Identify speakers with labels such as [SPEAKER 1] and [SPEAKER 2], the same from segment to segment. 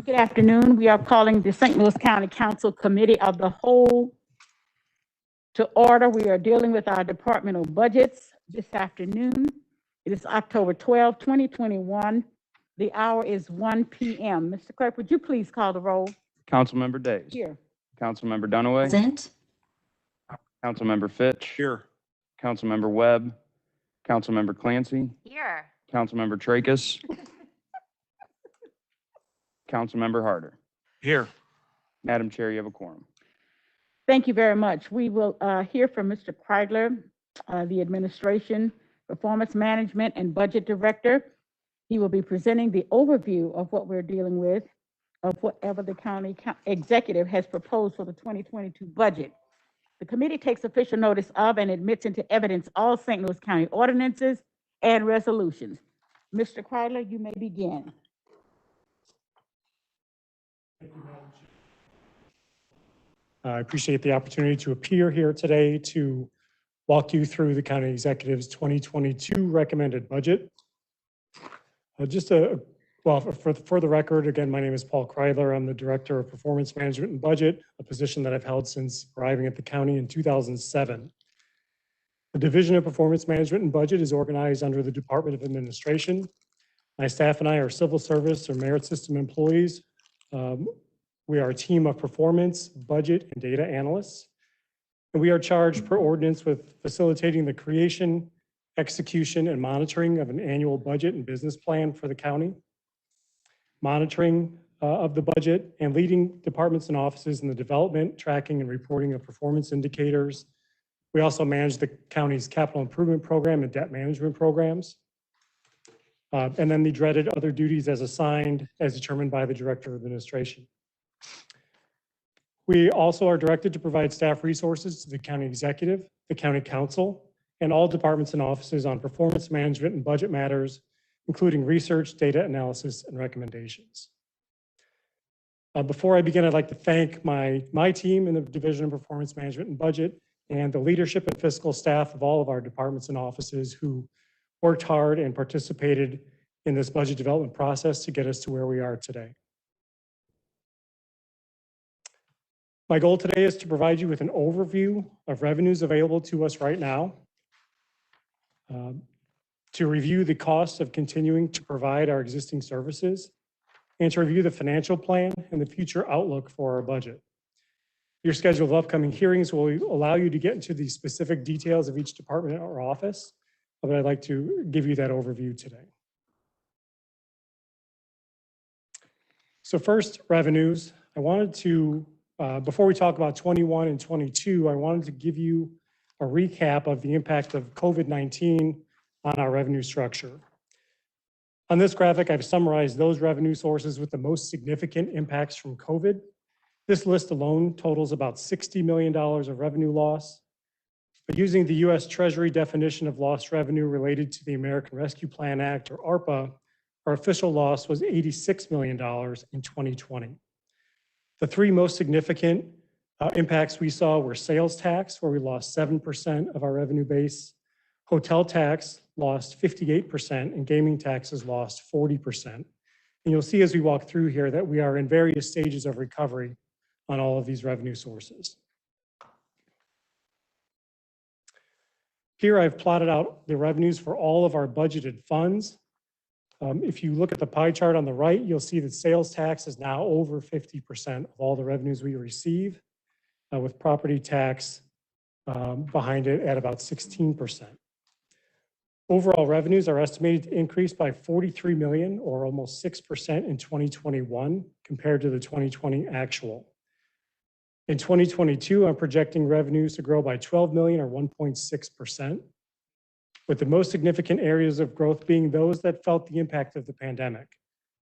[SPEAKER 1] Good afternoon. We are calling the St. Louis County Council Committee of the Whole to order. We are dealing with our departmental budgets this afternoon. It is October 12, 2021. The hour is 1 p.m. Mr. Clerk, would you please call the roll?
[SPEAKER 2] Councilmember Days.
[SPEAKER 1] Here.
[SPEAKER 2] Councilmember Dunaway.
[SPEAKER 3] Present.
[SPEAKER 2] Councilmember Fitch.
[SPEAKER 4] Here.
[SPEAKER 2] Councilmember Webb. Councilmember Clancy.
[SPEAKER 3] Here.
[SPEAKER 2] Councilmember Tracus. Councilmember Harder.
[SPEAKER 4] Here.
[SPEAKER 2] Madam Chair, you have a quorum.
[SPEAKER 1] Thank you very much. We will hear from Mr. Kreidler, the Administration, Performance Management, and Budget Director. He will be presenting the overview of what we're dealing with, of whatever the county executive has proposed for the 2022 budget. The committee takes official notice of and admits into evidence all St. Louis County ordinances and resolutions. Mr. Kreidler, you may begin.
[SPEAKER 5] I appreciate the opportunity to appear here today to walk you through the county executive's 2022 recommended budget. For the record, again, my name is Paul Kreidler. I'm the Director of Performance Management and Budget, a position that I've held since arriving at the county in 2007. The Division of Performance Management and Budget is organized under the Department of Administration. My staff and I are civil service or merit system employees. We are a team of performance, budget, and data analysts. And we are charged per ordinance with facilitating the creation, execution, and monitoring of an annual budget and business plan for the county, monitoring of the budget, and leading departments and offices in the development, tracking, and reporting of performance indicators. We also manage the county's capital improvement program and debt management programs. And then the dreaded other duties as assigned, as determined by the Director of Administration. We also are directed to provide staff resources to the county executive, the county council, and all departments and offices on performance management and budget matters, including research, data analysis, and recommendations. Before I begin, I'd like to thank my team in the Division of Performance Management and Budget and the leadership and fiscal staff of all of our departments and offices who worked hard and participated in this budget development process to get us to where we are today. My goal today is to provide you with an overview of revenues available to us right now, to review the costs of continuing to provide our existing services, and to review the financial plan and the future outlook for our budget. Your schedule of upcoming hearings will allow you to get into the specific details of each department or office, but I'd like to give you that overview today. So first, revenues. I wanted to, before we talk about 21 and 22, I wanted to give you a recap of the impact of COVID-19 on our revenue structure. On this graphic, I've summarized those revenue sources with the most significant impacts from COVID. This list alone totals about $60 million of revenue loss. But using the U.S. Treasury definition of lost revenue related to the American Rescue Plan Act, or ARPA, our official loss was $86 million in 2020. The three most significant impacts we saw were sales tax, where we lost 7% of our revenue base, hotel tax lost 58%, and gaming taxes lost 40%. And you'll see as we walk through here that we are in various stages of recovery on all of these revenue sources. Here I've plotted out the revenues for all of our budgeted funds. If you look at the pie chart on the right, you'll see that sales tax is now over 50% of all the revenues we receive, with property tax behind it at about 16%. Overall revenues are estimated to increase by $43 million, or almost 6% in 2021 compared to the 2020 actual. In 2022, I'm projecting revenues to grow by $12 million, or 1.6%, with the most significant areas of growth being those that felt the impact of the pandemic.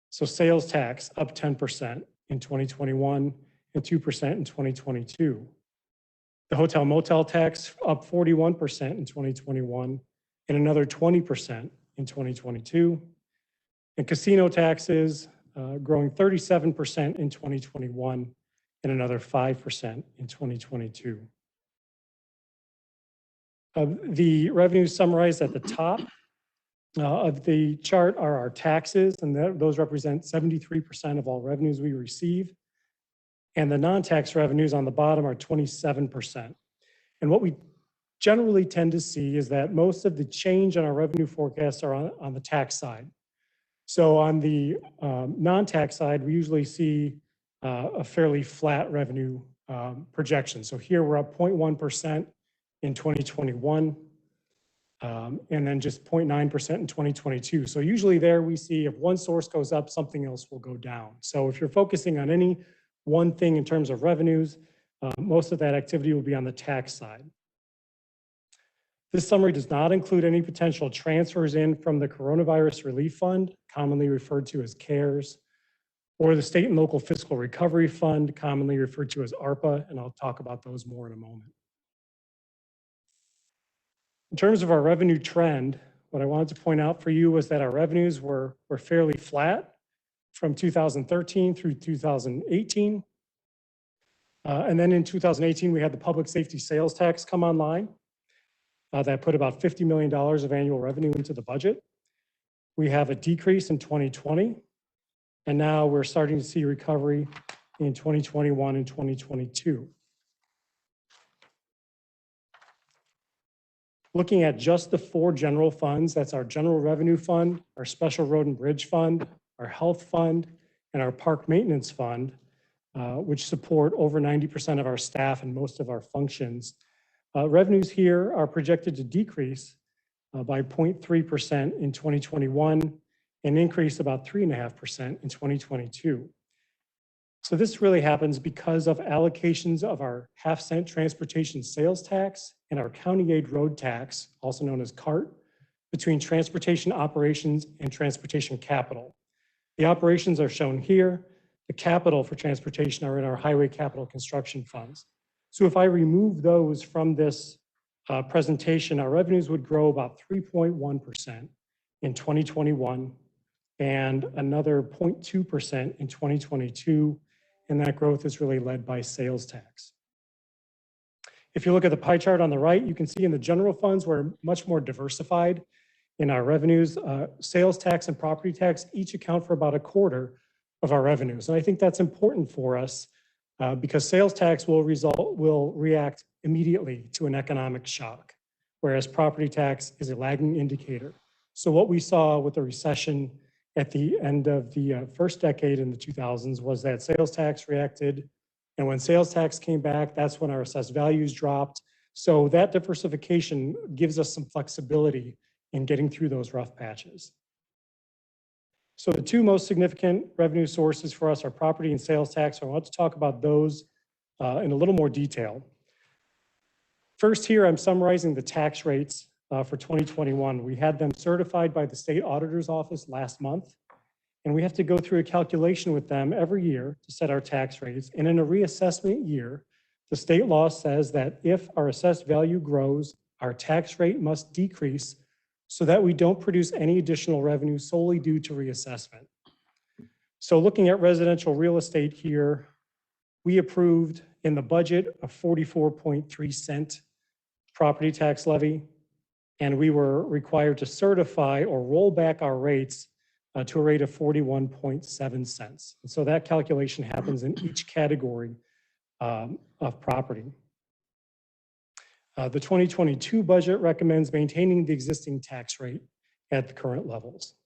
[SPEAKER 5] So sales tax up 10% in 2021 and 2% in 2022. The hotel motel tax up 41% in 2021 and another 20% in 2022. And casino taxes growing 37% in 2021 and another 5% in 2022. The revenues summarized at the top Of the chart are our taxes, and those represent 73% of all revenues we receive. And the non-tax revenues on the bottom are 27%. And what we generally tend to see is that most of the change in our revenue forecasts are on the tax side. So on the non-tax side, we usually see a fairly flat revenue projection. So here we're up 0.1% in 2021, and then just 0.9% in 2022. So usually there we see if one source goes up, something else will go down. So if you're focusing on any one thing in terms of revenues, most of that activity will be on the tax side. This summary does not include any potential transfers in from the Coronavirus Relief Fund, commonly referred to as CARES, or the State and Local Fiscal Recovery Fund, commonly referred to as ARPA, and I'll talk about those more in a moment. In terms of our revenue trend, what I wanted to point out for you was that our revenues were fairly flat from 2013 through 2018. And then in 2018, we had the public safety sales tax come online. That put about $50 million of annual revenue into the budget. We have a decrease in 2020, and now we're starting to see recovery in 2021 and 2022. Looking at just the 4 general funds, that's our general revenue fund, our special road and bridge fund, our health fund, and our park maintenance fund, which support over 90% of our staff and most of our functions. Revenues here are projected to decrease by 0.3% in 2021 and increase about 3.5% in 2022. So this really happens because of allocations of our half-cent transportation sales tax and our county aid road tax, also known as CART, between transportation operations and transportation capital. The operations are shown here. The capital for transportation are in our highway capital construction funds. So if I remove those from this presentation, our revenues would grow about 3.1% in 2021 and another 0.2% in 2022. And that growth is really led by sales tax. If you look at the pie chart on the right, you can see in the general funds, we're much more diversified in our revenues. Sales tax and property tax each account for about 1/4 of our revenues. And I think that's important for us because sales tax will react immediately to an economic shock, whereas property tax is a lagging indicator. So what we saw with the recession at the end of the first decade in the 2000s was that sales tax reacted, and when sales tax came back, that's when our assessed values dropped. So that diversification gives us some flexibility in getting through those rough patches. So the 2 most significant revenue sources for us are property and sales tax. So I want to talk about those in a little more detail. First here, I'm summarizing the tax rates for 2021. We had them certified by the state auditor's office last month, and we have to go through a calculation with them every year to set our tax rates. And in a reassessment year, the state law says that if our assessed value grows, our tax rate must decrease so that we don't produce any additional revenue solely due to reassessment. So looking at residential real estate here, we approved in the budget a 44.3-cent property tax levy, and we were required to certify or roll back our rates to a rate of 41.7 cents. And so that calculation happens in each category of property. The 2022 budget recommends maintaining the existing tax rate at the current levels.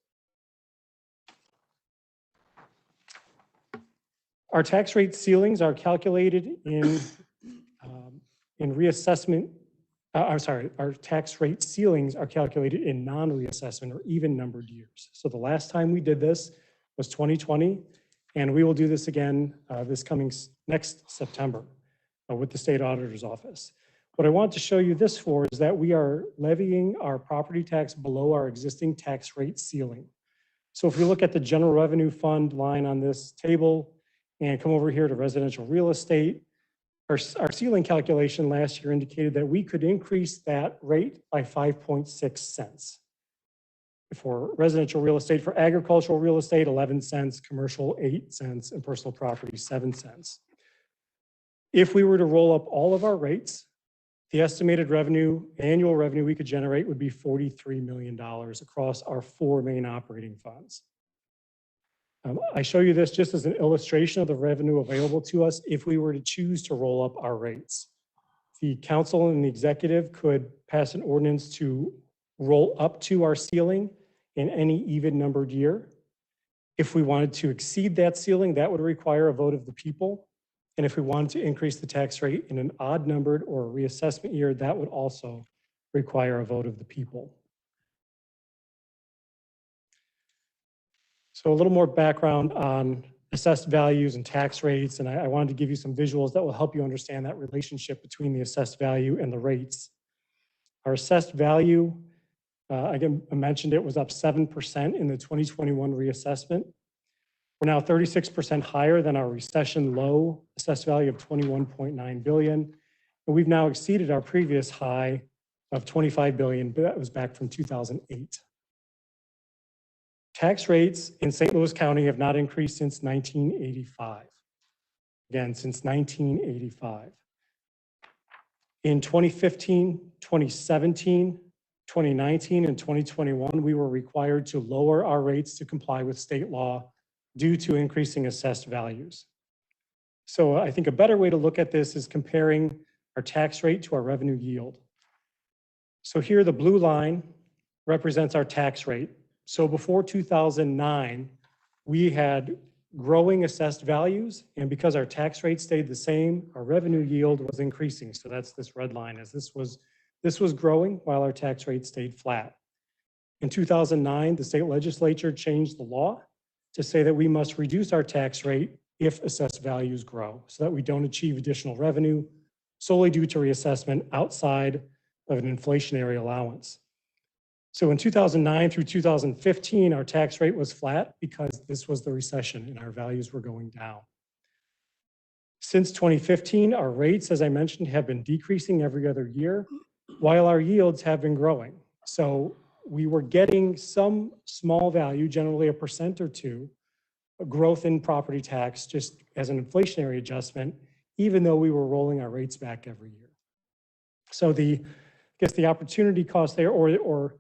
[SPEAKER 5] Our tax rate ceilings are calculated in reassessment. Our tax rate ceilings are calculated in non-reassessment or even numbered years. So the last time we did this was 2020, and we will do this again this coming next September with the state auditor's office. What I want to show you this for is that we are levying our property tax below our existing tax rate ceiling. So if we look at the general revenue fund line on this table and come over here to residential real estate, our ceiling calculation last year indicated that we could increase that rate by 5.6 cents. For residential real estate, for agricultural real estate, 11 cents, commercial 8 cents, and personal property 7 cents. If we were to roll up all of our rates the estimated annual revenue we could generate would be $43 million across our 4 main operating funds. I show you this just as an illustration of the revenue available to us if we were to choose to roll up our rates. The council and the executive could pass an ordinance to roll up to our ceiling in any even numbered year. If we wanted to exceed that ceiling, that would require a vote of the people. And if we wanted to increase the tax rate in an odd numbered or a reassessment year, that would also require a vote of the people. So a little more background on assessed values and tax rates, and I wanted to give you some visuals that will help you understand that relationship between the assessed value and the rates. Our assessed value, again, I mentioned it was up 7% in the 2021 reassessment. We're now 36% higher than our recession low assessed value of $21.9 billion. And we've now exceeded our previous high of $25 billion, but that was back from 2008. Tax rates in St. Louis County have not increased since 1985. Again, since 1985. In 2015, 2017, 2019, and 2021, we were required to lower our rates to comply with state law due to increasing assessed values. So I think a better way to look at this is comparing our tax rate to our revenue yield. So here the blue line represents our tax rate. So before 2009, we had growing assessed values, and because our tax rate stayed the same, our revenue yield was increasing. So that's this red line, as this was growing while our tax rate stayed flat. In 2009, the state legislature changed the law to say that we must reduce our tax rate if assessed values grow, so that we don't achieve additional revenue solely due to reassessment outside of an inflationary allowance. So in 2009 through 2015, our tax rate was flat because this was the recession and our values were going down. Since 2015, our rates, as I mentioned, have been decreasing every other year, while our yields have been growing. So we were getting some small value, generally 1% or 2%, growth in property tax just as an inflationary adjustment, even though we were rolling our rates back every year. So I guess the opportunity cost there, or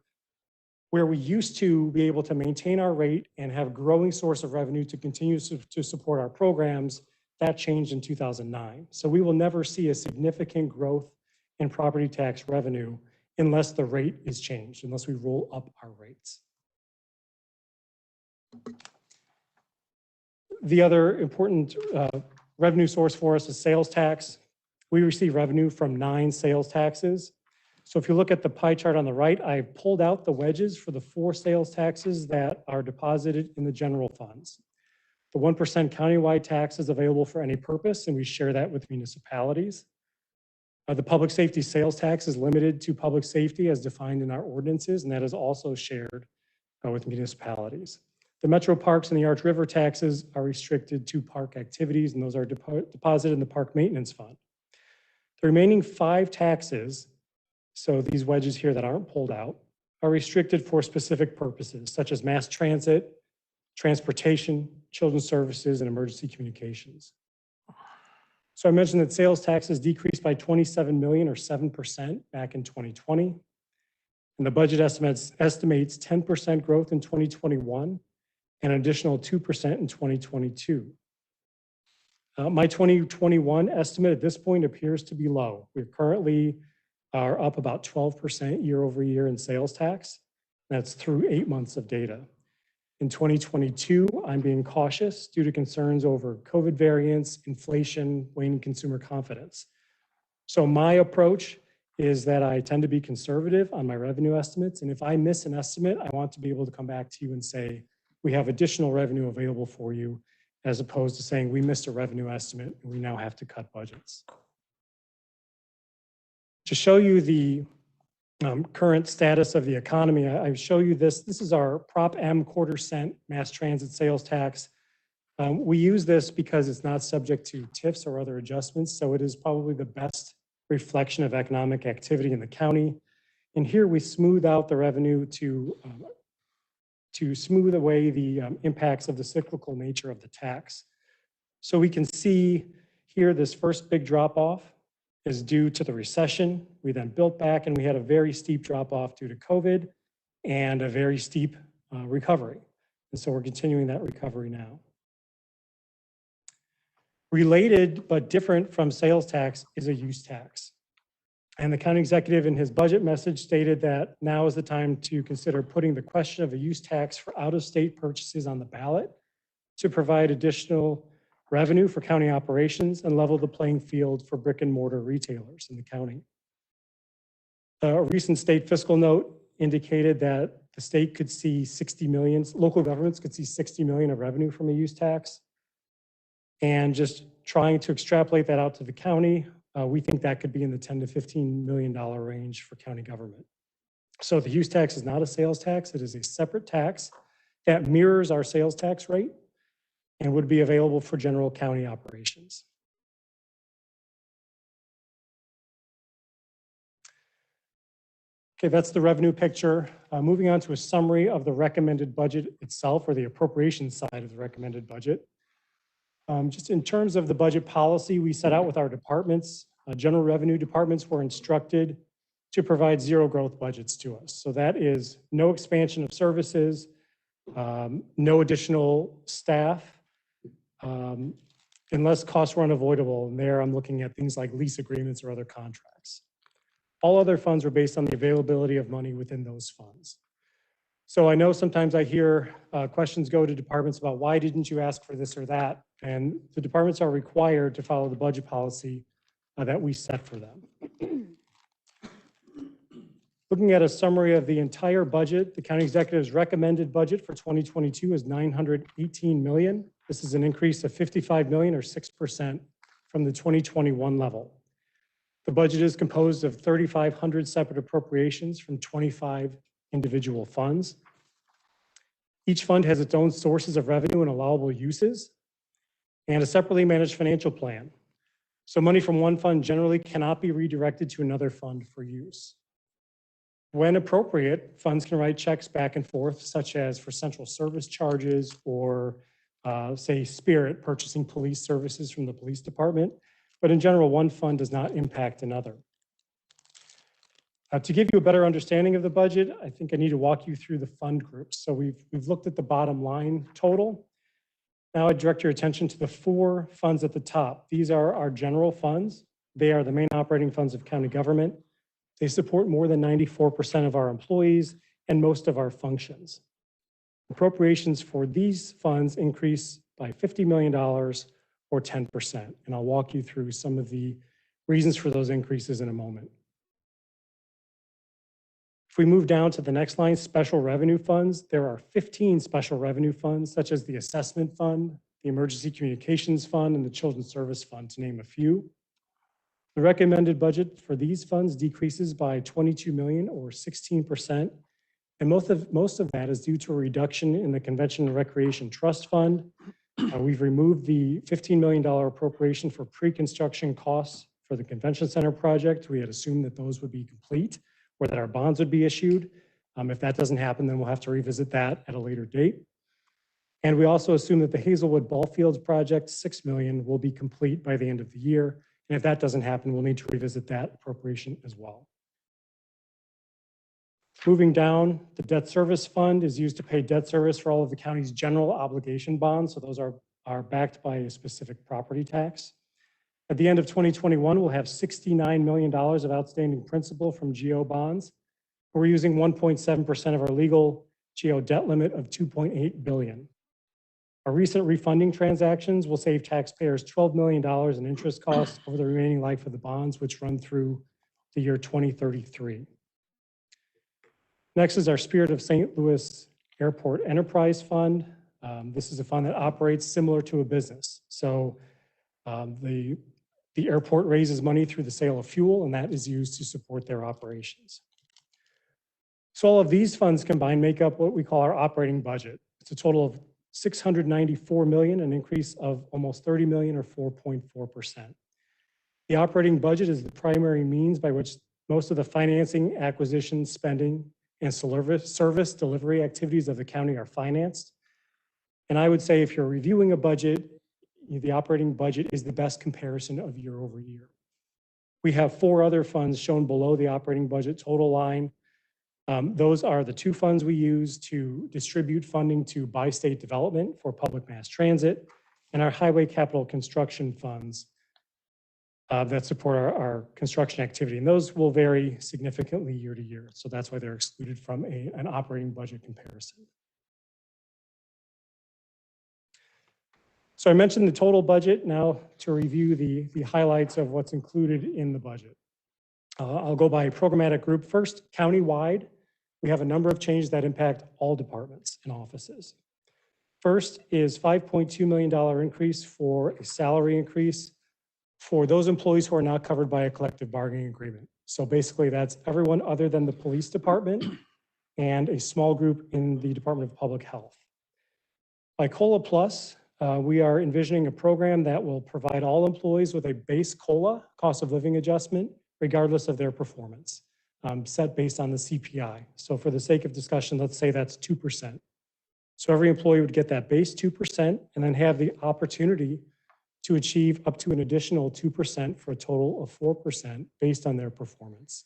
[SPEAKER 5] where we used to be able to maintain our rate and have a growing source of revenue to continue to support our programs, that changed in 2009. So we will never see a significant growth in property tax revenue unless the rate is changed, unless we roll up our rates. The other important revenue source for us is sales tax. We receive revenue from 9 sales taxes. So if you look at the pie chart on the right, I pulled out the wedges for the 4 sales taxes that are deposited in the general funds. The 1% countywide tax is available for any purpose, and we share that with municipalities. The public safety sales tax is limited to public safety as defined in our ordinances, and that is also shared with municipalities. The Metro Parks and the Arch River taxes are restricted to park activities, and those are deposited in the Park Maintenance Fund. The remaining 5 taxes, so these wedges here that aren't pulled out, are restricted for specific purposes, such as mass transit, transportation, children's services, and emergency communications. So I mentioned that sales taxes decreased by 27 million or 7% back in 2020. And the budget estimates 10% growth in 2021 and an additional 2% in 2022. My 2021 estimate at this point appears to be low. We currently are up about 12% year over year in sales tax. That's through 8 months of data. In 2022, I'm being cautious due to concerns over COVID variants, inflation, waning consumer confidence. So my approach is that I tend to be conservative on my revenue estimates. And if I miss an estimate, I want to be able to come back to you and say, we have additional revenue available for you, as opposed to saying we missed a revenue estimate and we now have to cut budgets. To show you the current status of the economy, I show you this. This is our Prop M quarter-cent mass transit sales tax. We use this because it's not subject to TIFs or other adjustments, so it is probably the best reflection of economic activity in the county. And here we smooth out the revenue to smooth away the impacts of the cyclical nature of the tax. So we can see here this first big drop off is due to the recession. We then built back and we had a very steep drop off due to COVID and a very steep recovery. And so we're continuing that recovery now. Related but different from sales tax is a use tax. And the county executive in his budget message stated that now is the time to consider putting the question of a use tax for out-of-state purchases on the ballot to provide additional revenue for county operations and level the playing field for brick and mortar retailers in the county. A recent state fiscal note indicated that the state could see 60 million, local governments could see 60 million of revenue from a use tax. And just trying to extrapolate that out to the county, we think that could be in the $10 to $15 million range for county government. So the use tax is not a sales tax. It is a separate tax that mirrors our sales tax rate and would be available for general county operations. Okay, that's the revenue picture. Moving on to a summary of the recommended budget itself, or the appropriations side of the recommended budget. Just in terms of the budget policy we set out with our departments, general revenue departments were instructed to provide zero growth budgets to us. So that is no expansion of services, no additional staff, unless costs were unavoidable. And there I'm looking at things like lease agreements or other contracts. All other funds are based on the availability of money within those funds. So I know sometimes I hear questions go to departments about why didn't you ask for this or that? And the departments are required to follow the budget policy that we set for them. Looking at a summary of the entire budget, the county executive's recommended budget for 2022 is $918 million. This is an increase of $55 million or 6% from the 2021 level. The budget is composed of 3,500 separate appropriations from 25 individual funds. Each fund has its own sources of revenue and allowable uses, and a separately managed financial plan. So money from one fund generally cannot be redirected to another fund for use. When appropriate, funds can write checks back and forth, such as for central service charges or say Spirit purchasing police services from the police department. But in general, one fund does not impact another. To give you a better understanding of the budget, I think I need to walk you through the fund groups. So we've looked at the bottom line total. Now I direct your attention to the 4 funds at the top. These are our general funds. They are the main operating funds of county government. They support more than 94% of our employees and most of our functions. Appropriations for these funds increase by $50 million or 10%. And I'll walk you through some of the reasons for those increases in a moment. If we move down to the next line, special revenue funds, there are 15 special revenue funds, such as the Assessment Fund, the Emergency Communications Fund, and the Children's Service Fund, to name a few. The recommended budget for these funds decreases by $22 million or 16%. And most of that is due to a reduction in the Convention and Recreation Trust Fund. We've removed the $15 million appropriation for pre-construction costs for the Convention Center project. We had assumed that those would be complete, or that our bonds would be issued. If that doesn't happen, then we'll have to revisit that at a later date. And we also assume that the Hazelwood Ball Fields project, $6 million, will be complete by the end of the year. And if that doesn't happen, we'll need to revisit that appropriation as well. Moving down, the debt service fund is used to pay debt service for all of the county's general obligation bonds. So those are backed by a specific property tax. At the end of 2021, we'll have $69 million of outstanding principal from GO bonds. We're using 1.7% of our legal GO debt limit of $2.8 billion. Our recent refunding transactions will save taxpayers $12 million in interest costs over the remaining life of the bonds, which run through the year 2033. Next is our Spirit of St. Louis Airport Enterprise Fund. This is a fund that operates similar to a business. So the airport raises money through the sale of fuel, and that is used to support their operations. So all of these funds combined make up what we call our operating budget. It's a total of $694 million, an increase of almost $30 million or 4.4%. The operating budget is the primary means by which most of the financing, acquisition, spending, and service delivery activities of the county are financed. And I would say if you're reviewing a budget, the operating budget is the best comparison of year over year. We have 4 other funds shown below the operating budget total line. Those are the 2 funds we use to distribute funding to bi-state development for public mass transit, and our highway capital construction funds that support our construction activity. And those will vary significantly year to year. So that's why they're excluded from an operating budget comparison. So I mentioned the total budget. Now to review the highlights of what's included in the budget. I'll go by programmatic group first. Countywide, we have a number of changes that impact all departments and offices. First is $5.2 million increase for a salary increase for those employees who are not covered by a collective bargaining agreement. So basically that's everyone other than the police department and a small group in the Department of Public Health. By COLA Plus, we are envisioning a program that will provide all employees with a base COLA, cost of living adjustment, regardless of their performance, set based on the CPI. So for the sake of discussion, let's say that's 2%. So every employee would get that base 2% and then have the opportunity to achieve up to an additional 2% for a total of 4% based on their performance.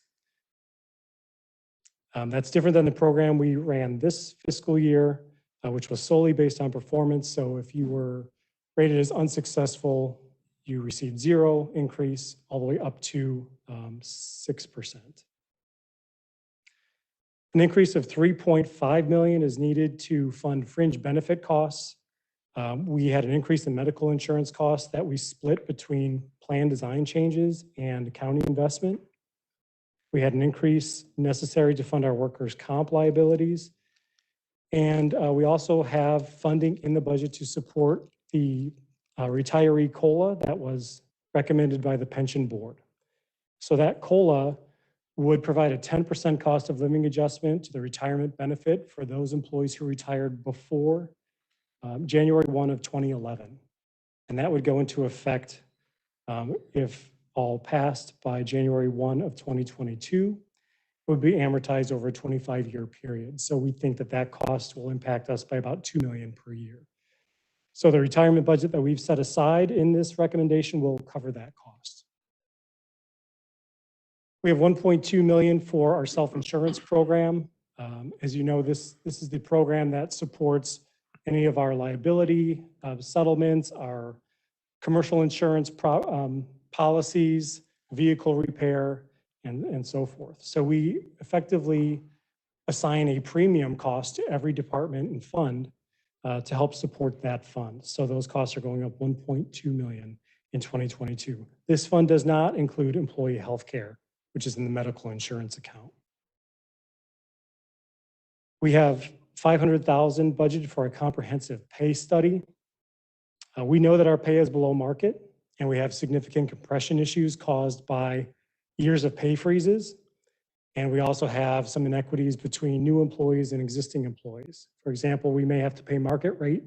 [SPEAKER 5] That's different than the program we ran this fiscal year, which was solely based on performance. So if you were rated as unsuccessful, you received 0 increase all the way up to 6%. An increase of $3.5 million is needed to fund fringe benefit costs. We had an increase in medical insurance costs that we split between plan design changes and county investment. We had an increase necessary to fund our workers' comp liabilities. And we also have funding in the budget to support the retiree COLA that was recommended by the pension board. So that COLA would provide a 10% cost of living adjustment to the retirement benefit for those employees who retired before January 1 of 2011. And that would go into effect if all passed by January 1 of 2022, would be amortized over a 25-year period. So we think that that cost will impact us by about $2 million per year. So the retirement budget that we've set aside in this recommendation will cover that cost. We have $1.2 million for our self-insurance program. As you know, this is the program that supports any of our liability settlements, our commercial insurance policies, vehicle repair, and so forth. So we effectively assign a premium cost to every department and fund to help support that fund. So those costs are going up $1.2 million in 2022. This fund does not include employee health care, which is in the medical insurance account. We have $500,000 budgeted for a comprehensive pay study. We know that our pay is below market, and we have significant compression issues caused by years of pay freezes. And we also have some inequities between new employees and existing employees. For example, we may have to pay market rate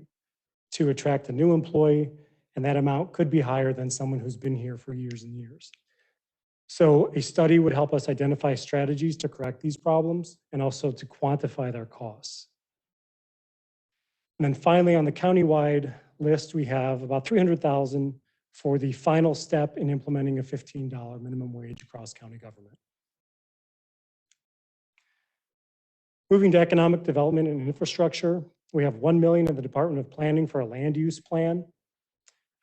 [SPEAKER 5] to attract a new employee, and that amount could be higher than someone who's been here for years and years. So a study would help us identify strategies to correct these problems and also to quantify their costs. And then finally, on the countywide list, we have about $300,000 for the final step in implementing a $15 minimum wage across county government. Moving to economic development and infrastructure, we have $1 million in the Department of Planning for a land use plan.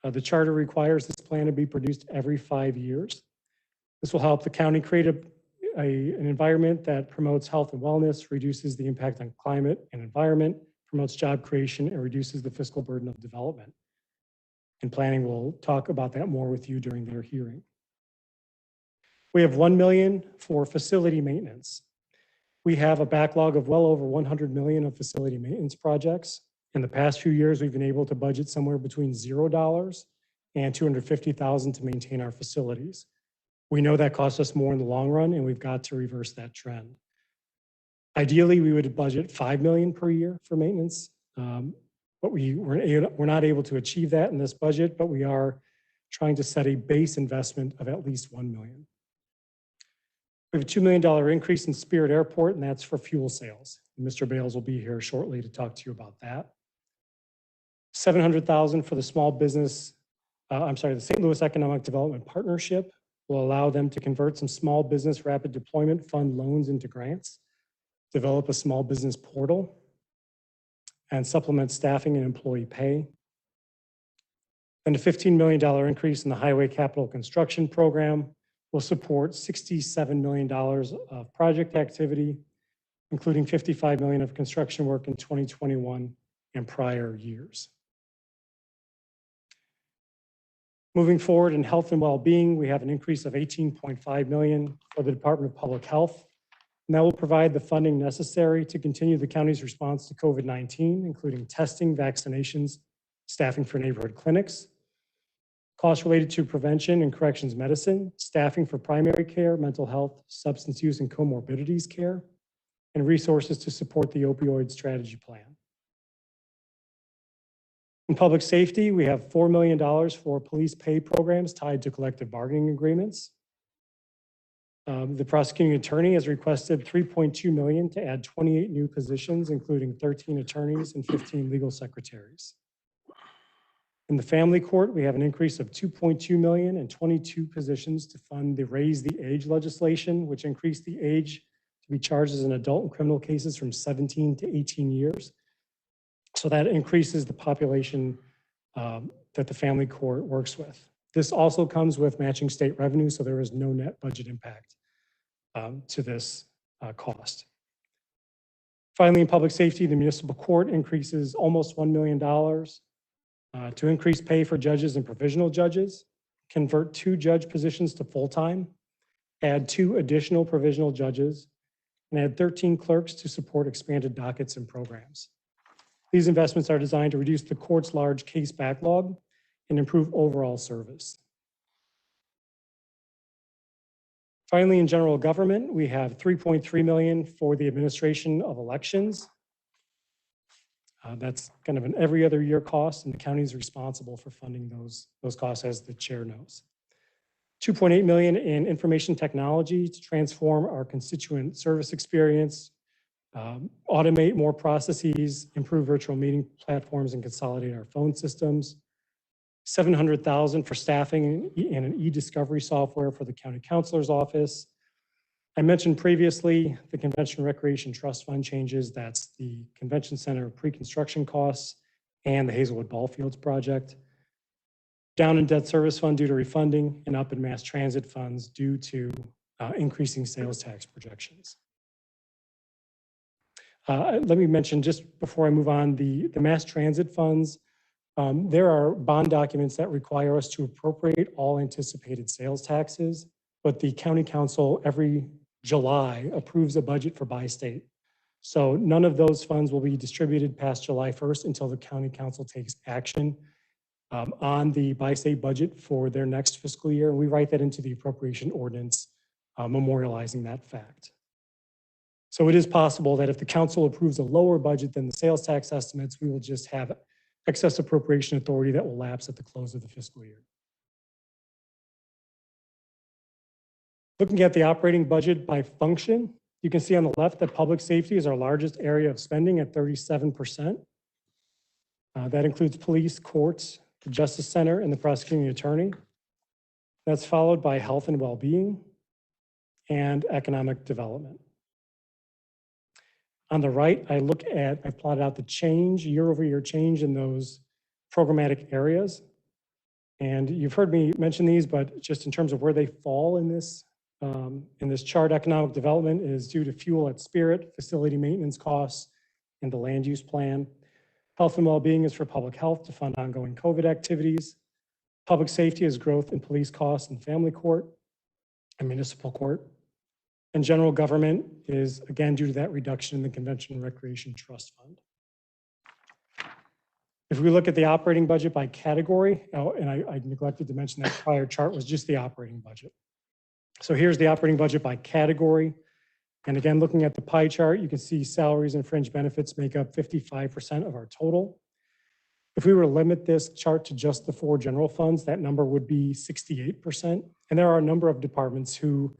[SPEAKER 5] The charter requires this plan to be produced every 5 years. This will help the county create an environment that promotes health and wellness, reduces the impact on climate and environment, promotes job creation, and reduces the fiscal burden of development. And planning will talk about that more with you during their hearing. We have $1 million for facility maintenance. We have a backlog of well over $100 million of facility maintenance projects. In the past few years, we've been able to budget somewhere between $0 and $250,000 to maintain our facilities. We know that costs us more in the long run, and we've got to reverse that trend. Ideally, we would budget $5 million per year for maintenance, but we're not able to achieve that in this budget, but we are trying to set a base investment of at least $1 million. We have a $2 million increase in Spirit Airport, and that's for fuel sales. Mr. Bales will be here shortly to talk to you about that. $700,000 for the small business, the St. Louis Economic Development Partnership. will allow them to convert some small business rapid deployment fund loans into grants, develop a small business portal, and supplement staffing and employee pay. And a $15 million increase in the highway capital construction program will support $67 million of project activity, including $55 million of construction work in 2021 and prior years. Moving forward in health and well-being, we have an increase of $18.5 million for the Department of Public Health, and that will provide the funding necessary to continue the county's response to COVID-19, including testing, vaccinations, staffing for neighborhood clinics, costs related to prevention and corrections medicine, staffing for primary care, mental health, substance use, and comorbidities care, and resources to support the opioid strategy plan. In public safety, we have $4 million for police pay programs tied to collective bargaining agreements. The prosecuting attorney has requested $3.2 million to add 28 new positions, including 13 attorneys and 15 legal secretaries. In the family court, we have an increase of $2.2 million and 22 positions to fund the Raise the Age legislation, which increased the age to be charged as an adult in criminal cases from 17 to 18 years. So that increases the population that the family court works with. This also comes with matching state revenue, so there is no net budget impact to this cost. Finally, in public safety, the municipal court increases almost $1 million to increase pay for judges and provisional judges, convert 2 judge positions to full-time, add 2 additional provisional judges, and add 13 clerks to support expanded dockets and programs. These investments are designed to reduce the court's large case backlog and improve overall service. Finally, in general government, we have $3.3 million for the administration of elections. That's kind of an every other year cost, and the county is responsible for funding those costs, as the chair knows. $2.8 million in information technology to transform our constituent service experience, automate more processes, improve virtual meeting platforms, and consolidate our phone systems. $700,000 for staffing and an e-discovery software for the county counselor's office. I mentioned previously the Convention Recreation Trust Fund changes. That's the Convention Center pre-construction costs and the Hazelwood Ballfields project. Down in debt service fund due to refunding, and up in mass transit funds due to increasing sales tax projections. Let me mention, just before I move on, the mass transit funds. There are bond documents that require us to appropriate all anticipated sales taxes, but the county council every July approves a budget for bi-state. So none of those funds will be distributed past July 1st until the county council takes action on the bi-state budget for their next fiscal year. And we write that into the appropriation ordinance, memorializing that fact. So it is possible that if the council approves a lower budget than the sales tax estimates, we will just have excess appropriation authority that will lapse at the close of the fiscal year. Looking at the operating budget by function, you can see on the left that public safety is our largest area of spending at 37%. That includes police, courts, the Justice Center, and the prosecuting attorney. That's followed by health and well-being and economic development. On the right, I plotted out the change, year-over-year change in those programmatic areas. And you've heard me mention these, but just in terms of where they fall in this chart, economic development is due to fuel at Spirit, facility maintenance costs, and the land use plan. Health and well-being is for public health to fund ongoing COVID activities. Public safety is growth in police costs and family court and municipal court. And general government is, again, due to that reduction in the Convention and Recreation Trust Fund. If we look at the operating budget by category, and I neglected to mention that prior chart was just the operating budget. So here's the operating budget by category. And again, looking at the pie chart, you can see salaries and fringe benefits make up 55% of our total. If we were to limit this chart to just the 4 general funds, that number would be 68%. And there are a number of departments who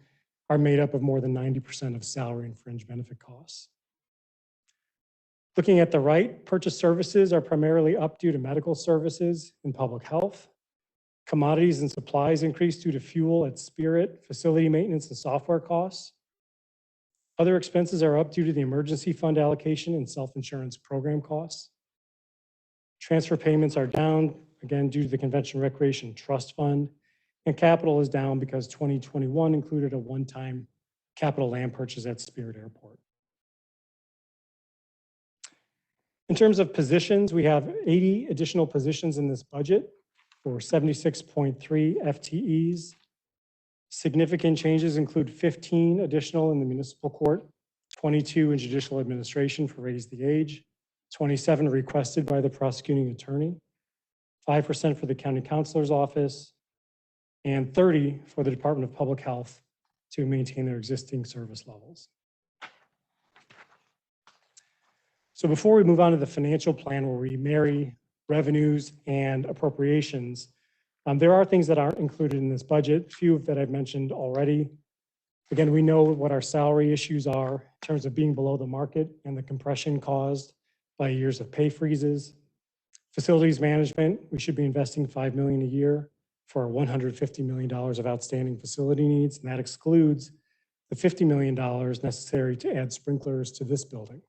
[SPEAKER 5] are made up of more than 90% of salary and fringe benefit costs. Looking at the right, purchase services are primarily up due to medical services and public health. Commodities and supplies increased due to fuel at Spirit, facility maintenance and software costs. Other expenses are up due to the emergency fund allocation and self-insurance program costs. Transfer payments are down, again, due to the Convention Recreation Trust Fund. And capital is down because 2021 included a one-time capital land purchase at Spirit Airport. In terms of positions, we have 80 additional positions in this budget for 76.3 FTEs. Significant changes include 15 additional in the municipal court, 22 in judicial administration for raise the age, 27 requested by the prosecuting attorney, 5% for the county counselor's office, and 30 for the Department of Public Health to maintain their existing service levels. So before we move on to the financial plan where we marry revenues and appropriations, there are things that aren't included in this budget, a few that I've mentioned already. Again, we know what our salary issues are in terms of being below the market and the compression caused by years of pay freezes. Facilities management, we should be investing $5 million a year for $150 million of outstanding facility needs, and that excludes the $50 million necessary to add sprinklers to this building.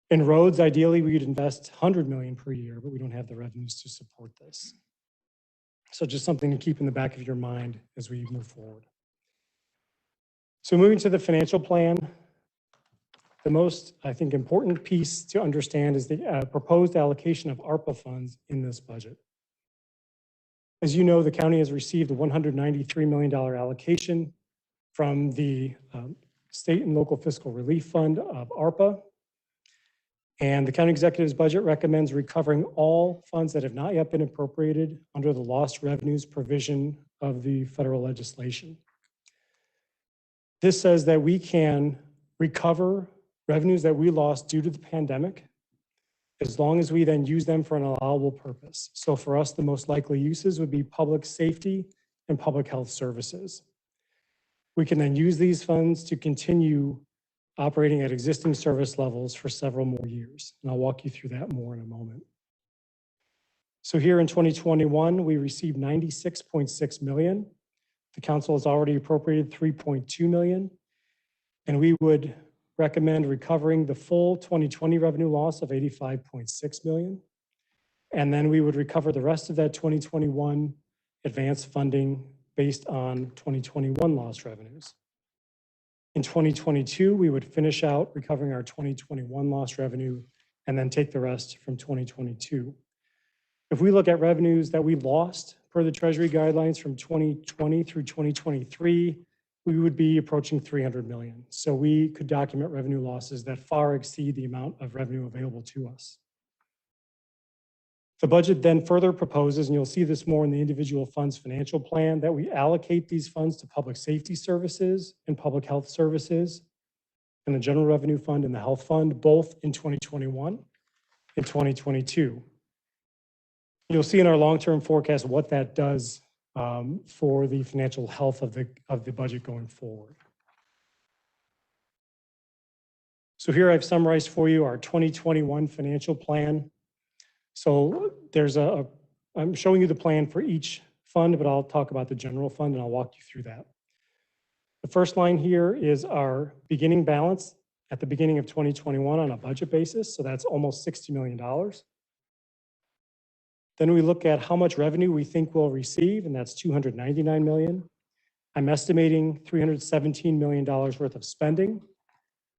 [SPEAKER 5] In roads, ideally, we'd invest $100 million per year, but we don't have the revenues to support this. So just something to keep in the back of your mind as we move forward. So moving to the financial plan, the most, I think, important piece to understand is the proposed allocation of ARPA funds in this budget. As you know, the county has received a $193 million allocation from the State and Local Fiscal Relief Fund of ARPA. And the county executive's budget recommends recovering all funds that have not yet been appropriated under the lost revenues provision of the federal legislation. This says that we can recover revenues that we lost due to the pandemic as long as we then use them for an allowable purpose. So for us, the most likely uses would be public safety and public health services. We can then use these funds to continue operating at existing service levels for several more years. And I'll walk you through that more in a moment. So here in 2021, we received $96.6 million. The council has already appropriated $3.2 million. And we would recommend recovering the full 2020 revenue loss of $85.6 million. And then we would recover the rest of that 2021 advanced funding based on 2021 lost revenues. In 2022, we would finish out recovering our 2021 lost revenue and then take the rest from 2022. If we look at revenues that we lost per the Treasury guidelines from 2020 through 2023, we would be approaching $300 million. So we could document revenue losses that far exceed the amount of revenue available to us. The budget then further proposes, and you'll see this more in the individual funds financial plan, that we allocate these funds to public safety services and public health services and the general revenue fund and the health fund, both in 2021 and 2022. You'll see in our long-term forecast what that does for the financial health of the budget going forward. So here I've summarized for you our 2021 financial plan. So I'm showing you the plan for each fund, but I'll talk about the general fund and I'll walk you through that. The first line here is our beginning balance at the beginning of 2021 on a budget basis. So that's almost $60 million. Then we look at how much revenue we think we'll receive, and that's $299 million. I'm estimating $317 million worth of spending.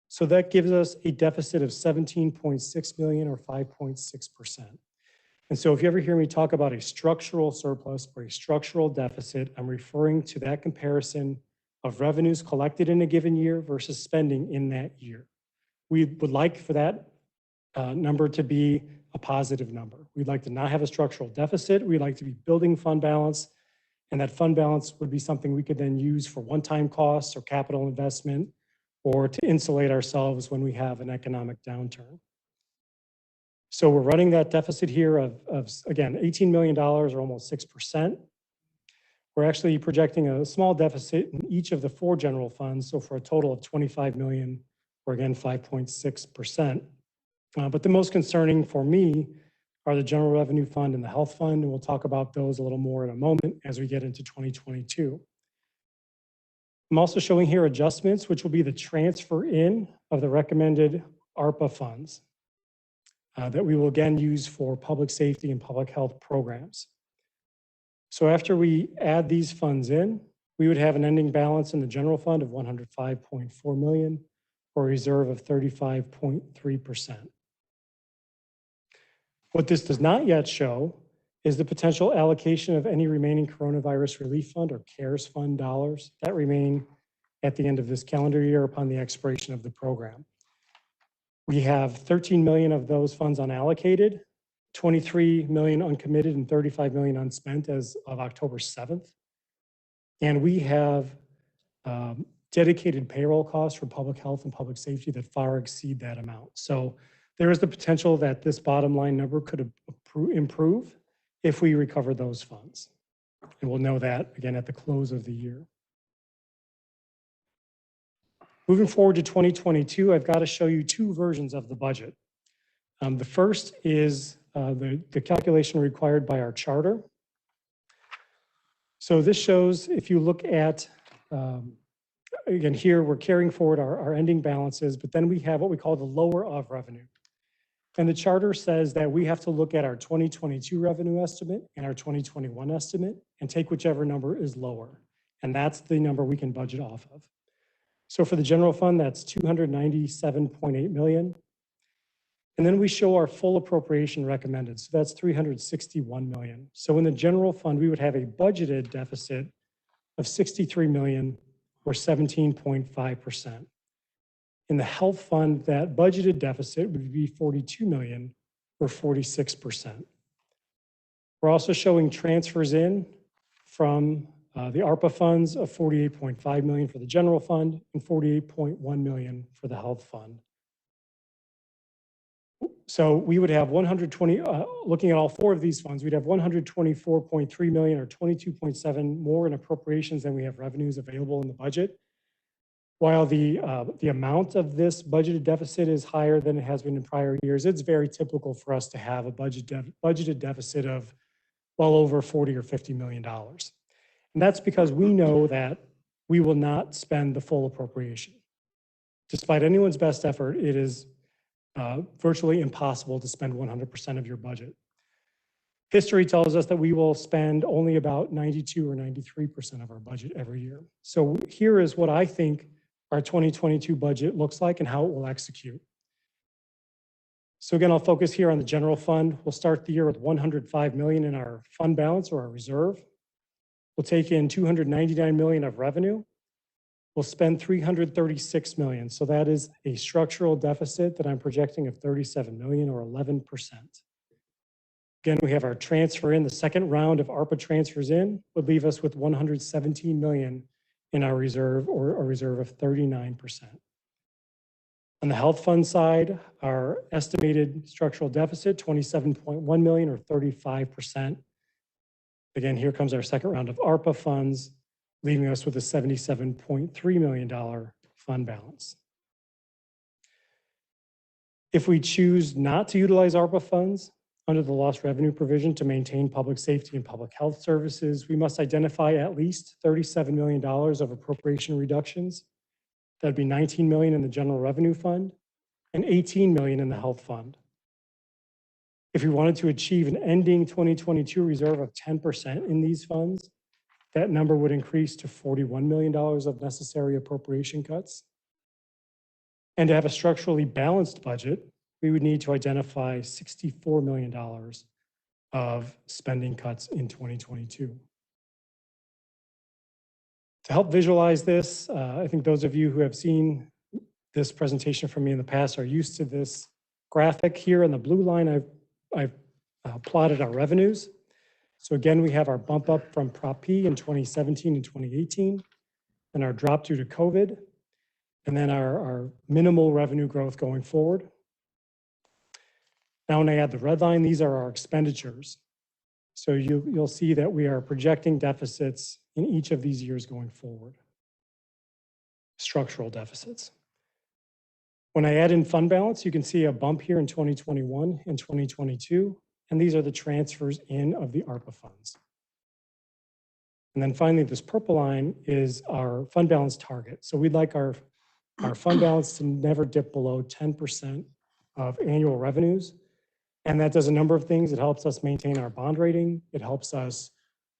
[SPEAKER 5] So that gives us a deficit of $17.6 million or 5.6%. And so if you ever hear me talk about a structural surplus or a structural deficit, I'm referring to that comparison of revenues collected in a given year versus spending in that year. We would like for that number to be a positive number. We'd like to not have a structural deficit. We'd like to be building fund balance, and that fund balance would be something we could then use for one-time costs or capital investment or to insulate ourselves when we have an economic downturn. So we're running that deficit here of again, $18 million or almost 6%. We're actually projecting a small deficit in each of the 4 general funds, so for a total of $25 million, or again, 5.6%. But the most concerning for me are the general revenue fund and the health fund, and we'll talk about those a little more in a moment as we get into 2022. I'm also showing here adjustments, which will be the transfer in of the recommended ARPA funds that we will again use for public safety and public health programs. So after we add these funds in, we would have an ending balance in the general fund of 105.4 million or a reserve of 35.3%. What this does not yet show is the potential allocation of any remaining coronavirus relief fund or CARES fund dollars that remain at the end of this calendar year upon the expiration of the program. We have 13 million of those funds unallocated, 23 million uncommitted, and 35 million unspent as of October 7th. And we have dedicated payroll costs for public health and public safety that far exceed that amount. So there is the potential that this bottom line number could improve if we recover those funds. And we'll know that again at the close of the year. Moving forward to 2022, I've got to show you two versions of the budget. The first is the calculation required by our charter. So this shows, if you look at, again, here we're carrying forward our ending balances, but then we have what we call the lower of revenue. And the charter says that we have to look at our 2022 revenue estimate and our 2021 estimate and take whichever number is lower. And that's the number we can budget off of. So for the general fund, that's 297.8 million. And then we show our full appropriation recommended. So that's 361 million. So in the general fund, we would have a budgeted deficit of 63 million or 17.5%. In the health fund, that budgeted deficit would be 42 million or 46%. We're also showing transfers in from the ARPA funds of 48.5 million for the general fund and 48.1 million for the health fund. So we would have 120, looking at all four of these funds, we'd have 124.3 million or 22.7 more in appropriations than we have revenues available in the budget. While the amount of this budgeted deficit is higher than it has been in prior years, it's very typical for us to have a budgeted deficit of well over 40 or 50 million dollars. And that's because we know that we will not spend the full appropriation. Despite anyone's best effort, it is virtually impossible to spend 100% of your budget. History tells us that we will spend only about 92 or 93% of our budget every year. So here is what I think our 2022 budget looks like and how it will execute. So again, I'll focus here on the general fund. We'll start the year with 105 million in our fund balance or our reserve. We'll take in 299 million of revenue. We'll spend 336 million. So that is a structural deficit that I'm projecting of 37 million or 11%. Again, we have our transfer in. The second round of ARPA transfers in would leave us with 117 million in our reserve or a reserve of 39%. On the health fund side, our estimated structural deficit, 27.1 million or 35%. Again, here comes our second round of ARPA funds, leaving us with a $77.3 million fund balance. If we choose not to utilize ARPA funds under the lost revenue provision to maintain public safety and public health services, we must identify at least $37 million of appropriation reductions. That'd be 19 million in the general revenue fund and 18 million in the health fund. If we wanted to achieve an ending 2022 reserve of 10% in these funds, that number would increase to $41 million of necessary appropriation cuts. And to have a structurally balanced budget, we would need to identify $64 million of spending cuts in 2022. To help visualize this, I think those of you who have seen this presentation from me in the past are used to this graphic. Here in the blue line, I've plotted our revenues. So again, we have our bump up from Prop P in 2017 and 2018, and our drop due to COVID, and then our minimal revenue growth going forward. Now when I add the red line, these are our expenditures. So you'll see that we are projecting deficits in each of these years going forward, structural deficits. When I add in fund balance, you can see a bump here in 2021 and 2022, and these are the transfers in of the ARPA funds. And then finally, this purple line is our fund balance target. So we'd like our fund balance to never dip below 10% of annual revenues. And that does a number of things. It helps us maintain our bond rating. It helps us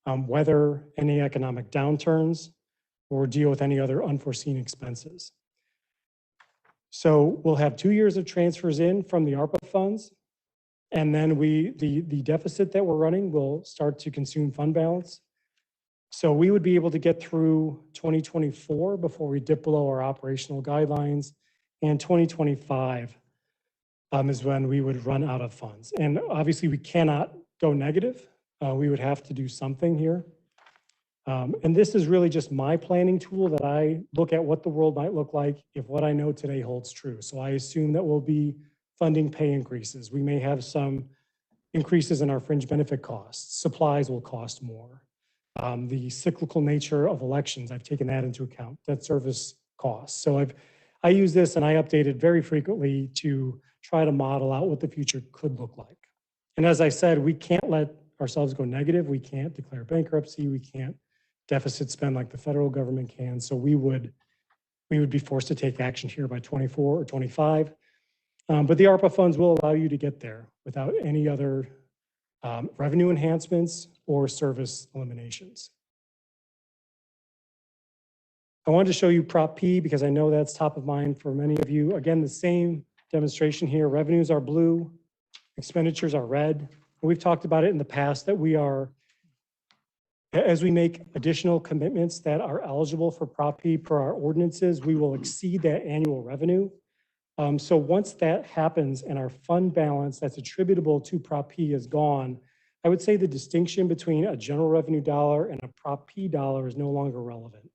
[SPEAKER 5] weather any economic downturns or deal with any other unforeseen expenses. So we'll have 2 years of transfers in from the ARPA funds. And then the deficit that we're running will start to consume fund balance. So we would be able to get through 2024 before we dip below our operational guidelines. And 2025 is when we would run out of funds. And obviously we cannot go negative. We would have to do something here. And this is really just my planning tool that I look at what the world might look like if what I know today holds true. So I assume that we'll be funding pay increases. We may have some increases in our fringe benefit costs. Supplies will cost more. The cyclical nature of elections, I've taken that into account, debt service costs. So I use this and I update it very frequently to try to model out what the future could look like. And as I said, we can't let ourselves go negative. We can't declare bankruptcy. We can't deficit spend like the federal government can. So we would be forced to take action here by 24 or 25. But the ARPA funds will allow you to get there without any other revenue enhancements or service eliminations. I wanted to show you Prop P because I know that's top of mind for many of you. Again, the same demonstration here. Revenues are blue, expenditures are red. We've talked about it in the past that we are, as we make additional commitments that are eligible for Prop P per our ordinances, we will exceed that annual revenue. So once that happens and our fund balance that's attributable to Prop P is gone, I would say the distinction between a general revenue dollar and a Prop P dollar is no longer relevant.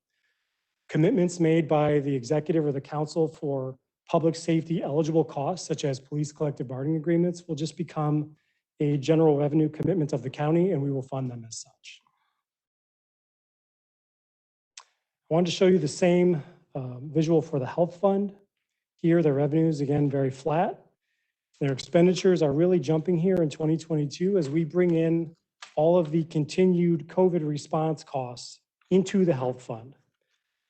[SPEAKER 5] Commitments made by the executive or the council for public safety eligible costs, such as police collective bargaining agreements, will just become a general revenue commitment of the county, and we will fund them as such. I wanted to show you the same visual for the health fund. Here, their revenues, again, very flat. Their expenditures are really jumping here in 2022 as we bring in all of the continued COVID response costs into the health fund.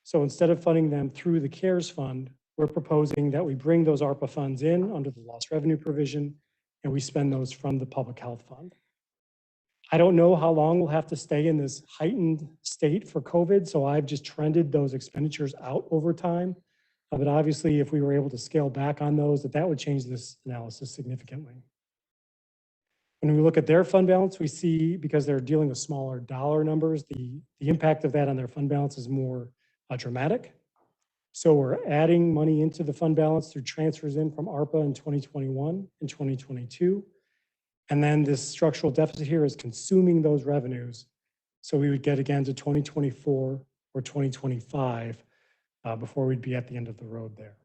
[SPEAKER 5] So instead of funding them through the CARES fund, we're proposing that we bring those ARPA funds in under the lost revenue provision, and we spend those from the public health fund. I don't know how long we'll have to stay in this heightened state for COVID, so I've just trended those expenditures out over time. But obviously, if we were able to scale back on those, that would change this analysis significantly. When we look at their fund balance, we see, because they're dealing with smaller dollar numbers, the impact of that on their fund balance is more dramatic. So we're adding money into the fund balance through transfers in from ARPA in 2021 and 2022. And then this structural deficit here is consuming those revenues. So we would get again to 2024 or 2025 before we'd be at the end of the road there.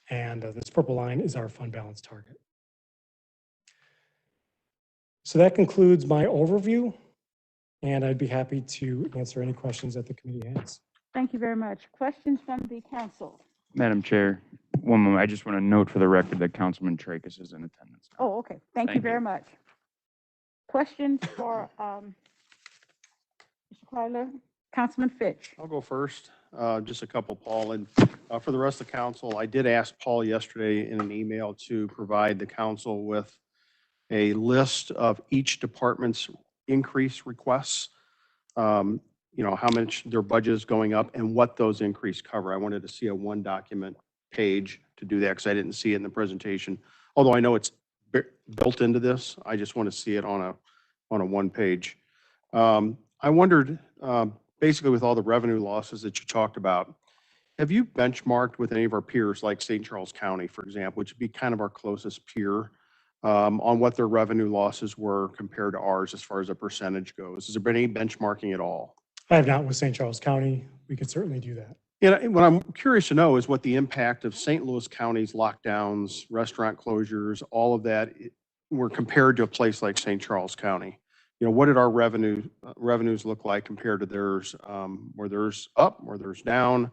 [SPEAKER 5] And this purple line is our fund balance target. So that concludes my overview, and I'd be happy to answer any questions that the committee has.
[SPEAKER 1] Thank you very much. Questions from the council?
[SPEAKER 2] Madam Chair, one moment. I just want to note for the record that Councilman Tracus is in attendance.
[SPEAKER 1] Oh, okay. Thank you very much. Questions for Mr. Kreidler? Councilman Fitch.
[SPEAKER 3] I'll go first. Just a couple, Paul. And for the rest of the council, I did ask Paul yesterday in an email to provide the council with a list of each department's increase requests. You know, how much their budget is going up and what those increases cover. I wanted to see a one document page to do that because I didn't see it in the presentation. Although I know it's built into this, I just want to see it on a one page. I wondered, basically with all the revenue losses that you talked about, have you benchmarked with any of our peers like St. Charles County, for example, which would be kind of our closest peer, on what their revenue losses were compared to ours as far as a percentage goes? Has there been any benchmarking at all?
[SPEAKER 5] I have not with St. Charles County. We could certainly do that.
[SPEAKER 3] And what I'm curious to know is what the impact of St. Louis County's lockdowns, restaurant closures, all of that were compared to a place like St. Charles County. You know, what did our revenues look like compared to theirs? Were theirs up, were theirs down?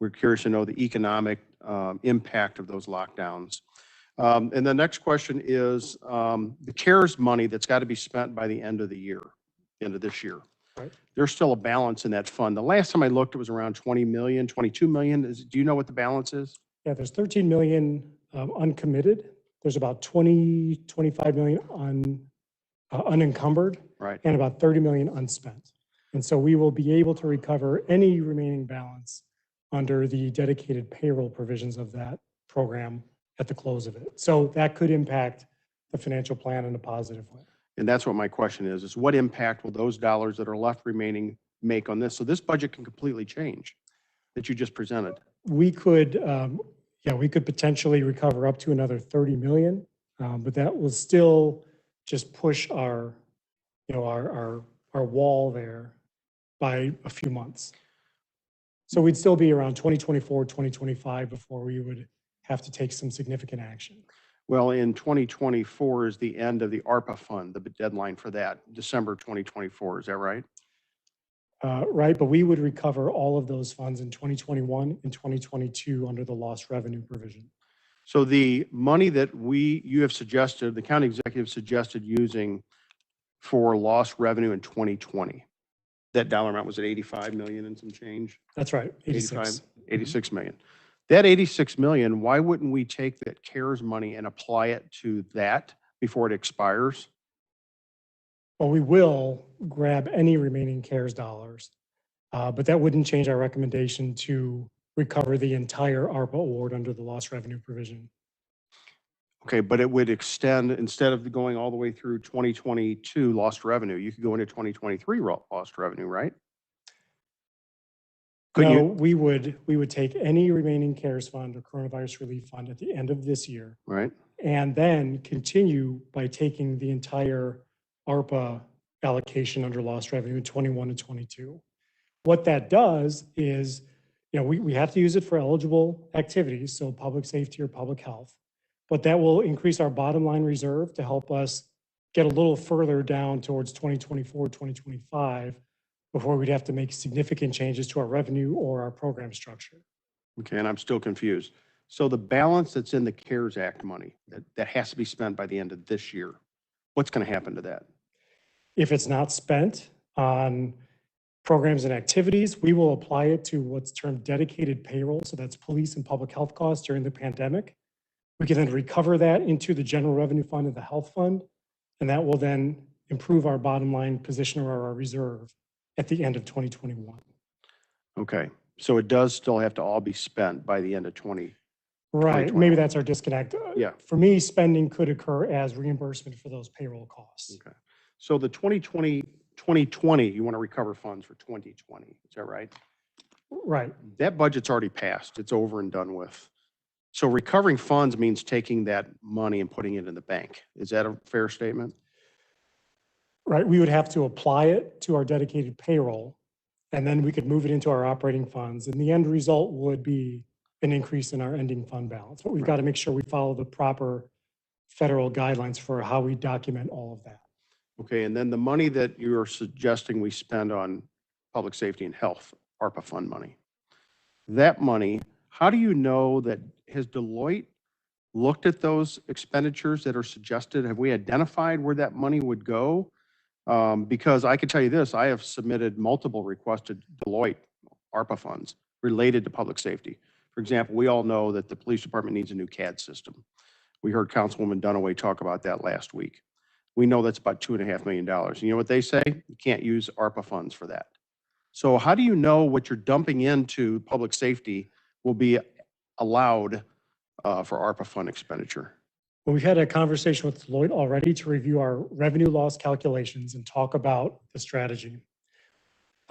[SPEAKER 3] We're curious to know the economic impact of those lockdowns. And the next question is the CARES money that's got to be spent by the end of the year, end of this year.
[SPEAKER 5] Right.
[SPEAKER 3] There's still a balance in that fund. The last time I looked, it was around 20 million, 22 million. Do you know what the balance is?
[SPEAKER 5] Yeah, there's 13 million uncommitted. There's about 20, 25 million unencumbered
[SPEAKER 3] Right.
[SPEAKER 5] and about 30 million unspent. And so we will be able to recover any remaining balance under the dedicated payroll provisions of that program at the close of it. So that could impact the financial plan in a positive way.
[SPEAKER 3] And that's what my question is what impact will those dollars that are left remaining make on this? So this budget can completely change that you just presented.
[SPEAKER 5] We could, we could potentially recover up to another 30 million, but that will still just push our wall there by a few months. So we'd still be around 2024, 2025 before we would have to take some significant action.
[SPEAKER 3] Well, in 2024 is the end of the ARPA fund, the deadline for that, December 2024. Is that right?
[SPEAKER 5] Right, but we would recover all of those funds in 2021 and 2022 under the lost revenue provision.
[SPEAKER 3] So the money that you have suggested, the county executive suggested using for lost revenue in 2020, that dollar amount was at 85 million and some change?
[SPEAKER 5] That's right, 86.
[SPEAKER 3] 86 million. That 86 million, why wouldn't we take that CARES money and apply it to that before it expires?
[SPEAKER 5] Well, we will grab any remaining CARES dollars, but that wouldn't change our recommendation to recover the entire ARPA award under the lost revenue provision.
[SPEAKER 3] Okay, but it would extend, instead of going all the way through 2022 lost revenue, you could go into 2023 lost revenue, right?
[SPEAKER 5] No, we would take any remaining CARES fund or coronavirus relief fund at the end of this year.
[SPEAKER 3] Right.
[SPEAKER 5] And then continue by taking the entire ARPA allocation under lost revenue in 21 and 22. What that does is, we have to use it for eligible activities, so public safety or public health, but that will increase our bottom line reserve to help us get a little further down towards 2024, 2025, before we'd have to make significant changes to our revenue or our program structure.
[SPEAKER 3] Okay, and I'm still confused. So the balance that's in the CARES Act money that has to be spent by the end of this year, what's going to happen to that?
[SPEAKER 5] If it's not spent on programs and activities, we will apply it to what's termed dedicated payroll. So that's police and public health costs during the pandemic. We can then recover that into the general revenue fund and the health fund, and that will then improve our bottom line position or our reserve at the end of 2021.
[SPEAKER 3] Okay, so it does still have to all be spent by the end of 2020.
[SPEAKER 5] Right, maybe that's our disconnect.
[SPEAKER 3] Yeah.
[SPEAKER 5] For me, spending could occur as reimbursement for those payroll costs.
[SPEAKER 3] Okay, so the 2020, you want to recover funds for 2020, is that right?
[SPEAKER 5] Right.
[SPEAKER 3] That budget's already passed, it's over and done with. So recovering funds means taking that money and putting it in the bank. Is that a fair statement?
[SPEAKER 5] Right, we would have to apply it to our dedicated payroll, and then we could move it into our operating funds, and the end result would be an increase in our ending fund balance. But we've got to make sure we follow the proper federal guidelines for how we document all of that.
[SPEAKER 3] Okay, and then the money that you're suggesting we spend on public safety and health, ARPA fund money, that money, how do you know that, has Deloitte looked at those expenditures that are suggested? Have we identified where that money would go? Because I can tell you this, I have submitted multiple requests to Deloitte ARPA funds related to public safety. For example, we all know that the police department needs a new CAD system. We heard Councilwoman Dunaway talk about that last week. We know that's about $2.5 million. You know what they say? You can't use ARPA funds for that. So how do you know what you're dumping into public safety will be allowed for ARPA fund expenditure?
[SPEAKER 5] Well, we've had a conversation with Deloitte already to review our revenue loss calculations and talk about the strategy.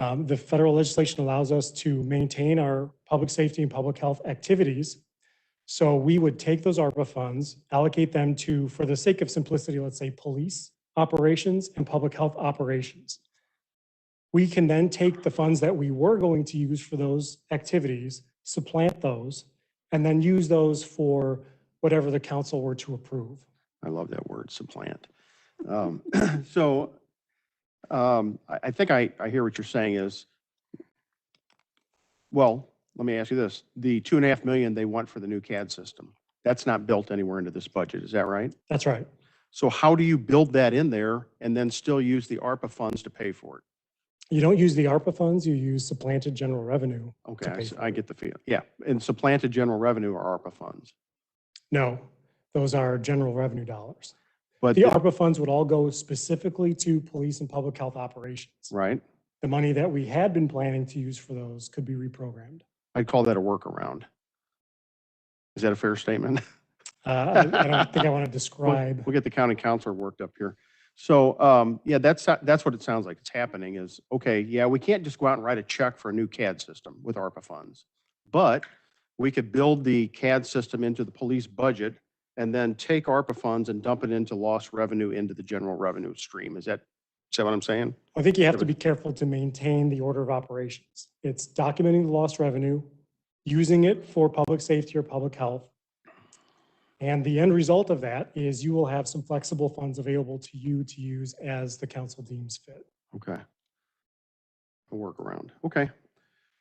[SPEAKER 5] The federal legislation allows us to maintain our public safety and public health activities. So we would take those ARPA funds, allocate them to, for the sake of simplicity, let's say police operations and public health operations. We can then take the funds that we were going to use for those activities, supplant those, and then use those for whatever the council were to approve.
[SPEAKER 3] I love that word, supplant. I think I hear what you're saying is, well, let me ask you this. The $2.5 million they want for the new CAD system, That's not built anywhere into this budget, is that right?
[SPEAKER 5] That's right.
[SPEAKER 3] So how do you build that in there and then still use the ARPA funds to pay for it?
[SPEAKER 5] You don't use the ARPA funds, you use supplanted general revenue.
[SPEAKER 3] Okay,
[SPEAKER 5] to pay for
[SPEAKER 3] I
[SPEAKER 5] it.
[SPEAKER 3] get the feel. Yeah, and supplanted general revenue are ARPA funds.
[SPEAKER 5] No, those are general revenue dollars.
[SPEAKER 3] But,
[SPEAKER 5] The ARPA funds would all go specifically to police and public health operations.
[SPEAKER 3] right,
[SPEAKER 5] The money that we had been planning to use for those could be reprogrammed.
[SPEAKER 3] I'd call that a workaround. Is that a fair statement?
[SPEAKER 5] I don't think I want to describe.
[SPEAKER 3] We'll get the county counselor worked up here. So, yeah, that's what it sounds like it's happening is, okay, yeah, we can't just go out and write a check for a new CAD system with ARPA funds. But we could build the CAD system into the police budget and then take ARPA funds and dump it into lost revenue into the general revenue stream. Is that what I'm saying?
[SPEAKER 5] I think you have to be careful to maintain the order of operations. It's documenting the lost revenue, using it for public safety or public health. And the end result of that is you will have some flexible funds available to you to use as the council deems fit.
[SPEAKER 3] Okay. A workaround. Okay.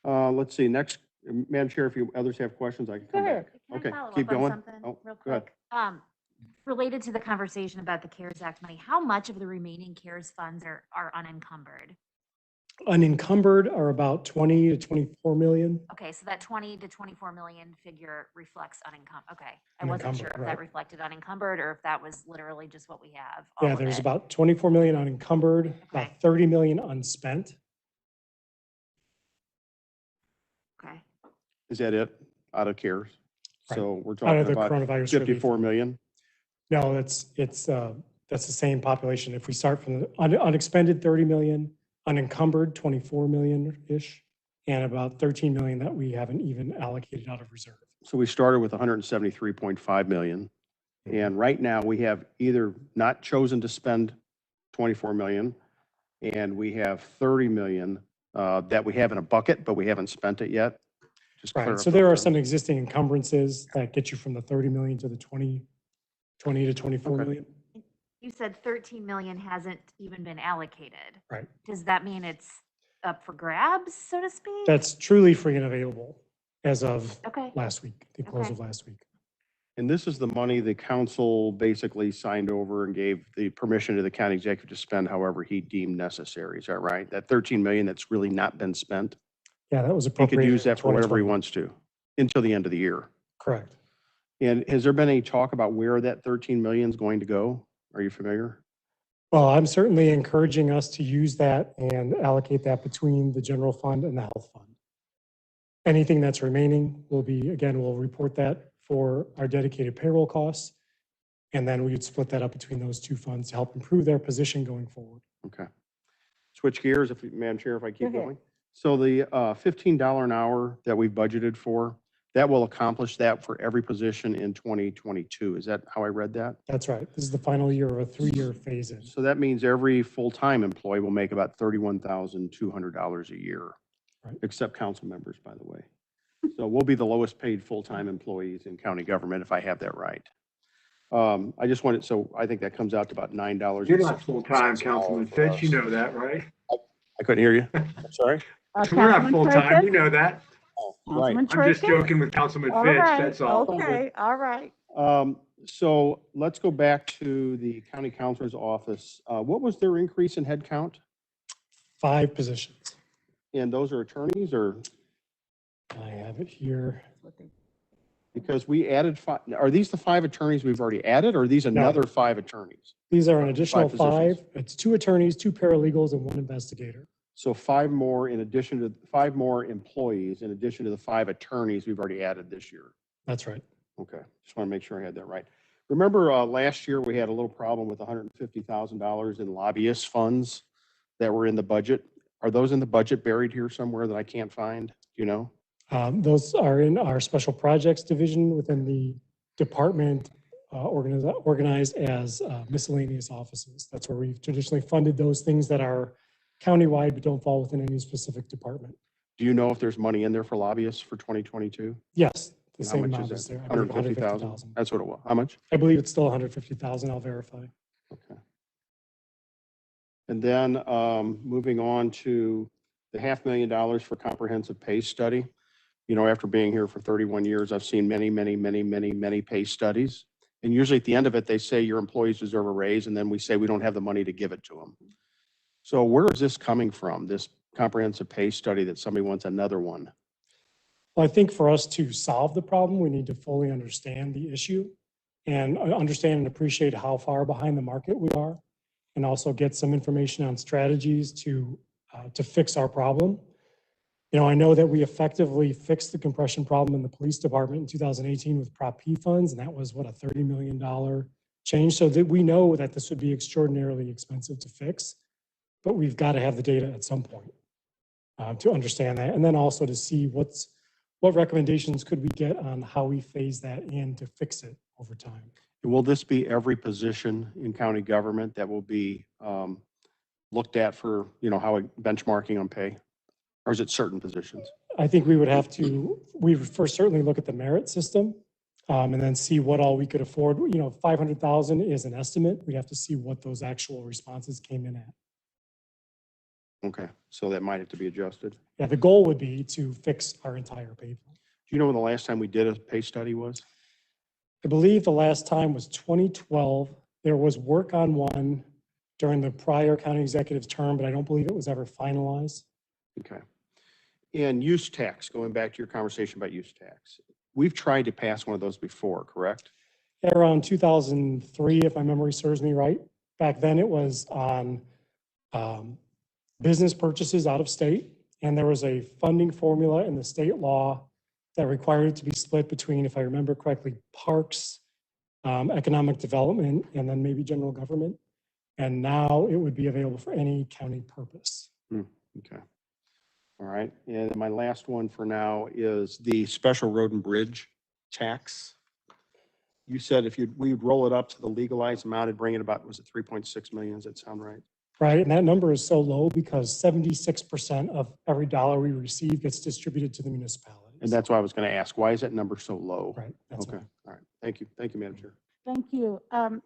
[SPEAKER 3] Let's see, next, Madam Chair, if you others have questions, I can come
[SPEAKER 1] Sure.
[SPEAKER 3] back.
[SPEAKER 4] Can I
[SPEAKER 3] Okay,
[SPEAKER 4] follow
[SPEAKER 3] keep
[SPEAKER 4] up on
[SPEAKER 3] going.
[SPEAKER 4] something
[SPEAKER 3] Oh,
[SPEAKER 4] real
[SPEAKER 3] go ahead.
[SPEAKER 4] quick? Related to the conversation about the CARES Act money, how much of the remaining CARES funds are unencumbered?
[SPEAKER 5] Unencumbered are about 20 to 24 million.
[SPEAKER 4] Okay, so that 20 to 24 million figure reflects unencumbered. Okay, I wasn't sure
[SPEAKER 5] Unencumbered,
[SPEAKER 4] if
[SPEAKER 5] right.
[SPEAKER 4] that reflected unencumbered or if that was literally just what we have. all
[SPEAKER 5] Yeah,
[SPEAKER 4] of
[SPEAKER 5] there's
[SPEAKER 4] it.
[SPEAKER 5] about 24 million unencumbered,
[SPEAKER 4] Okay.
[SPEAKER 5] about 30 million unspent.
[SPEAKER 4] Okay,
[SPEAKER 3] Is that it? Out of CARES?
[SPEAKER 5] Right.
[SPEAKER 3] So we're
[SPEAKER 5] Out
[SPEAKER 3] talking
[SPEAKER 5] of the
[SPEAKER 3] about
[SPEAKER 5] coronavirus relief
[SPEAKER 3] 54
[SPEAKER 5] fund.
[SPEAKER 3] million?
[SPEAKER 5] No, that's the same population. If we start from the unexpended 30 million, unencumbered 24 million-ish, and about 13 million that we haven't even allocated out of reserve.
[SPEAKER 3] So we started with 173.5 million. And right now we have either not chosen to spend 24 million and we have 30 million that we have in a bucket, but we haven't spent it yet. Just
[SPEAKER 5] Right, so
[SPEAKER 3] clarify
[SPEAKER 5] there are
[SPEAKER 3] those.
[SPEAKER 5] some existing encumbrances that get you from the 30 million to the 20 to 24
[SPEAKER 3] Okay.
[SPEAKER 5] million.
[SPEAKER 4] you said 13 million hasn't even been allocated.
[SPEAKER 5] Right.
[SPEAKER 4] Does that mean it's up for grabs, so to speak?
[SPEAKER 5] That's truly free and available as of
[SPEAKER 4] Okay,
[SPEAKER 5] last week, the close
[SPEAKER 4] Okay.
[SPEAKER 5] of last week.
[SPEAKER 3] And this is the money the council basically signed over and gave the permission to the county executive to spend however he deemed necessary. Is that right? That 13 million that's really not been spent,
[SPEAKER 5] Yeah, that was
[SPEAKER 3] he
[SPEAKER 5] appropriated.
[SPEAKER 3] could use
[SPEAKER 5] in
[SPEAKER 3] that for whatever he
[SPEAKER 5] 2020.
[SPEAKER 3] wants to until the end of the year.
[SPEAKER 5] Correct.
[SPEAKER 3] And has there been any talk about where that 13 million is going to go? Are you familiar?
[SPEAKER 5] Well, I'm certainly encouraging us to use that and allocate that between the general fund and the health fund. Anything that's remaining will be, again, we'll report that for our dedicated payroll costs. And then we would split that up between those two funds to help improve their position going forward.
[SPEAKER 3] Okay. Switch gears, if Madam Chair, if I keep
[SPEAKER 1] Go ahead.
[SPEAKER 3] going. So the $15 an hour that we've budgeted for, that will accomplish that for every position in 2022. Is that how I read that?
[SPEAKER 5] That's right. This is the final year of a 3-year phase in.
[SPEAKER 3] So that means every full-time employee will make about $31,200 a year,
[SPEAKER 5] Right.
[SPEAKER 3] except council members, by the way. So we'll be the lowest paid full-time employees in county government if I have that right. I just wanted, so I think that comes out to about $9.
[SPEAKER 6] You're not full-time, Councilman Fitch, you know that, right?
[SPEAKER 3] I couldn't hear you. I'm sorry.
[SPEAKER 6] We're not
[SPEAKER 1] Councilman
[SPEAKER 6] full-time,
[SPEAKER 1] Tracus?
[SPEAKER 6] you know that.
[SPEAKER 3] Right.
[SPEAKER 1] Councilman
[SPEAKER 6] I'm just
[SPEAKER 1] Tracus?
[SPEAKER 6] joking with Councilman
[SPEAKER 1] All
[SPEAKER 6] Fitch,
[SPEAKER 1] right,
[SPEAKER 6] that's all.
[SPEAKER 1] Okay, all right.
[SPEAKER 3] So let's go back to the county counselor's office. What was their increase in headcount?
[SPEAKER 5] 5 positions.
[SPEAKER 3] And those are attorneys or,
[SPEAKER 5] I have it here.
[SPEAKER 3] because we added 5, are these the 5 attorneys we've already added or are these another 5 attorneys?
[SPEAKER 5] These are an additional
[SPEAKER 3] 5
[SPEAKER 5] 5. It's 2 attorneys, 2 paralegals, and 1 investigator.
[SPEAKER 3] So 5 more in addition to 5 more employees in addition to the 5 attorneys we've already added this year.
[SPEAKER 5] That's right.
[SPEAKER 3] Okay, just want to make sure I had that right. Remember last year we had a little problem with $150,000 in lobbyist funds that were in the budget. Are those in the budget buried here somewhere that I can't find? Do you know?
[SPEAKER 5] Those are in our special projects division within the department organized as miscellaneous offices. That's where we've traditionally funded those things that are countywide but don't fall within any specific department.
[SPEAKER 3] Do you know if there's money in there for lobbyists for 2022?
[SPEAKER 5] Yes, the
[SPEAKER 3] And how
[SPEAKER 5] same
[SPEAKER 3] much
[SPEAKER 5] amount
[SPEAKER 3] is
[SPEAKER 5] is
[SPEAKER 3] that?
[SPEAKER 5] there. I believe
[SPEAKER 3] 150,000?
[SPEAKER 5] 150,000.
[SPEAKER 3] That's what it was. How much?
[SPEAKER 5] I believe it's still 150,000. I'll verify.
[SPEAKER 3] Okay. And then moving on to the $500,000 for comprehensive pay study. You know, after being here for 31 years, I've seen many pay studies. And usually at the end of it, they say your employees deserve a raise, and then we say we don't have the money to give it to them. So where is this coming from, this comprehensive pay study that somebody wants another one?
[SPEAKER 5] Well, I think for us to solve the problem, we need to fully understand the issue and understand and appreciate how far behind the market we are, and also get some information on strategies to fix our problem. You know, I know that we effectively fixed the compression problem in the police department in 2018 with Prop P funds, and that was what, a $30 million change. So that we know that this would be extraordinarily expensive to fix, but we've got to have the data at some point to understand that, and then also to see what recommendations could we get on how we phase that in to fix it over time.
[SPEAKER 3] And will this be every position in county government that will be looked at for, you know, how benchmarking on pay? Or is it certain positions?
[SPEAKER 5] I think we would first certainly look at the merit system and then see what all we could afford. You know, 500,000 is an estimate. We have to see what those actual responses came in at.
[SPEAKER 3] Okay, so that might have to be adjusted.
[SPEAKER 5] Yeah, the goal would be to fix our entire pay plan.
[SPEAKER 3] Do you know when the last time we did a pay study was?
[SPEAKER 5] I believe the last time was 2012. There was work on one during the prior county executive's term, but I don't believe it was ever finalized.
[SPEAKER 3] Okay. And use tax, going back to your conversation about use tax. We've tried to pass one of those before, correct?
[SPEAKER 5] Around 2003, if my memory serves me right. Back then it was on business purchases out of state, and there was a funding formula in the state law that required it to be split between, if I remember correctly, parks, economic development, and then maybe general government. And now it would be available for any county purpose.
[SPEAKER 3] Okay. All right. And my last one for now is the special road and bridge tax. You said if we would roll it up to the legalized amount, it'd bring it about, was it 3.6 million? Does that sound right?
[SPEAKER 5] Right, and that number is so low because 76% of every dollar we receive gets distributed to the municipalities.
[SPEAKER 3] And that's why I was going to ask, why is that number so low?
[SPEAKER 5] Right. That's
[SPEAKER 3] Okay. All right. Thank you. Thank you, Madam Chair.
[SPEAKER 1] Thank you. Paul,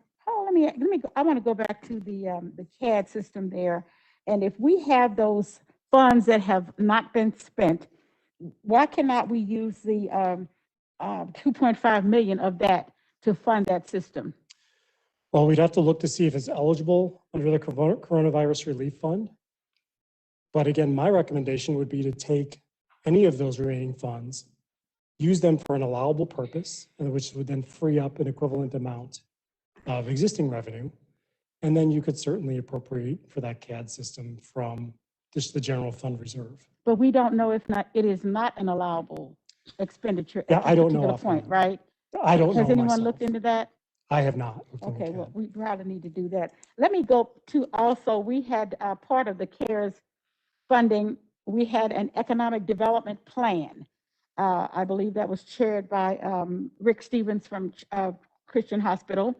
[SPEAKER 1] let me go, I want to go back to the CAD system there. And if we have those funds that have not been spent, why cannot we use the 2.5 million of that to fund that system?
[SPEAKER 5] Well, we'd have to look to see if it's eligible under the coronavirus relief fund. But again, my recommendation would be to take any of those remaining funds, use them for an allowable purpose, and which would then free up an equivalent amount of existing revenue. And then you could certainly appropriate for that CAD system from just the general fund reserve.
[SPEAKER 1] But we don't know if it is not an allowable expenditure
[SPEAKER 5] Yeah,
[SPEAKER 1] at
[SPEAKER 5] I
[SPEAKER 1] this
[SPEAKER 5] don't know
[SPEAKER 1] particular
[SPEAKER 5] offhand.
[SPEAKER 1] point, right?
[SPEAKER 5] I don't know
[SPEAKER 1] Has anyone
[SPEAKER 5] myself.
[SPEAKER 1] looked into that?
[SPEAKER 5] I have not.
[SPEAKER 1] Okay, well, we probably need to do that. Let me go to also, we had part of the CARES funding, we had an economic development plan. I believe that was chaired by Rick Stevens from Christian Hospital.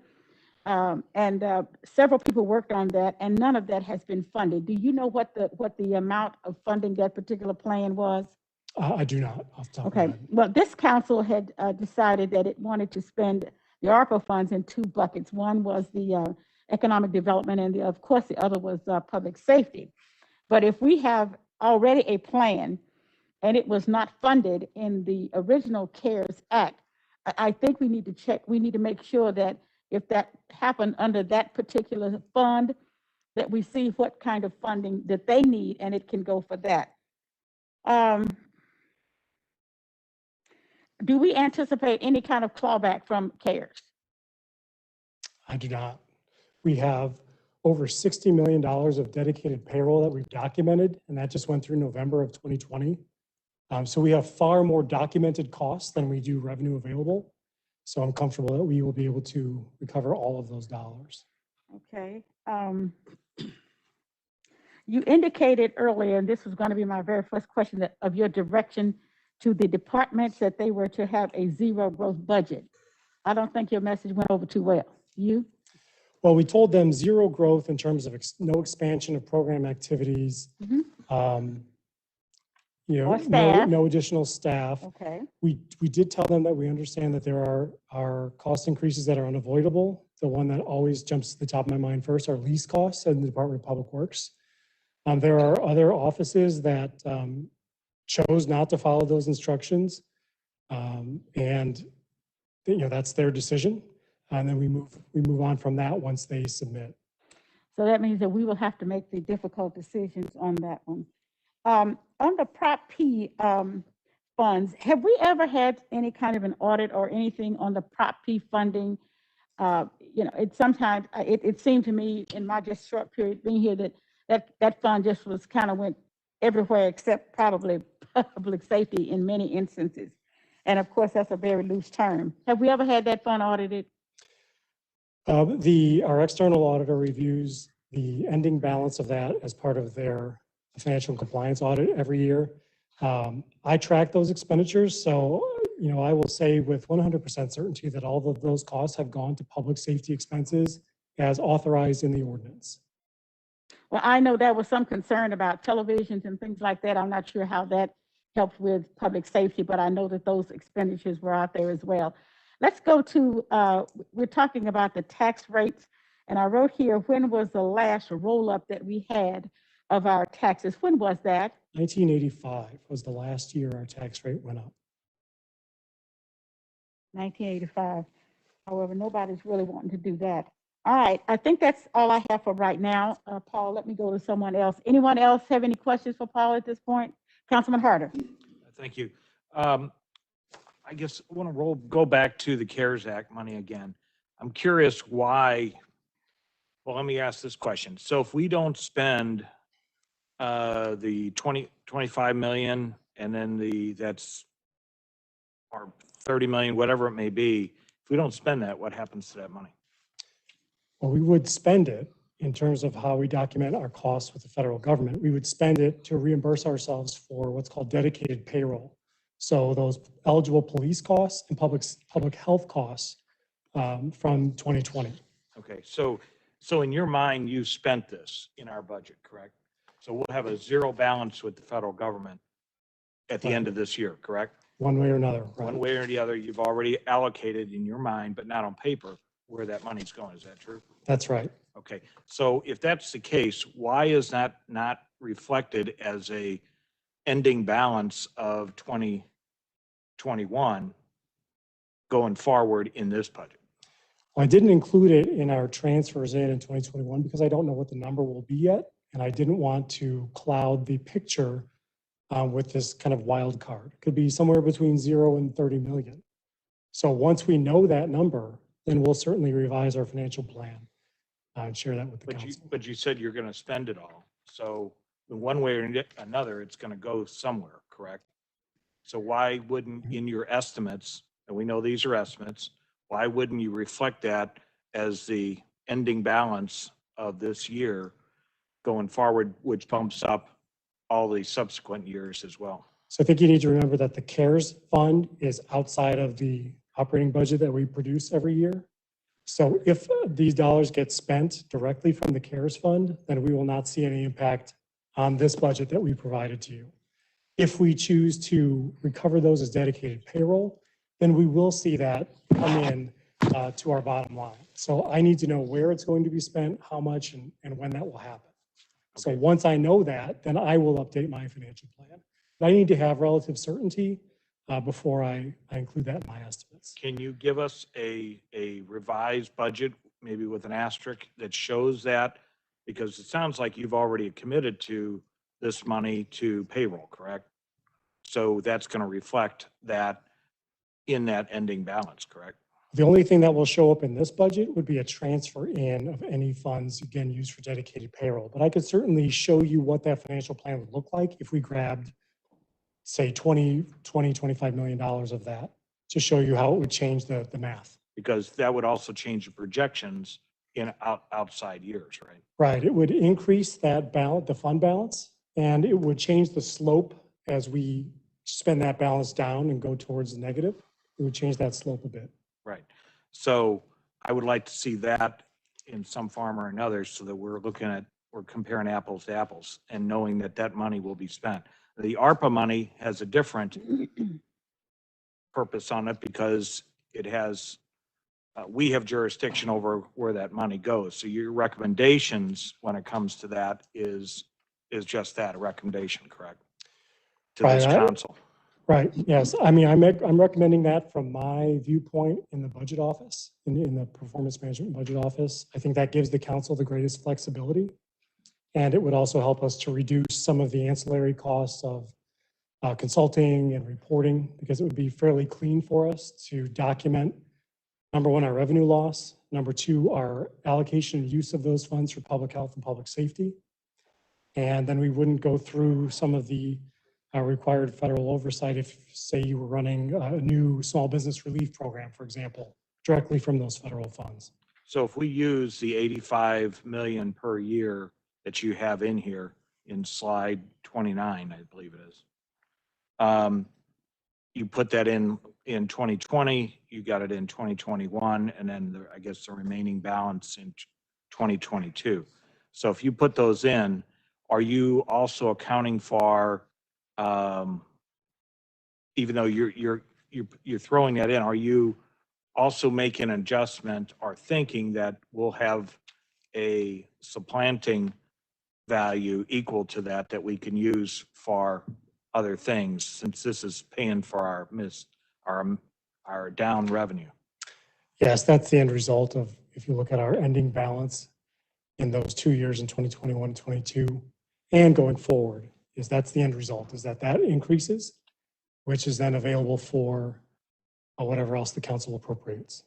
[SPEAKER 1] And several people worked on that, and none of that has been funded. Do you know what the amount of funding that particular plan was?
[SPEAKER 5] I do not, off the top of my
[SPEAKER 1] Okay,
[SPEAKER 5] head.
[SPEAKER 1] well, this council had decided that it wanted to spend the ARPA funds in two buckets. One was the economic development, and of course, the other was public safety. But if we have already a plan and it was not funded in the original CARES Act, I think we need to check, we need to make sure that if that happened under that particular fund, that we see what kind of funding that they need and it can go for that. Do we anticipate any kind of clawback from CARES?
[SPEAKER 5] I do not. We have over $60 million of dedicated payroll that we've documented, and that just went through November of 2020. So we have far more documented costs than we do revenue available. So I'm comfortable that we will be able to recover all of those dollars.
[SPEAKER 1] Okay. You indicated earlier, and this was going to be my very first question, that of your direction to the departments that they were to have a zero growth budget. I don't think your message went over too well. You?
[SPEAKER 5] Well, we told them zero growth in terms of no expansion of program activities. You know,
[SPEAKER 1] Or staff.
[SPEAKER 5] no additional staff.
[SPEAKER 1] Okay.
[SPEAKER 5] We did tell them that we understand that there are cost increases that are unavoidable. The one that always jumps to the top of my mind first are lease costs in the Department of Public Works. There are other offices that chose not to follow those instructions. And, that's their decision. And then we move on from that once they submit.
[SPEAKER 1] So that means that we will have to make the difficult decisions on that one. On the Prop P funds, have we ever had any kind of an audit or anything on the Prop P funding? It sometimes, it seemed to me in my just short period being here that fund just was kind of went everywhere except probably public safety in many instances. And of course, that's a very loose term. Have we ever had that fund audited?
[SPEAKER 5] Our external auditor reviews the ending balance of that as part of their financial compliance audit every year. I track those expenditures, so, I will say with 100% certainty that all of those costs have gone to public safety expenses as authorized in the ordinance.
[SPEAKER 1] Well, I know there was some concern about televisions and things like that. I'm not sure how that helped with public safety, but I know that those expenditures were out there as well. Let's go to, we're talking about the tax rates, and I wrote here, when was the last roll-up that we had of our taxes? When was that?
[SPEAKER 5] 1985 was the last year our tax rate went up.
[SPEAKER 1] 1985. However, nobody's really wanting to do that. All right, I think that's all I have for right now. Paul, let me go to someone else. Anyone else have any questions for Paul at this point? Councilman Harder.
[SPEAKER 7] Thank you. I guess I want to go back to the CARES Act money again. I'm curious why, well, let me ask this question. So if we don't spend the 25 million and then that's, or 30 million, whatever it may be, if we don't spend that, what happens to that money?
[SPEAKER 5] Well, we would spend it in terms of how we document our costs with the federal government. We would spend it to reimburse ourselves for what's called dedicated payroll. So those eligible police costs and public health costs from 2020.
[SPEAKER 7] Okay, so in your mind, you spent this in our budget, correct? So we'll have a zero balance with the federal government at the end of this year, correct?
[SPEAKER 5] One way or another. Right?
[SPEAKER 7] One way or the other, you've already allocated in your mind, but not on paper, where that money's going. Is that true?
[SPEAKER 5] That's right.
[SPEAKER 7] Okay, so if that's the case, why is that not reflected as a ending balance of 2021 going forward in this budget?
[SPEAKER 5] Well, I didn't include it in our transfers in 2021 because I don't know what the number will be yet. And I didn't want to cloud the picture with this kind of wild card. It could be somewhere between 0 and 30 million. So once we know that number, then we'll certainly revise our financial plan and share that with the council.
[SPEAKER 7] But you said you're going to spend it all. So in one way or another, it's going to go somewhere, correct? So why wouldn't, in your estimates, and we know these are estimates, why wouldn't you reflect that as the ending balance of this year going forward, which bumps up all the subsequent years as well?
[SPEAKER 5] So I think you need to remember that the CARES fund is outside of the operating budget that we produce every year. So if these dollars get spent directly from the CARES fund, then we will not see any impact on this budget that we provided to you. If we choose to recover those as dedicated payroll, then we will see that come in to our bottom line. So I need to know where it's going to be spent, how much, and when that will happen. So once I know that, then I will update my financial plan. But I need to have relative certainty before I include that in my estimates.
[SPEAKER 7] Can you give us a revised budget, maybe with an asterisk that shows that? Because it sounds like you've already committed to this money to payroll, correct? So that's going to reflect that in that ending balance, correct?
[SPEAKER 5] The only thing that will show up in this budget would be a transfer in of any funds, again, used for dedicated payroll. But I could certainly show you what that financial plan would look like if we grabbed, say, $25 million of that to show you how it would change the math.
[SPEAKER 7] Because that would also change the projections in outside years, right?
[SPEAKER 5] Right. It would increase that balance, the fund balance, and it would change the slope as we spend that balance down and go towards the negative. It would change that slope a bit.
[SPEAKER 7] Right. So I would like to see that in some form or another so that we're comparing apples to apples and knowing that that money will be spent. The ARPA money has a different purpose on it because it has, we have jurisdiction over where that money goes. So your recommendations when it comes to that is just that, a recommendation, correct? to this
[SPEAKER 5] Right,
[SPEAKER 7] council.
[SPEAKER 5] Right, yes. I mean, I'm recommending that from my viewpoint in the budget office, in the performance management budget office. I think that gives the council the greatest flexibility. And it would also help us to reduce some of the ancillary costs of consulting and reporting, because it would be fairly clean for us to document, number one, our revenue loss, number two, our allocation and use of those funds for public health and public safety. And then we wouldn't go through some of the required federal oversight if, say, you were running a new small business relief program, for example, directly from those federal funds.
[SPEAKER 7] So if we use the 85 million per year that you have in here in slide 29, I believe it is. You put that in 2020, you got it in 2021, and then I guess the remaining balance in 2022. So if you put those in, are you also accounting for, even though you're throwing that in, are you also making an adjustment or thinking that we'll have a supplanting value equal to that we can use for other things, since this is paying for our down revenue?
[SPEAKER 5] Yes, that's the end result of, if you look at our ending balance in those 2 years in 2021 and 22, and going forward, is that's the end result, is that increases, which is then available for whatever else the council appropriates.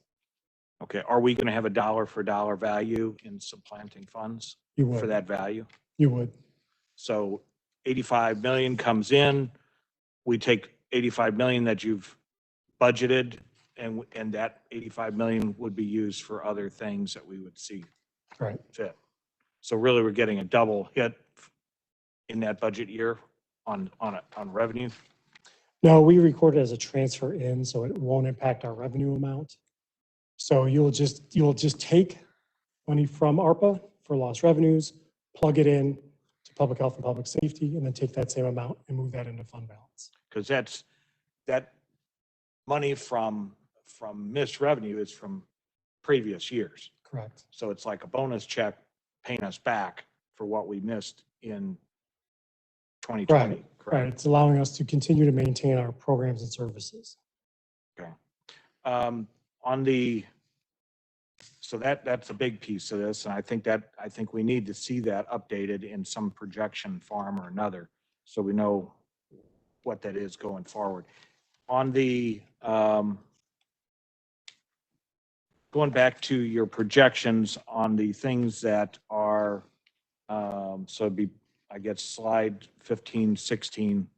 [SPEAKER 7] Okay, are we going to have a dollar for dollar value in supplanting funds
[SPEAKER 5] You
[SPEAKER 7] for
[SPEAKER 5] would,
[SPEAKER 7] that value?
[SPEAKER 5] you would.
[SPEAKER 7] So 85 million comes in, we take 85 million that you've budgeted, and that 85 million would be used for other things that we would see
[SPEAKER 5] Right.
[SPEAKER 7] fit. So really, we're getting a double hit in that budget year on revenue.
[SPEAKER 5] No, we record it as a transfer in, so it won't impact our revenue amount. So you'll just take money from ARPA for lost revenues, plug it in to public health and public safety, and then take that same amount and move that into fund balance.
[SPEAKER 7] Because that money from missed revenue is from previous years.
[SPEAKER 5] Correct.
[SPEAKER 7] So it's like a bonus check paying us back for what we missed in 2020.
[SPEAKER 5] Right.
[SPEAKER 7] Correct?
[SPEAKER 5] It's allowing us to continue to maintain our programs and services.
[SPEAKER 7] Okay. So that's a big piece of this, and I think we need to see that updated in some projection form or another, so we know what that is going forward. On the going back to your projections on the things that are, so it'd be, I guess, slide 15, 16.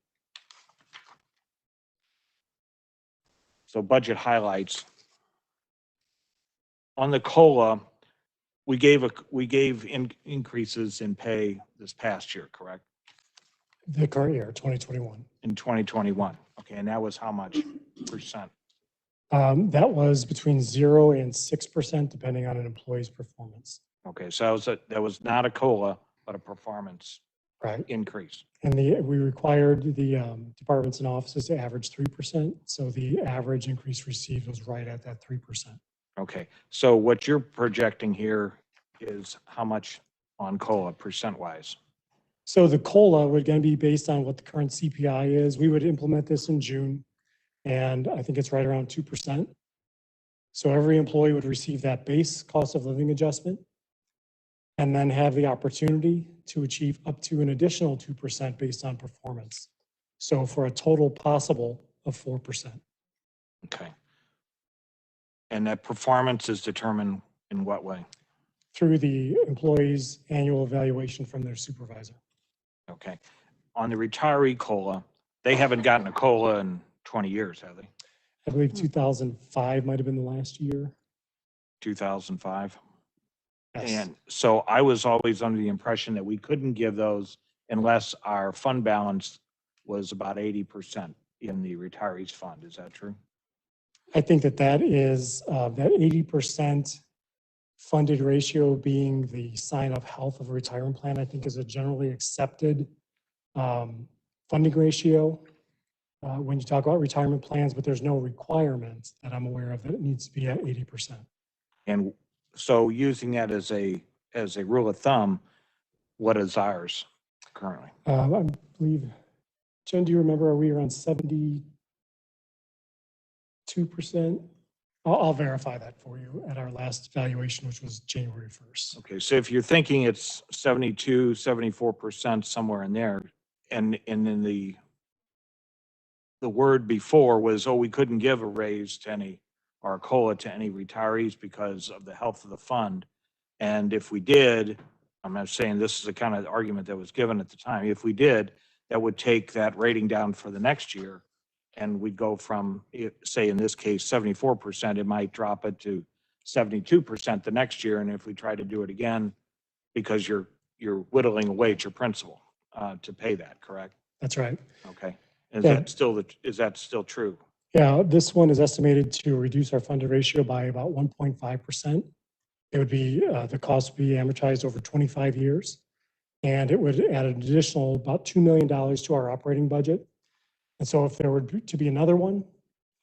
[SPEAKER 7] So budget highlights. On the COLA, we gave increases in pay this past year, correct?
[SPEAKER 5] The current year, 2021.
[SPEAKER 7] In 2021. Okay, and that was how much percent?
[SPEAKER 5] That was between 0 and 6%, depending on an employee's performance.
[SPEAKER 7] Okay, so that was not a COLA, but a performance
[SPEAKER 5] Right.
[SPEAKER 7] increase.
[SPEAKER 5] And we required the departments and offices to average 3%. So the average increase received was right at that 3%.
[SPEAKER 7] Okay, so what you're projecting here is how much on COLA percent-wise?
[SPEAKER 5] So the COLA would again be based on what the current CPI is. We would implement this in June, and I think it's right around 2%. So every employee would receive that base cost of living adjustment and then have the opportunity to achieve up to an additional 2% based on performance. So for a total possible of 4%.
[SPEAKER 7] Okay. And that performance is determined in what way?
[SPEAKER 5] Through the employee's annual evaluation from their supervisor.
[SPEAKER 7] Okay. On the retiree COLA, they haven't gotten a COLA in 20 years, have they?
[SPEAKER 5] I believe 2005 might have been the last year.
[SPEAKER 7] 2005?
[SPEAKER 5] Yes.
[SPEAKER 7] And so I was always under the impression that we couldn't give those unless our fund balance was about 80% in the retirees fund. Is that true?
[SPEAKER 5] I think that is that 80% funded ratio being the sign of health of a retirement plan, I think is a generally accepted funding ratio when you talk about retirement plans, but there's no requirement that I'm aware of that it needs to be at 80%.
[SPEAKER 7] And so using that as a rule of thumb, what is ours currently?
[SPEAKER 5] I believe Jen, do you remember, are we around 72%? I'll verify that for you at our last valuation, which was January 1st.
[SPEAKER 7] Okay, so if you're thinking it's 72, 74%, somewhere in there, and then the word before was, oh, we couldn't give a raise to any, or a COLA to any retirees because of the health of the fund. And if we did, I'm not saying this is the kind of argument that was given at the time, if we did, that would take that rating down for the next year. And we'd go from, say in this case, 74%, it might drop it to 72% the next year. And if we try to do it again, because you're whittling away at your principal to pay that, correct?
[SPEAKER 5] That's right.
[SPEAKER 7] Okay. Is
[SPEAKER 5] Yeah.
[SPEAKER 7] that still true?
[SPEAKER 5] Yeah, this one is estimated to reduce our funded ratio by about 1.5%. It would be, the cost would be amortized over 25 years. And it would add an additional about $2 million to our operating budget. And so if there were to be another one,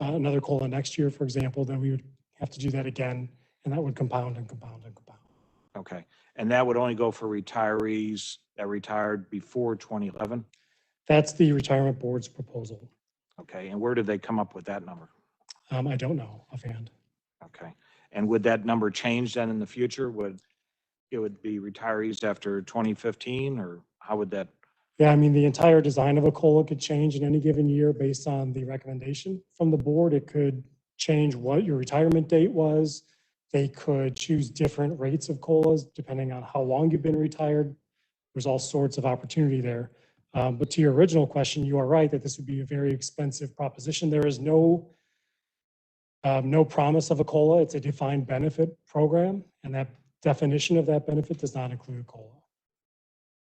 [SPEAKER 5] another COLA next year, for example, then we would have to do that again, and that would compound and compound and compound.
[SPEAKER 7] Okay. And that would only go for retirees that retired before 2011?
[SPEAKER 5] That's the retirement board's proposal.
[SPEAKER 7] Okay. And where did they come up with that number?
[SPEAKER 5] I don't know offhand.
[SPEAKER 7] Okay. And would that number change then in the future? Would it be retirees after 2015, or how would that?
[SPEAKER 5] Yeah, I mean, the entire design of a COLA could change in any given year based on the recommendation from the board. It could change what your retirement date was. They could choose different rates of COLAs depending on how long you've been retired. There's all sorts of opportunity there. But to your original question, you are right that this would be a very expensive proposition. There is no promise of a COLA. It's a defined benefit program, and that definition of that benefit does not include COLA.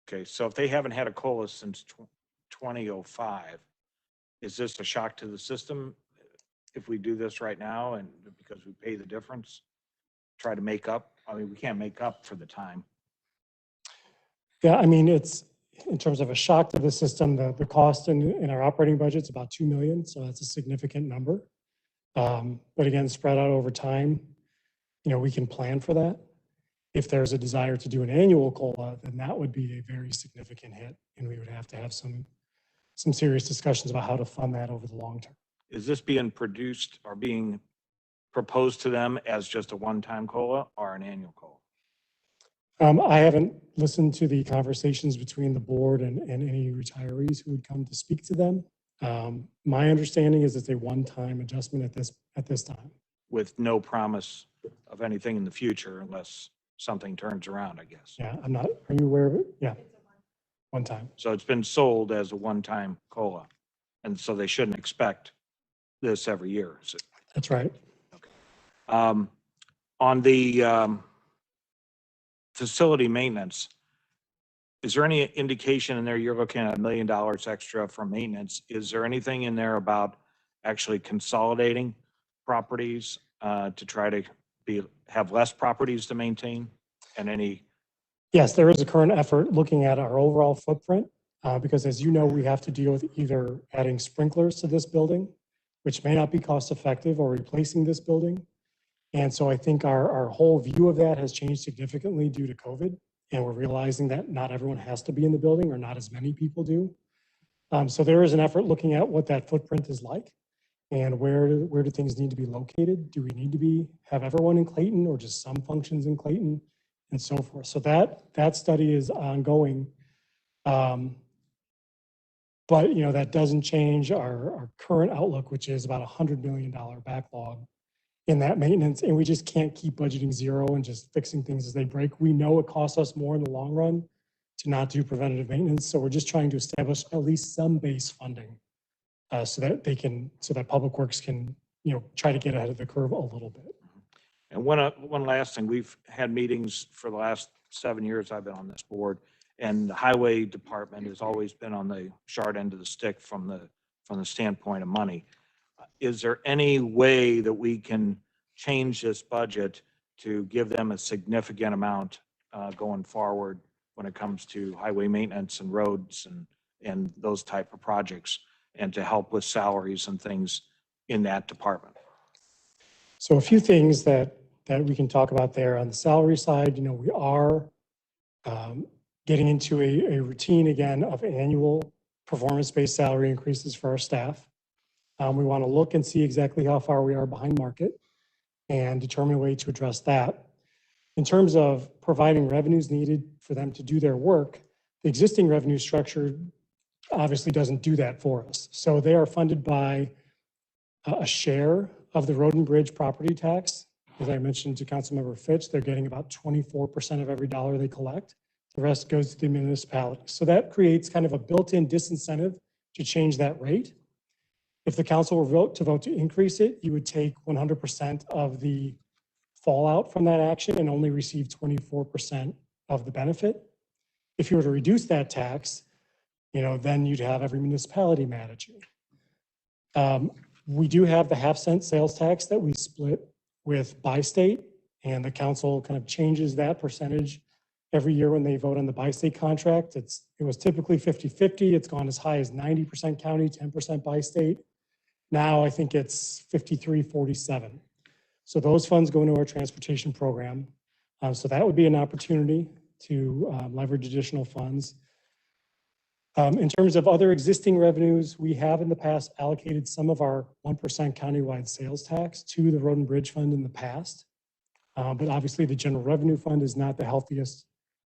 [SPEAKER 7] Okay. So if they haven't had a COLA since 2005, is this a shock to the system if we do this right now and because we pay the difference, try to make up? I mean, we can't make up for the time.
[SPEAKER 5] Yeah, I mean, it's in terms of a shock to the system, the cost in our operating budget is about 2 million. So that's a significant number. But again, spread out over time, we can plan for that. If there's a desire to do an annual COLA, then that would be a very significant hit. And we would have to have some serious discussions about how to fund that over the long term.
[SPEAKER 7] Is this being produced or being proposed to them as just a one-time COLA or an annual COLA?
[SPEAKER 5] I haven't listened to the conversations between the board and any retirees who would come to speak to them. My understanding is it's a one-time adjustment at this time.
[SPEAKER 7] With no promise of anything in the future unless something turns around, I guess.
[SPEAKER 5] Yeah, are you aware of it? Yeah, one time.
[SPEAKER 7] So it's been sold as a one-time COLA. And so they shouldn't expect this every year. Is it?
[SPEAKER 5] That's right.
[SPEAKER 7] On the facility maintenance, is there any indication in there, you're looking at $1 million extra for maintenance? Is there anything in there about actually consolidating properties to try to have less properties to maintain and any?
[SPEAKER 5] Yes, there is a current effort looking at our overall footprint because as you know, we have to deal with either adding sprinklers to this building, which may not be cost effective, or replacing this building. And so I think our whole view of that has changed significantly due to COVID. And we're realizing that not everyone has to be in the building, or not as many people do. So there is an effort looking at what that footprint is like and where do things need to be located? Do we need to have everyone in Clayton or just some functions in Clayton and so forth? So that study is ongoing. But that doesn't change our current outlook, which is about $100 million backlog in that maintenance. And we just can't keep budgeting zero and just fixing things as they break. We know it costs us more in the long run to not do preventative maintenance. So we're just trying to establish at least some base funding so that Public Works can, try to get ahead of the curve a little bit.
[SPEAKER 7] And one last thing, we've had meetings for the last 7 years I've been on this board, and the highway department has always been on the short end of the stick from the standpoint of money. Is there any way that we can change this budget to give them a significant amount going forward when it comes to highway maintenance and roads and those type of projects, and to help with salaries and things in that department?
[SPEAKER 5] So a few things that we can talk about there. On the salary side, we are getting into a routine again of annual performance-based salary increases for our staff. We want to look and see exactly how far we are behind market and determine a way to address that. In terms of providing revenues needed for them to do their work, the existing revenue structure obviously doesn't do that for us. So they are funded by a share of the road and bridge property tax. As I mentioned to Councilmember Fitch, they're getting about 24% of every dollar they collect. The rest goes to the municipality. So that creates kind of a built-in disincentive to change that rate. If the council were to vote to increase it, you would take 100% of the fallout from that action and only receive 24% of the benefit. If you were to reduce that tax, then you'd have every municipality manage you. We do have the half-cent sales tax that we split with bi-state, and the council kind of changes that percentage every year when they vote on the bi-state contract. It was typically 50-50. It's gone as high as 90% county, 10% bi-state. Now I think it's 53-47. So those funds go into our transportation program. So that would be an opportunity to leverage additional funds. In terms of other existing revenues, we have in the past allocated some of our 1% countywide sales tax to the Road and Bridge Fund in the past. But obviously the general revenue fund is not the healthiest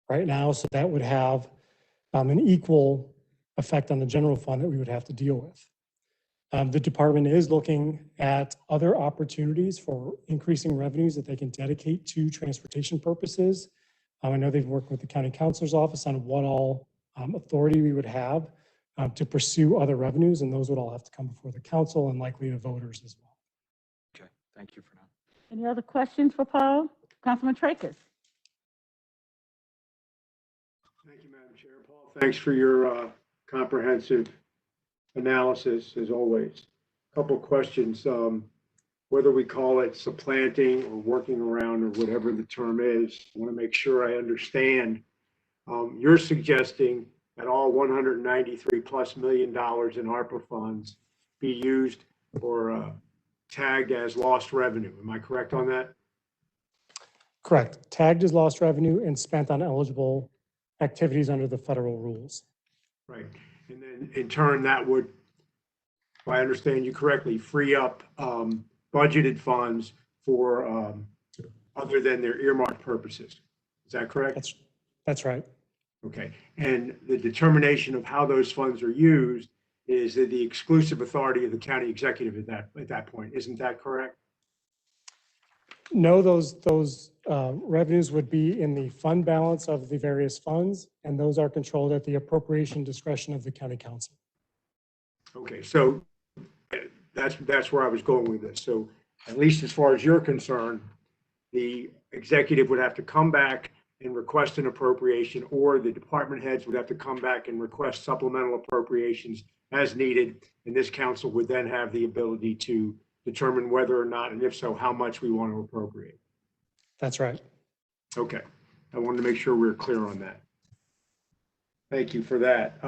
[SPEAKER 5] right now. So that would have an equal effect on the general fund that we would have to deal with. The department is looking at other opportunities for increasing revenues that they can dedicate to transportation purposes. I know they've worked with the county counselor's office on what all authority we would have to pursue other revenues, and those would all have to come before the council and likely the voters as well.
[SPEAKER 7] Okay, thank you for now.
[SPEAKER 1] Any other questions for Paul? Councilman Tracus?
[SPEAKER 6] Thank you, Madam Chair. Paul, thanks for your comprehensive analysis, as always. A couple of questions. Whether we call it supplanting or working around or whatever the term is, I want to make sure I understand. You're suggesting that all $193+ million in ARPA funds be used or tagged as lost revenue. Am I correct on that?
[SPEAKER 5] Correct. Tagged as lost revenue and spent on eligible activities under the federal rules.
[SPEAKER 6] Right. And then in turn, that would, if I understand you correctly, free up budgeted funds for other than their earmarked purposes. Is that correct?
[SPEAKER 5] That's right.
[SPEAKER 6] Okay. And the determination of how those funds are used is the exclusive authority of the county executive at that point. Isn't that correct?
[SPEAKER 5] No, those revenues would be in the fund balance of the various funds, and those are controlled at the appropriation discretion of the county council.
[SPEAKER 6] Okay, so that's where I was going with this. So at least as far as you're concerned, the executive would have to come back and request an appropriation, or the department heads would have to come back and request supplemental appropriations as needed. And this council would then have the ability to determine whether or not, and if so, how much we want to appropriate.
[SPEAKER 5] That's right.
[SPEAKER 6] Okay. I wanted to make sure we were clear on that. Thank you for that.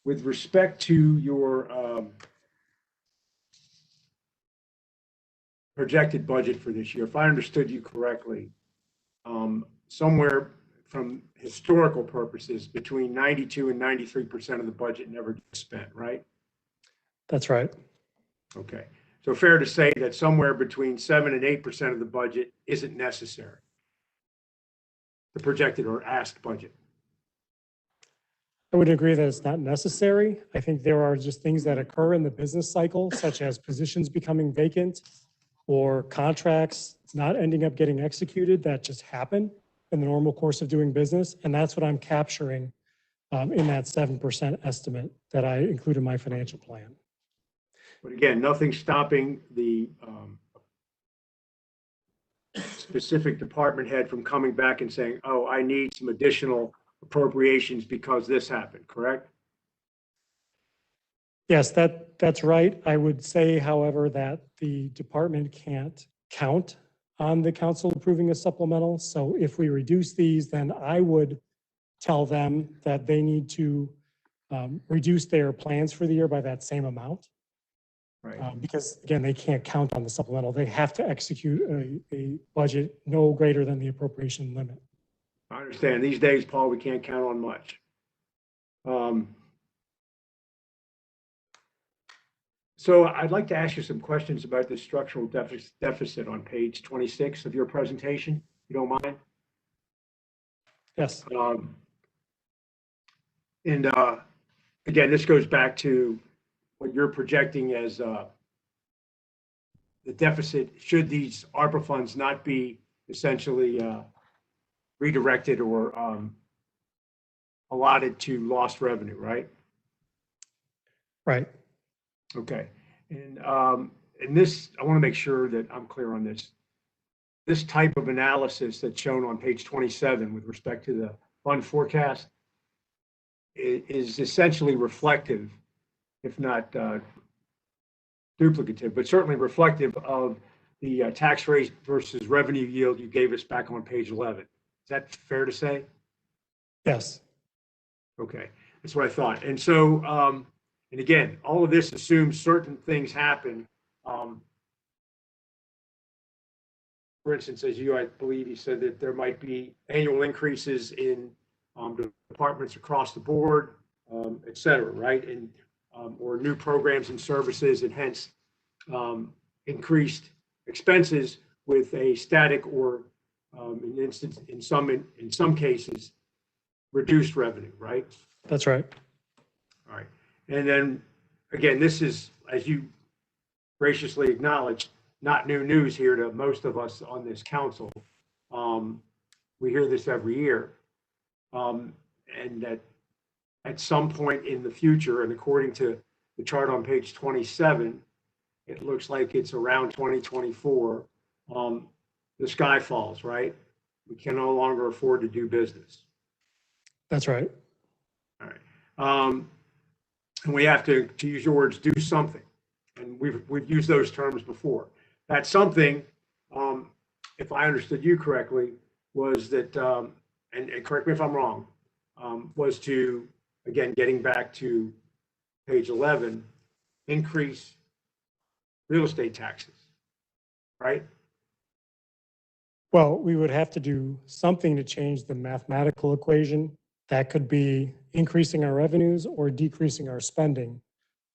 [SPEAKER 6] With respect to your projected budget for this year, if I understood you correctly, somewhere from historical purposes, between 92 and 93% of the budget never gets spent, right?
[SPEAKER 5] That's right.
[SPEAKER 6] Okay. So fair to say that somewhere between 7 and 8% of the budget isn't necessary, the projected or asked budget.
[SPEAKER 5] I would agree that it's not necessary. I think there are just things that occur in the business cycle, such as positions becoming vacant or contracts not ending up getting executed, that just happen in the normal course of doing business. And that's what I'm capturing in that 7% estimate that I include in my financial plan.
[SPEAKER 6] But again, nothing stopping the specific department head from coming back and saying, oh, I need some additional appropriations because this happened, correct?
[SPEAKER 5] Yes, that's right. I would say, however, that the department can't count on the council approving a supplemental. So if we reduce these, then I would tell them that they need to reduce their plans for the year by that same amount.
[SPEAKER 6] Right.
[SPEAKER 5] Because again, they can't count on the supplemental. They have to execute a budget no greater than the appropriation limit.
[SPEAKER 6] I understand. These days, Paul, we can't count on much. So I'd like to ask you some questions about the structural deficit on page 26 of your presentation, if you don't mind.
[SPEAKER 5] Yes,
[SPEAKER 6] And again, this goes back to what you're projecting as the deficit, should these ARPA funds not be essentially redirected or allotted to lost revenue, right?
[SPEAKER 5] right.
[SPEAKER 6] Okay. And this, I want to make sure that I'm clear on this. This type of analysis that's shown on page 27 with respect to the fund forecast is essentially reflective, if not duplicative, but certainly reflective of the tax rate versus revenue yield you gave us back on page 11. Is that fair to say?
[SPEAKER 5] Yes,
[SPEAKER 6] Okay, that's what I thought. And so, and again, all of this assumes certain things happen. For instance, as I believe you said that there might be annual increases in the departments across the board, et cetera, right? And or new programs and services, and hence increased expenses with a static or in some cases reduced revenue, right?
[SPEAKER 5] that's right.
[SPEAKER 6] All right. And then again, this is, as you graciously acknowledged, not new news here to most of us on this council. We hear this every year. And that at some point in the future, and according to the chart on page 27, it looks like it's around 2024, the sky falls, right? We can no longer afford to do business.
[SPEAKER 5] That's right.
[SPEAKER 6] All right. And we have to use your words, do something. And we've used those terms before. That something, if I understood you correctly, was that, and correct me if I'm wrong, was to, again, getting back to page 11, increase real estate taxes, right?
[SPEAKER 5] Well, we would have to do something to change the mathematical equation. That could be increasing our revenues or decreasing our spending.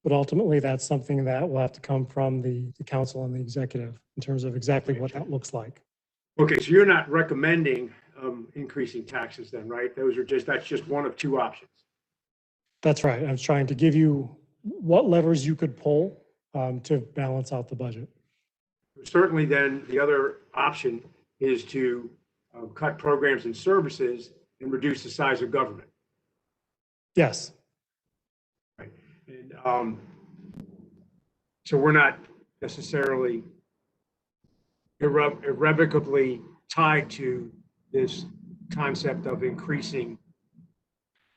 [SPEAKER 5] But ultimately, that's something that will have to come from the council and the executive in terms of exactly what that looks like.
[SPEAKER 6] Okay, so you're not recommending increasing taxes then, right? That's just one of two options.
[SPEAKER 5] That's right. I was trying to give you what levers you could pull to balance out the budget.
[SPEAKER 6] Certainly then, the other option is to cut programs and services and reduce the size of government.
[SPEAKER 5] Yes,
[SPEAKER 6] Right. And so we're not necessarily irrevocably tied to this concept of increasing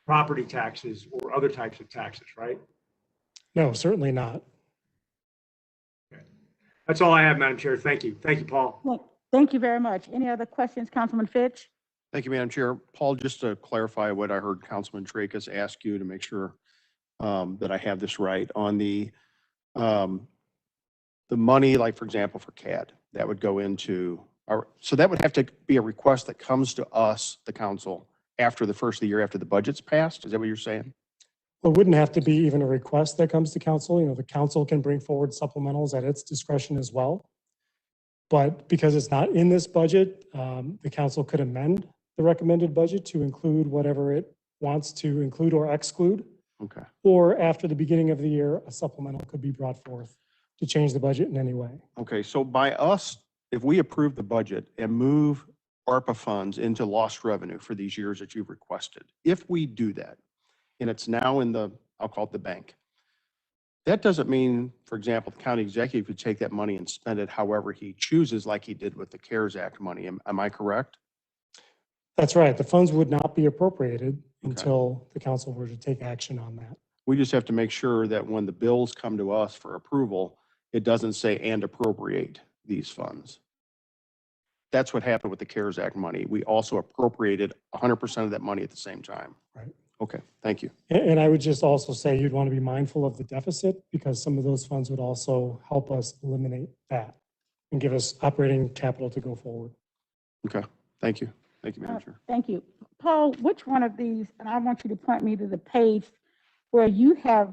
[SPEAKER 6] property taxes or other types of taxes, right?
[SPEAKER 5] no, certainly not.
[SPEAKER 6] Okay. That's all I have, Madam Chair. Thank you. Thank you, Paul.
[SPEAKER 1] Well, thank you very much. Any other questions, Councilman Fitch?
[SPEAKER 3] Thank you, Madam Chair. Paul, just to clarify what I heard Councilman Tracus ask you to make sure that I have this right on the money, like for example, for CAD, that would go into our, so that would have to be a request that comes to us, the council, after the first of the year, after the budget's passed. Is that what you're saying?
[SPEAKER 5] Well, it wouldn't have to be even a request that comes to council. You know, the council can bring forward supplementals at its discretion as well. But because it's not in this budget, the council could amend the recommended budget to include whatever it wants to include or exclude.
[SPEAKER 3] Okay.
[SPEAKER 5] Or after the beginning of the year, a supplemental could be brought forth to change the budget in any way.
[SPEAKER 3] Okay. So by us, if we approve the budget and move ARPA funds into lost revenue for these years that you've requested, if we do that, and it's now in the, I'll call it the bank, that doesn't mean, for example, the county executive could take that money and spend it however he chooses, like he did with the CARES Act money. Am I correct?
[SPEAKER 5] That's right. The funds would not be appropriated until the council were to take action on that.
[SPEAKER 3] We just have to make sure that when the bills come to us for approval, it doesn't say and appropriate these funds. That's what happened with the CARES Act money. We also appropriated 100% of that money at the same time.
[SPEAKER 5] Right.
[SPEAKER 3] Okay, thank you.
[SPEAKER 5] And I would just also say you'd want to be mindful of the deficit because some of those funds would also help us eliminate that and give us operating capital to go forward.
[SPEAKER 3] Okay, thank you. Thank you, Madam Chair.
[SPEAKER 1] Thank you. Paul, which one of these, and I want you to point me to the page where you have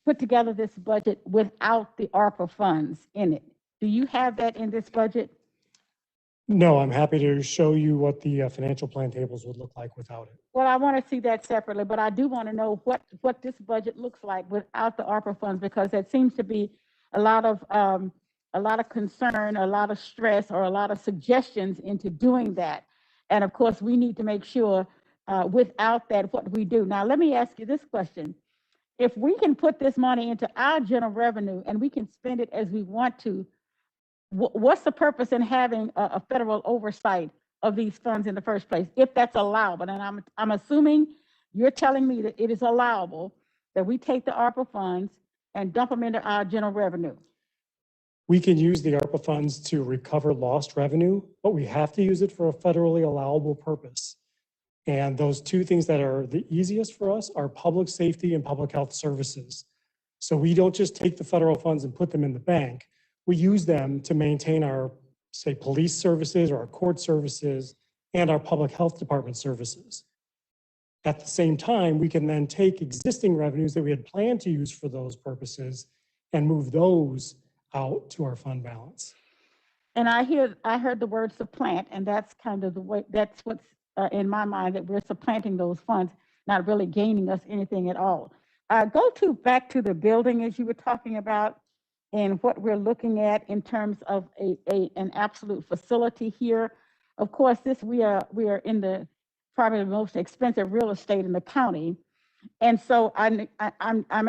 [SPEAKER 1] put together this budget without the ARPA funds in it. Do you have that in this budget?
[SPEAKER 5] No, I'm happy to show you what the financial plan tables would look like without it.
[SPEAKER 1] Well, I want to see that separately, but I do want to know what this budget looks like without the ARPA funds, because that seems to be a lot of concern, a lot of stress, or a lot of suggestions into doing that. And of course, we need to make sure without that, what we do. Now, let me ask you this question. If we can put this money into our general revenue and we can spend it as we want to, what's the purpose in having a federal oversight of these funds in the first place, if that's allowable? And I'm assuming you're telling me that it is allowable that we take the ARPA funds and dump them into our general revenue.
[SPEAKER 5] We can use the ARPA funds to recover lost revenue, but we have to use it for a federally allowable purpose. And those two things that are the easiest for us are public safety and public health services. So we don't just take the federal funds and put them in the bank. We use them to maintain our, say, police services or our court services and our public health department services. At the same time, we can then take existing revenues that we had planned to use for those purposes and move those out to our fund balance.
[SPEAKER 1] And I heard the word supplant, and that's kind of the way, that's what's in my mind, that we're supplanting those funds, not really gaining us anything at all. Back to the building as you were talking about, and what we're looking at in terms of an absolute facility here. Of course, we are in the probably the most expensive real estate in the county, and so I'm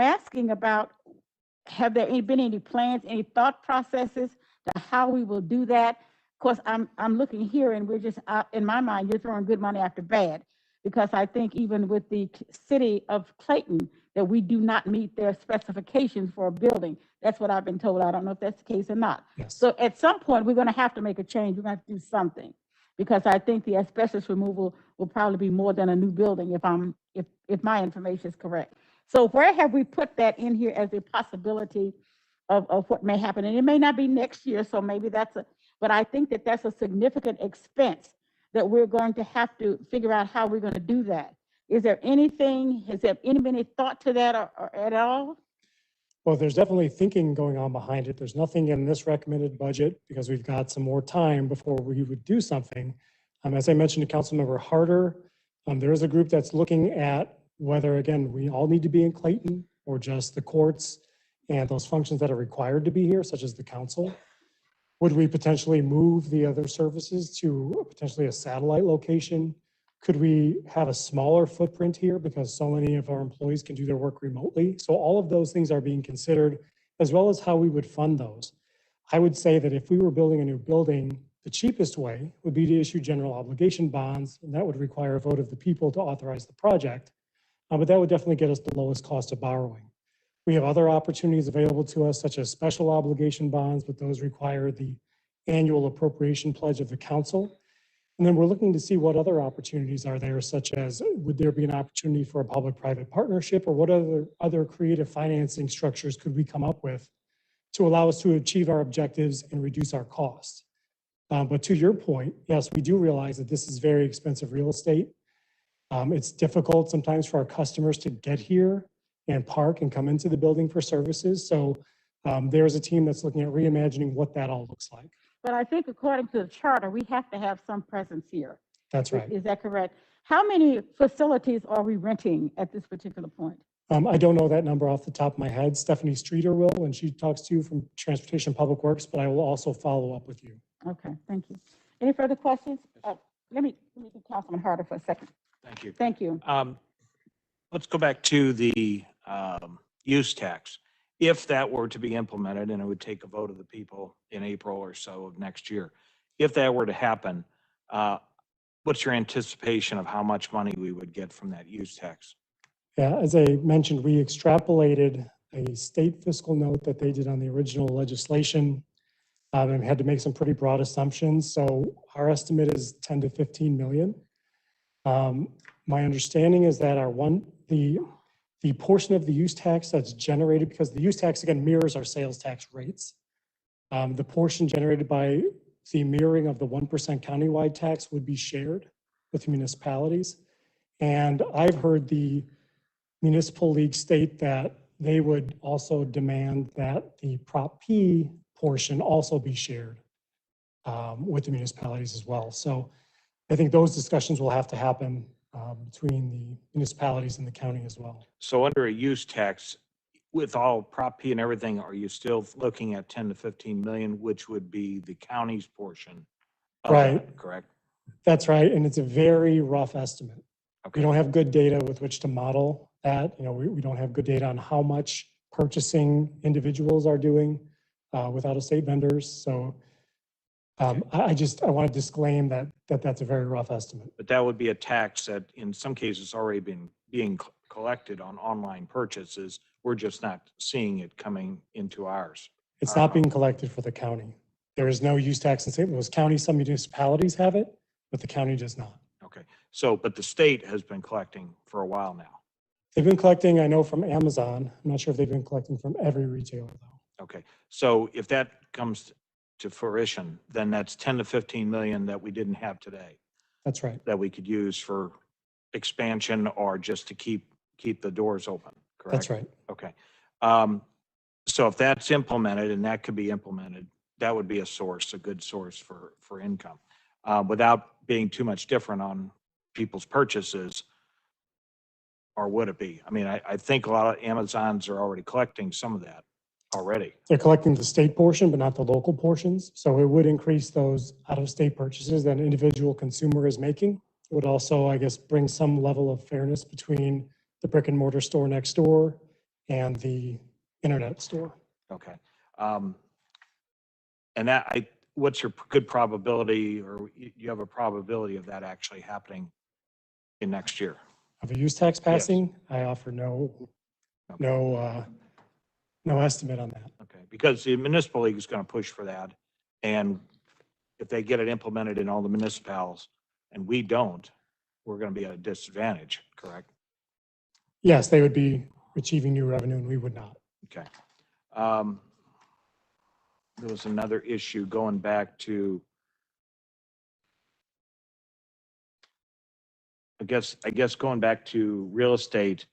[SPEAKER 1] asking about, have there been any plans, any thought processes to how we will do that? Of course, I'm looking here, and we're just in my mind, you're throwing good money after bad, because I think even with the city of Clayton, that we do not meet their specifications for a building. That's what I've been told. I don't know if that's the case or not.
[SPEAKER 5] Yes.
[SPEAKER 1] So at some point, we're going to have to make a change. We're going to have to do something, because I think the asbestos removal will probably be more than a new building if my information is correct. So where have we put that in here as a possibility of what may happen? And it may not be next year, so maybe but I think that that's a significant expense that we're going to have to figure out how we're going to do that. Has there been any thought to that or at all?
[SPEAKER 5] Well, there's definitely thinking going on behind it. There's nothing in this recommended budget because we've got some more time before we would do something. As I mentioned to Councilmember Harder, there is a group that's looking at whether, again, we all need to be in Clayton or just the courts and those functions that are required to be here, such as the council. Would we potentially move the other services to potentially a satellite location? Could we have a smaller footprint here because so many of our employees can do their work remotely? So all of those things are being considered, as well as how we would fund those. I would say that if we were building a new building, the cheapest way would be to issue general obligation bonds, and that would require a vote of the people to authorize the project. But that would definitely get us the lowest cost of borrowing. We have other opportunities available to us, such as special obligation bonds, but those require the annual appropriation pledge of the council. And then we're looking to see what other opportunities are there, such as would there be an opportunity for a public-private partnership, or what other creative financing structures could we come up with to allow us to achieve our objectives and reduce our costs. But to your point, yes, we do realize that this is very expensive real estate. It's difficult sometimes for our customers to get here and park and come into the building for services. So there's a team that's looking at reimagining what that all looks like.
[SPEAKER 1] But I think according to the charter, we have to have some presence here.
[SPEAKER 5] That's right.
[SPEAKER 1] Is that correct? How many facilities are we renting at this particular point?
[SPEAKER 5] I don't know that number off the top of my head. Stephanie Streeter will when she talks to you from Transportation Public Works, but I will also follow up with you.
[SPEAKER 1] Okay, thank you. Any further questions? Let me get Councilman Harder for a second.
[SPEAKER 7] Thank you.
[SPEAKER 1] Thank you.
[SPEAKER 7] Let's go back to the use tax. If that were to be implemented, and it would take a vote of the people in April or so of next year, if that were to happen, what's your anticipation of how much money we would get from that use tax?
[SPEAKER 5] Yeah, as I mentioned, we extrapolated a state fiscal note that they did on the original legislation and had to make some pretty broad assumptions. So our estimate is 10 to 15 million. My understanding is that the portion of the use tax that's generated, because the use tax again mirrors our sales tax rates, the portion generated by the mirroring of the 1% countywide tax would be shared with municipalities. And I've heard the municipal league state that they would also demand that the Prop P portion also be shared with the municipalities as well. So I think those discussions will have to happen between the municipalities and the county as well.
[SPEAKER 7] So under a use tax, with all Prop P and everything, are you still looking at 10 to 15 million, which would be the county's portion of
[SPEAKER 5] Right.
[SPEAKER 7] that, correct?
[SPEAKER 5] That's right, and it's a very rough estimate. We
[SPEAKER 7] Okay,
[SPEAKER 5] don't have good data with which to model that. You know, we don't have good data on how much purchasing individuals are doing with out-of-state vendors. So I want to disclaim that that's a very rough estimate.
[SPEAKER 7] but that would be a tax that in some cases already being collected on online purchases. We're just not seeing it coming into ours.
[SPEAKER 5] It's not being collected for the county. There is no use tax in St. Louis County. Some municipalities have it, but the county does not.
[SPEAKER 7] Okay, so, but the state has been collecting for a while now.
[SPEAKER 5] They've been collecting, I know, from Amazon. I'm not sure if they've been collecting from every retailer though.
[SPEAKER 7] Okay, so if that comes to fruition, then that's 10 to 15 million that we didn't have today,
[SPEAKER 5] That's right.
[SPEAKER 7] that we could use for expansion or just to keep the doors open, correct?
[SPEAKER 5] That's right.
[SPEAKER 7] Okay. So if that's implemented, and that could be implemented, that would be a good source for income, without being too much different on people's purchases, or would it be? I mean, I think a lot of Amazons are already collecting some of that already.
[SPEAKER 5] They're collecting the state portion, but not the local portions. So it would increase those out-of-state purchases that an individual consumer is making. It would also, I guess, bring some level of fairness between the brick and mortar store next door and the internet store.
[SPEAKER 7] Okay. And what's your good probability, or you have a probability of that actually happening in next year?
[SPEAKER 5] Of a use tax passing, I offer no estimate on that.
[SPEAKER 7] Okay, because the municipal league is going to push for that. And if they get it implemented in all the municipalities and we don't, we're going to be at a disadvantage, correct?
[SPEAKER 5] Yes, they would be achieving new revenue and we would not.
[SPEAKER 7] Okay. There was another issue going back to, I guess going back to real estate.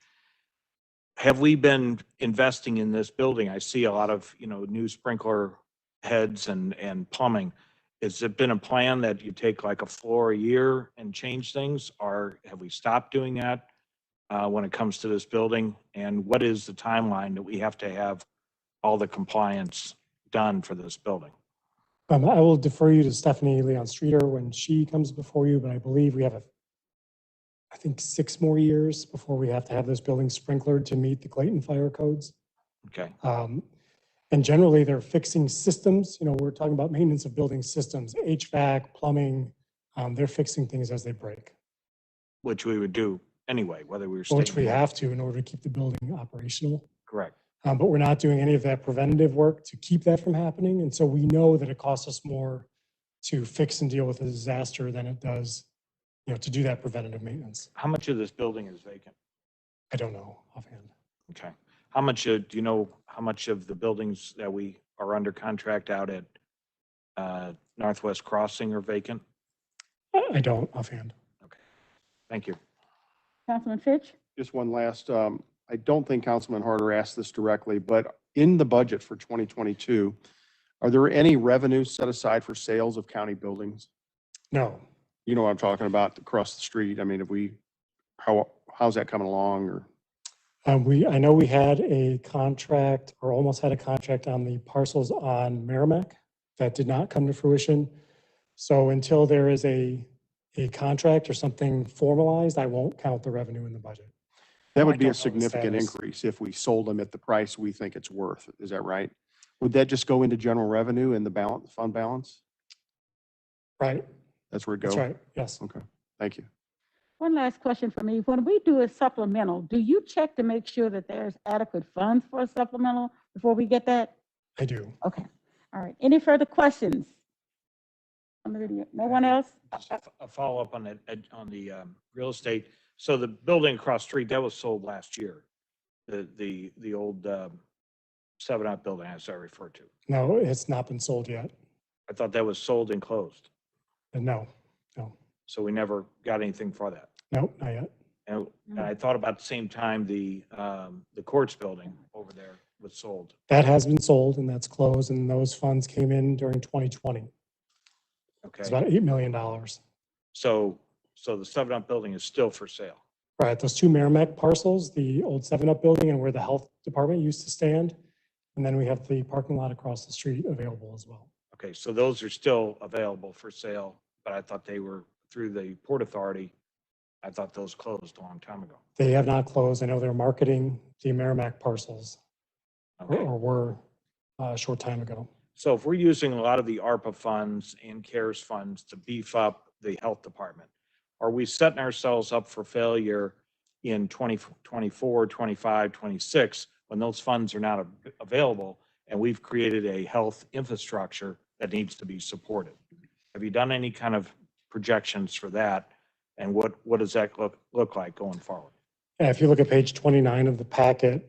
[SPEAKER 7] Have we been investing in this building? I see a lot of, new sprinkler heads and plumbing. Has it been a plan that you take like a floor a year and change things, or have we stopped doing that when it comes to this building? And what is the timeline that we have to have all the compliance done for this building?
[SPEAKER 5] I will defer you to Stephanie Leon Streeter when she comes before you, but I believe we have I think 6 more years before we have to have this building sprinklered to meet the Clayton fire codes.
[SPEAKER 7] Okay.
[SPEAKER 5] And generally they're fixing systems. We're talking about maintenance of building systems, HVAC, plumbing. They're fixing things as they break.
[SPEAKER 7] Which we would do anyway, whether we were.
[SPEAKER 5] Which we have to in order to keep the building operational.
[SPEAKER 7] Correct.
[SPEAKER 5] But we're not doing any of that preventative work to keep that from happening. And so we know that it costs us more to fix and deal with a disaster than it does, to do that preventative maintenance.
[SPEAKER 7] How much of this building is vacant?
[SPEAKER 5] I don't know offhand.
[SPEAKER 7] Okay. How much, do you know how much of the buildings that we are under contract out at Northwest Crossing are vacant?
[SPEAKER 5] I don't offhand.
[SPEAKER 7] Okay. Thank you.
[SPEAKER 1] Councilman Fitch?
[SPEAKER 3] Just one last, I don't think Councilman Harder asked this directly, but in the budget for 2022, are there any revenues set aside for sales of county buildings?
[SPEAKER 5] No.
[SPEAKER 3] You know what I'm talking about, across the street? I mean, how's that coming along, or?
[SPEAKER 5] I know we had a contract, or almost had a contract on the parcels on Merrimack that did not come to fruition. So until there is a contract or something formalized, I won't count the revenue in the budget.
[SPEAKER 3] That
[SPEAKER 5] I
[SPEAKER 3] would be
[SPEAKER 5] don't know
[SPEAKER 3] a
[SPEAKER 5] the
[SPEAKER 3] significant
[SPEAKER 5] status.
[SPEAKER 3] increase if we sold them at the price we think it's worth. Is that right? Would that just go into general revenue and the fund balance?
[SPEAKER 5] Right,
[SPEAKER 3] That's where it goes?
[SPEAKER 5] that's right, yes.
[SPEAKER 3] Okay, thank you.
[SPEAKER 1] One last question for me. When we do a supplemental, do you check to make sure that there's adequate funds for a supplemental before we get that?
[SPEAKER 5] I do.
[SPEAKER 1] Okay, all right. Any further questions? No one else?
[SPEAKER 7] Just a follow-up on the real estate. So the building across the street, that was sold last year. The old 7-Up building, as I referred to.
[SPEAKER 5] No, it's not been sold yet.
[SPEAKER 7] I thought that was sold and closed.
[SPEAKER 5] No,
[SPEAKER 7] So we never got anything for that.
[SPEAKER 5] no, not yet.
[SPEAKER 7] And I thought about the same time, the courts building over there was sold.
[SPEAKER 5] That has been sold and that's closed, and those funds came in during 2020. It's
[SPEAKER 7] Okay,
[SPEAKER 5] about $8 million.
[SPEAKER 7] so the 7-Up building is still for sale.
[SPEAKER 5] Right, those two Merrimack parcels, the old 7-Up building and where the health department used to stand. And then we have the parking lot across the street available as well.
[SPEAKER 7] Okay, so those are still available for sale, but I thought they were through the Port Authority. I thought those closed a long time ago.
[SPEAKER 5] They have not closed. I know they're marketing the Merrimack parcels
[SPEAKER 7] Okay,
[SPEAKER 5] or were a short time ago.
[SPEAKER 7] so if we're using a lot of the ARPA funds and CARES funds to beef up the health department, are we setting ourselves up for failure in 2024, 25, 26, when those funds are not available and we've created a health infrastructure that needs to be supported? Have you done any kind of projections for that? And what does that look like going forward?
[SPEAKER 5] And if you look at page 29 of the packet,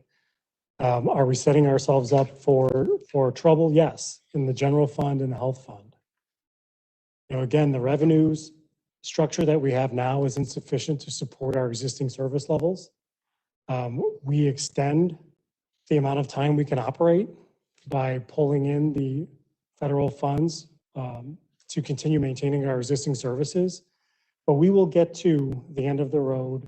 [SPEAKER 5] are we setting ourselves up for trouble? Yes, in the general fund and the health fund. You know, again, the revenues structure that we have now is insufficient to support our existing service levels. We extend the amount of time we can operate by pulling in the federal funds to continue maintaining our existing services. But we will get to the end of the road.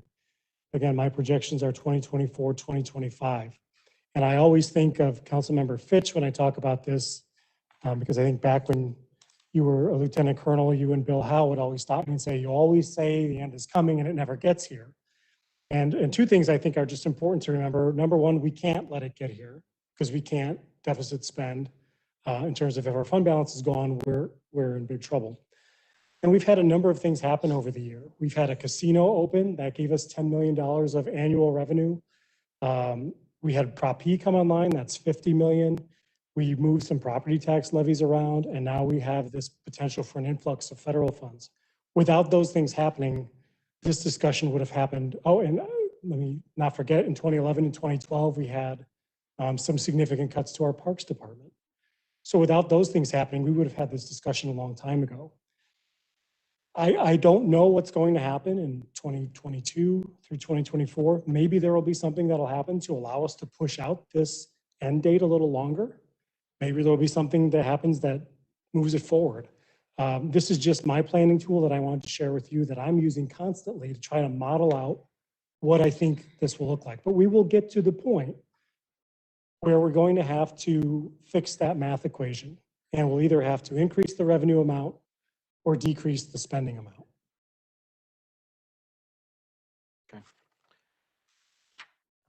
[SPEAKER 5] Again, my projections are 2024, 2025. And I always think of Councilmember Fitch when I talk about this, because I think back when you were a lieutenant colonel, you and Bill Howe would always stop me and say, you always say the end is coming and it never gets here. And two things I think are just important to remember. Number one, we can't let it get here because we can't deficit spend in terms of if our fund balance is gone, we're in big trouble. And we've had a number of things happen over the year. We've had a casino open that gave us $10 million of annual revenue. We had Prop P come online, that's 50 million. We moved some property tax levies around, and now we have this potential for an influx of federal funds. Without those things happening, this discussion would have happened. Oh, and let me not forget, in 2011 and 2012, we had some significant cuts to our parks department. So without those things happening, we would have had this discussion a long time ago. I don't know what's going to happen in 2022 through 2024. Maybe there will be something that'll happen to allow us to push out this end date a little longer. Maybe there'll be something that happens that moves it forward. This is just my planning tool that I wanted to share with you that I'm using constantly to try to model out what I think this will look like. But we will get to the point where we're going to have to fix that math equation. And we'll either have to increase the revenue amount or decrease the spending amount.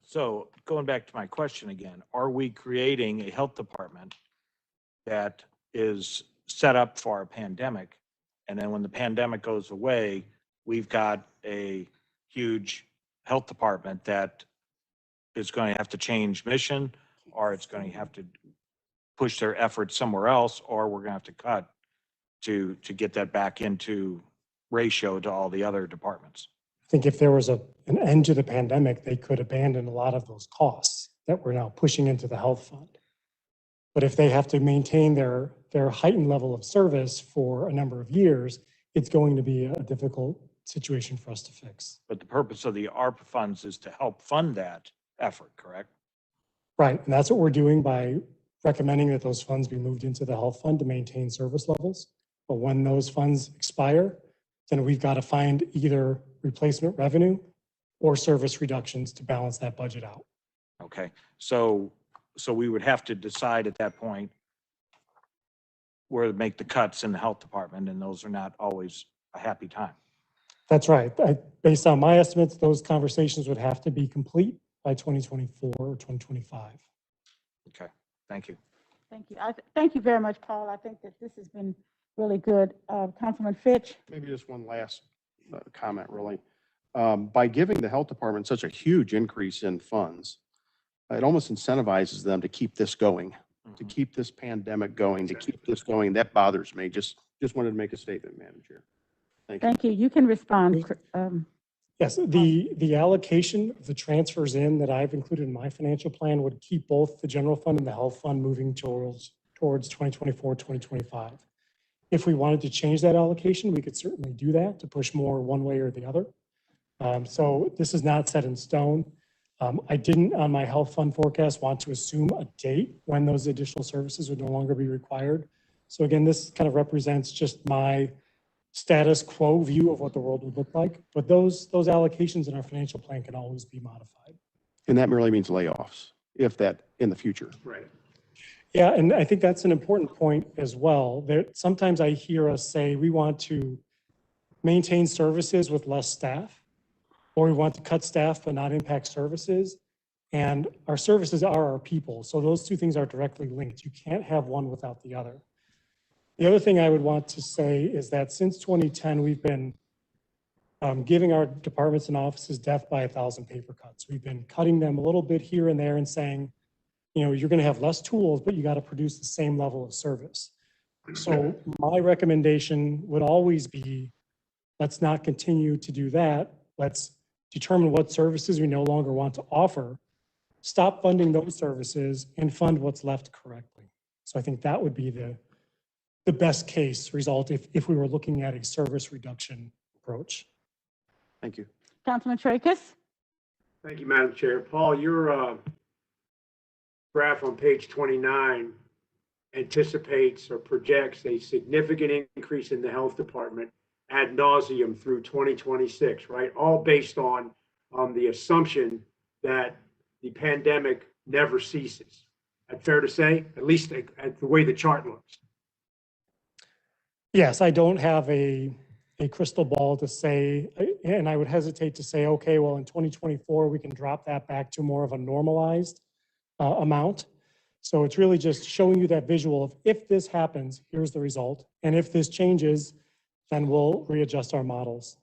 [SPEAKER 7] So going back to my question again, are we creating a health department that is set up for a pandemic? And then when the pandemic goes away, we've got a huge health department that is going to have to change mission, or it's going to have to push their efforts somewhere else, or we're going to have to cut to get that back into ratio to all the other departments.
[SPEAKER 5] I think if there was an end to the pandemic, they could abandon a lot of those costs that we're now pushing into the health fund. But if they have to maintain their heightened level of service for a number of years, it's going to be a difficult situation for us to fix.
[SPEAKER 7] But the purpose of the ARPA funds is to help fund that effort, correct?
[SPEAKER 5] Right, and that's what we're doing by recommending that those funds be moved into the health fund to maintain service levels. But when those funds expire, then we've got to find either replacement revenue or service reductions to balance that budget out.
[SPEAKER 7] Okay, so we would have to decide at that point where to make the cuts in the health department, and those are not always a happy time.
[SPEAKER 5] That's right. Based on my estimates, those conversations would have to be complete by 2024 or 2025.
[SPEAKER 7] Okay, thank you.
[SPEAKER 1] Thank you. Thank you very much, Paul. I think that this has been really good. Councilman Fitch?
[SPEAKER 3] Maybe just one last comment, really. By giving the health department such a huge increase in funds, it almost incentivizes them to keep this going, to keep this pandemic going, to keep this going. That bothers me. Just wanted to make a statement, Madam Chair. Thank you.
[SPEAKER 1] Thank you. You can respond.
[SPEAKER 5] Yes, the allocation of the transfers in that I've included in my financial plan would keep both the general fund and the health fund moving towards 2024, 2025. If we wanted to change that allocation, we could certainly do that to push more one way or the other. So this is not set in stone. I didn't, on my health fund forecast, want to assume a date when those additional services would no longer be required. So again, this kind of represents just my status quo view of what the world would look like. But those allocations in our financial plan can always be modified.
[SPEAKER 3] And that merely means layoffs, if that in the future.
[SPEAKER 6] Right.
[SPEAKER 5] Yeah, and I think that's an important point as well. There, sometimes I hear us say we want to maintain services with less staff, or we want to cut staff but not impact services. And our services are our people. So those two things are directly linked. You can't have one without the other. The other thing I would want to say is that since 2010, we've been giving our departments and offices death by 1,000 paper cuts. We've been cutting them a little bit here and there and saying, you know, you're going to have less tools, but you got to produce the same level of service. So my recommendation would always be, let's not continue to do that. Let's determine what services we no longer want to offer, stop funding those services, and fund what's left correctly. So I think that would be the best case result if we were looking at a service reduction approach.
[SPEAKER 3] Thank you.
[SPEAKER 1] Councilman Tracus?
[SPEAKER 6] Thank you, Madam Chair. Paul, your graph on page 29 anticipates or projects a significant increase in the health department ad nauseum through 2026, right? All based on the assumption that the pandemic never ceases. That's fair to say, at least at the way the chart looks.
[SPEAKER 5] Yes, I don't have a crystal ball to say, and I would hesitate to say, okay, well, in 2024, we can drop that back to more of a normalized amount. So it's really just showing you that visual of if this happens, here's the result. And if this changes, then we'll readjust our models.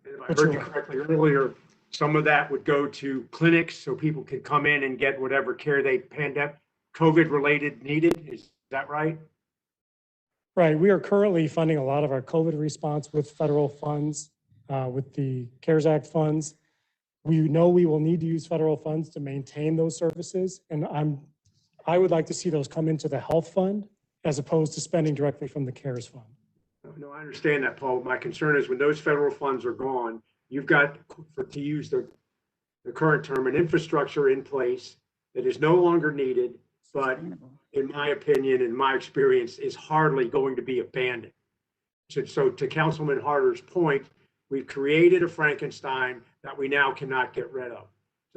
[SPEAKER 6] If I heard you correctly earlier, some of that would go to clinics so people could come in and get whatever care they COVID related needed. Is that right?
[SPEAKER 5] Right. We are currently funding a lot of our COVID response with federal funds, with the CARES Act funds. We know we will need to use federal funds to maintain those services. And I would like to see those come into the health fund as opposed to spending directly from the CARES fund.
[SPEAKER 6] No, I understand that, Paul. My concern is when those federal funds are gone, you've got, to use the current term, an infrastructure in place that is no longer needed, but in my opinion, in my experience, is hardly going to be abandoned. So to Councilman Harder's point, we've created a Frankenstein that we now cannot get rid of.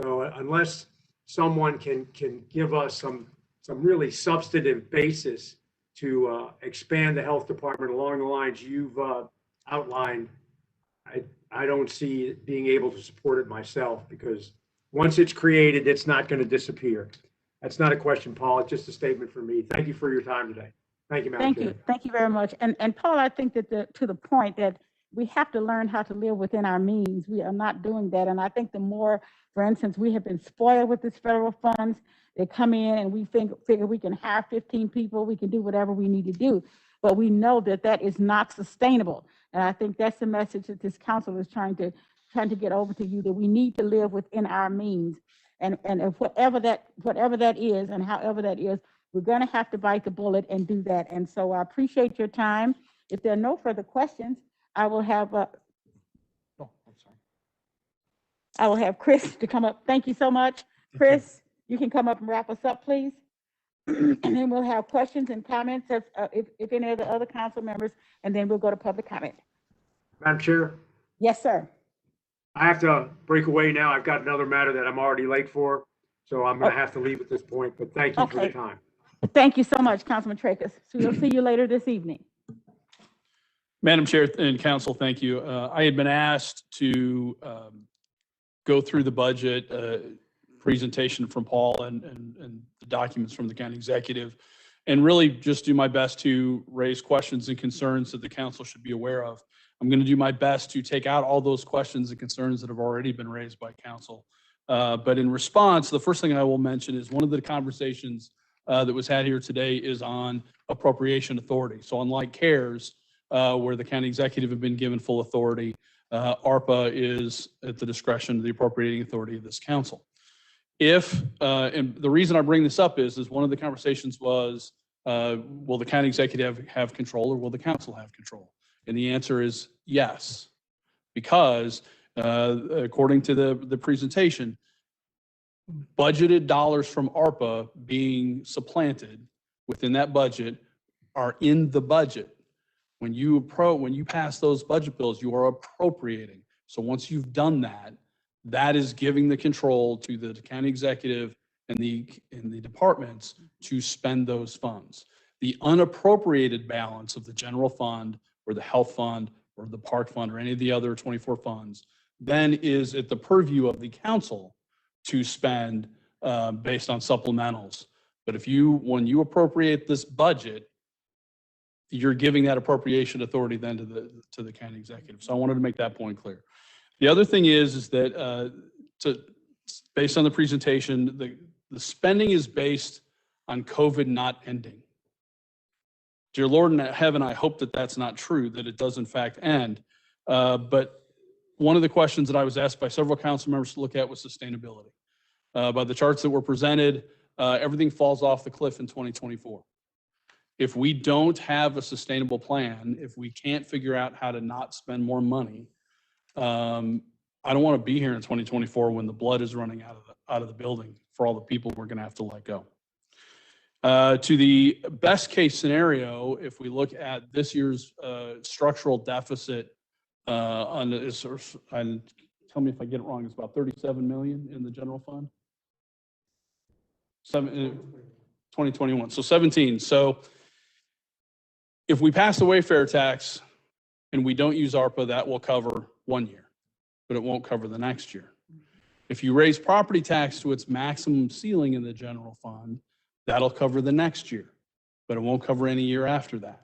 [SPEAKER 6] So unless someone can give us some really substantive basis to expand the health department along the lines you've outlined, I don't see being able to support it myself, because once it's created, it's not going to disappear. That's not a question, Paul. It's just a statement for me. Thank you for your time today. Thank you, Madam Chair.
[SPEAKER 1] Thank you very much. And Paul, I think that to the point that we have to learn how to live within our means. We are not doing that. And I think the more, for instance, we have been spoiled with these federal funds. They come in and we figure we can hire 15 people, we can do whatever we need to do. But we know that that is not sustainable. And I think that's the message that this council is trying to get over to you, that we need to live within our means. And if whatever that is and however that is, we're going to have to bite the bullet and do that. And so I appreciate your time. If there are no further questions, I will have Chris to come up. Thank you so much. Chris, you can come up and wrap us up, please. And then we'll have questions and comments if any of the other council members, and then we'll go to public comment.
[SPEAKER 6] Madam Chair,
[SPEAKER 1] Yes, sir.
[SPEAKER 6] I have to break away now. I've got another matter that I'm already late for, so I'm going to have to leave at this point, but thank you for the time.
[SPEAKER 1] Thank you so much, Councilman Tracus. So we'll see you later this evening.
[SPEAKER 8] Madam Chair and Council, thank you. I had been asked to go through the budget presentation from Paul and the documents from the county executive, and really just do my best to raise questions and concerns that the council should be aware of. I'm going to do my best to take out all those questions and concerns that have already been raised by council. But in response, the first thing I will mention is one of the conversations that was had here today is on appropriation authority. So unlike CARES, where the county executive have been given full authority, ARPA is at the discretion of the appropriating authority of this council. And the reason I bring this up is one of the conversations was, will the county executive have control or will the council have control? And the answer is yes, because According to the presentation, budgeted dollars from ARPA being supplanted within that budget are in the budget. When you pass those budget bills, you are appropriating. So once you've done that, that is giving the control to the county executive and the departments to spend those funds. The unappropriated balance of the general fund or the health fund or the park fund or any of the other 24 funds then is at the purview of the council to spend based on supplementals. But when you appropriate this budget, you're giving that appropriation authority then to the county executive. So I wanted to make that point clear. The other thing is that based on the presentation, the spending is based on COVID not ending. Dear Lord in heaven, I hope that that's not true, that it does in fact end. But one of the questions that I was asked by several council members to look at was sustainability. By the charts that were presented, everything falls off the cliff in 2024. If we don't have a sustainable plan, if we can't figure out how to not spend more money, I don't want to be here in 2024 when the blood is running out of the building for all the people we're going to have to let go. To the best case scenario, if we look at this year's structural deficit, tell me if I get it wrong, it's about 37 million in the general fund. 2021, so 17. So if we pass the wayfare tax and we don't use ARPA, that will cover 1 year, but it won't cover the next year. If you raise property tax to its maximum ceiling in the general fund, that'll cover the next year, but it won't cover any year after that.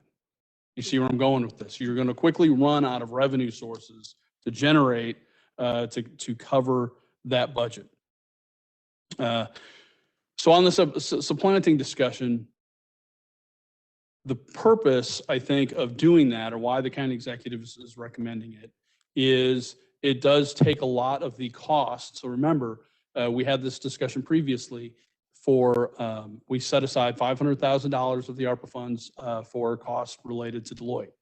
[SPEAKER 8] You see where I'm going with this? You're going to quickly run out of revenue sources to generate to cover that budget. So on the supplanting discussion, the purpose, I think, of doing that, or why the county executive is recommending it, is it does take a lot of the cost. So remember, we had this discussion previously we set aside $500,000 of the ARPA funds for costs related to Deloitte.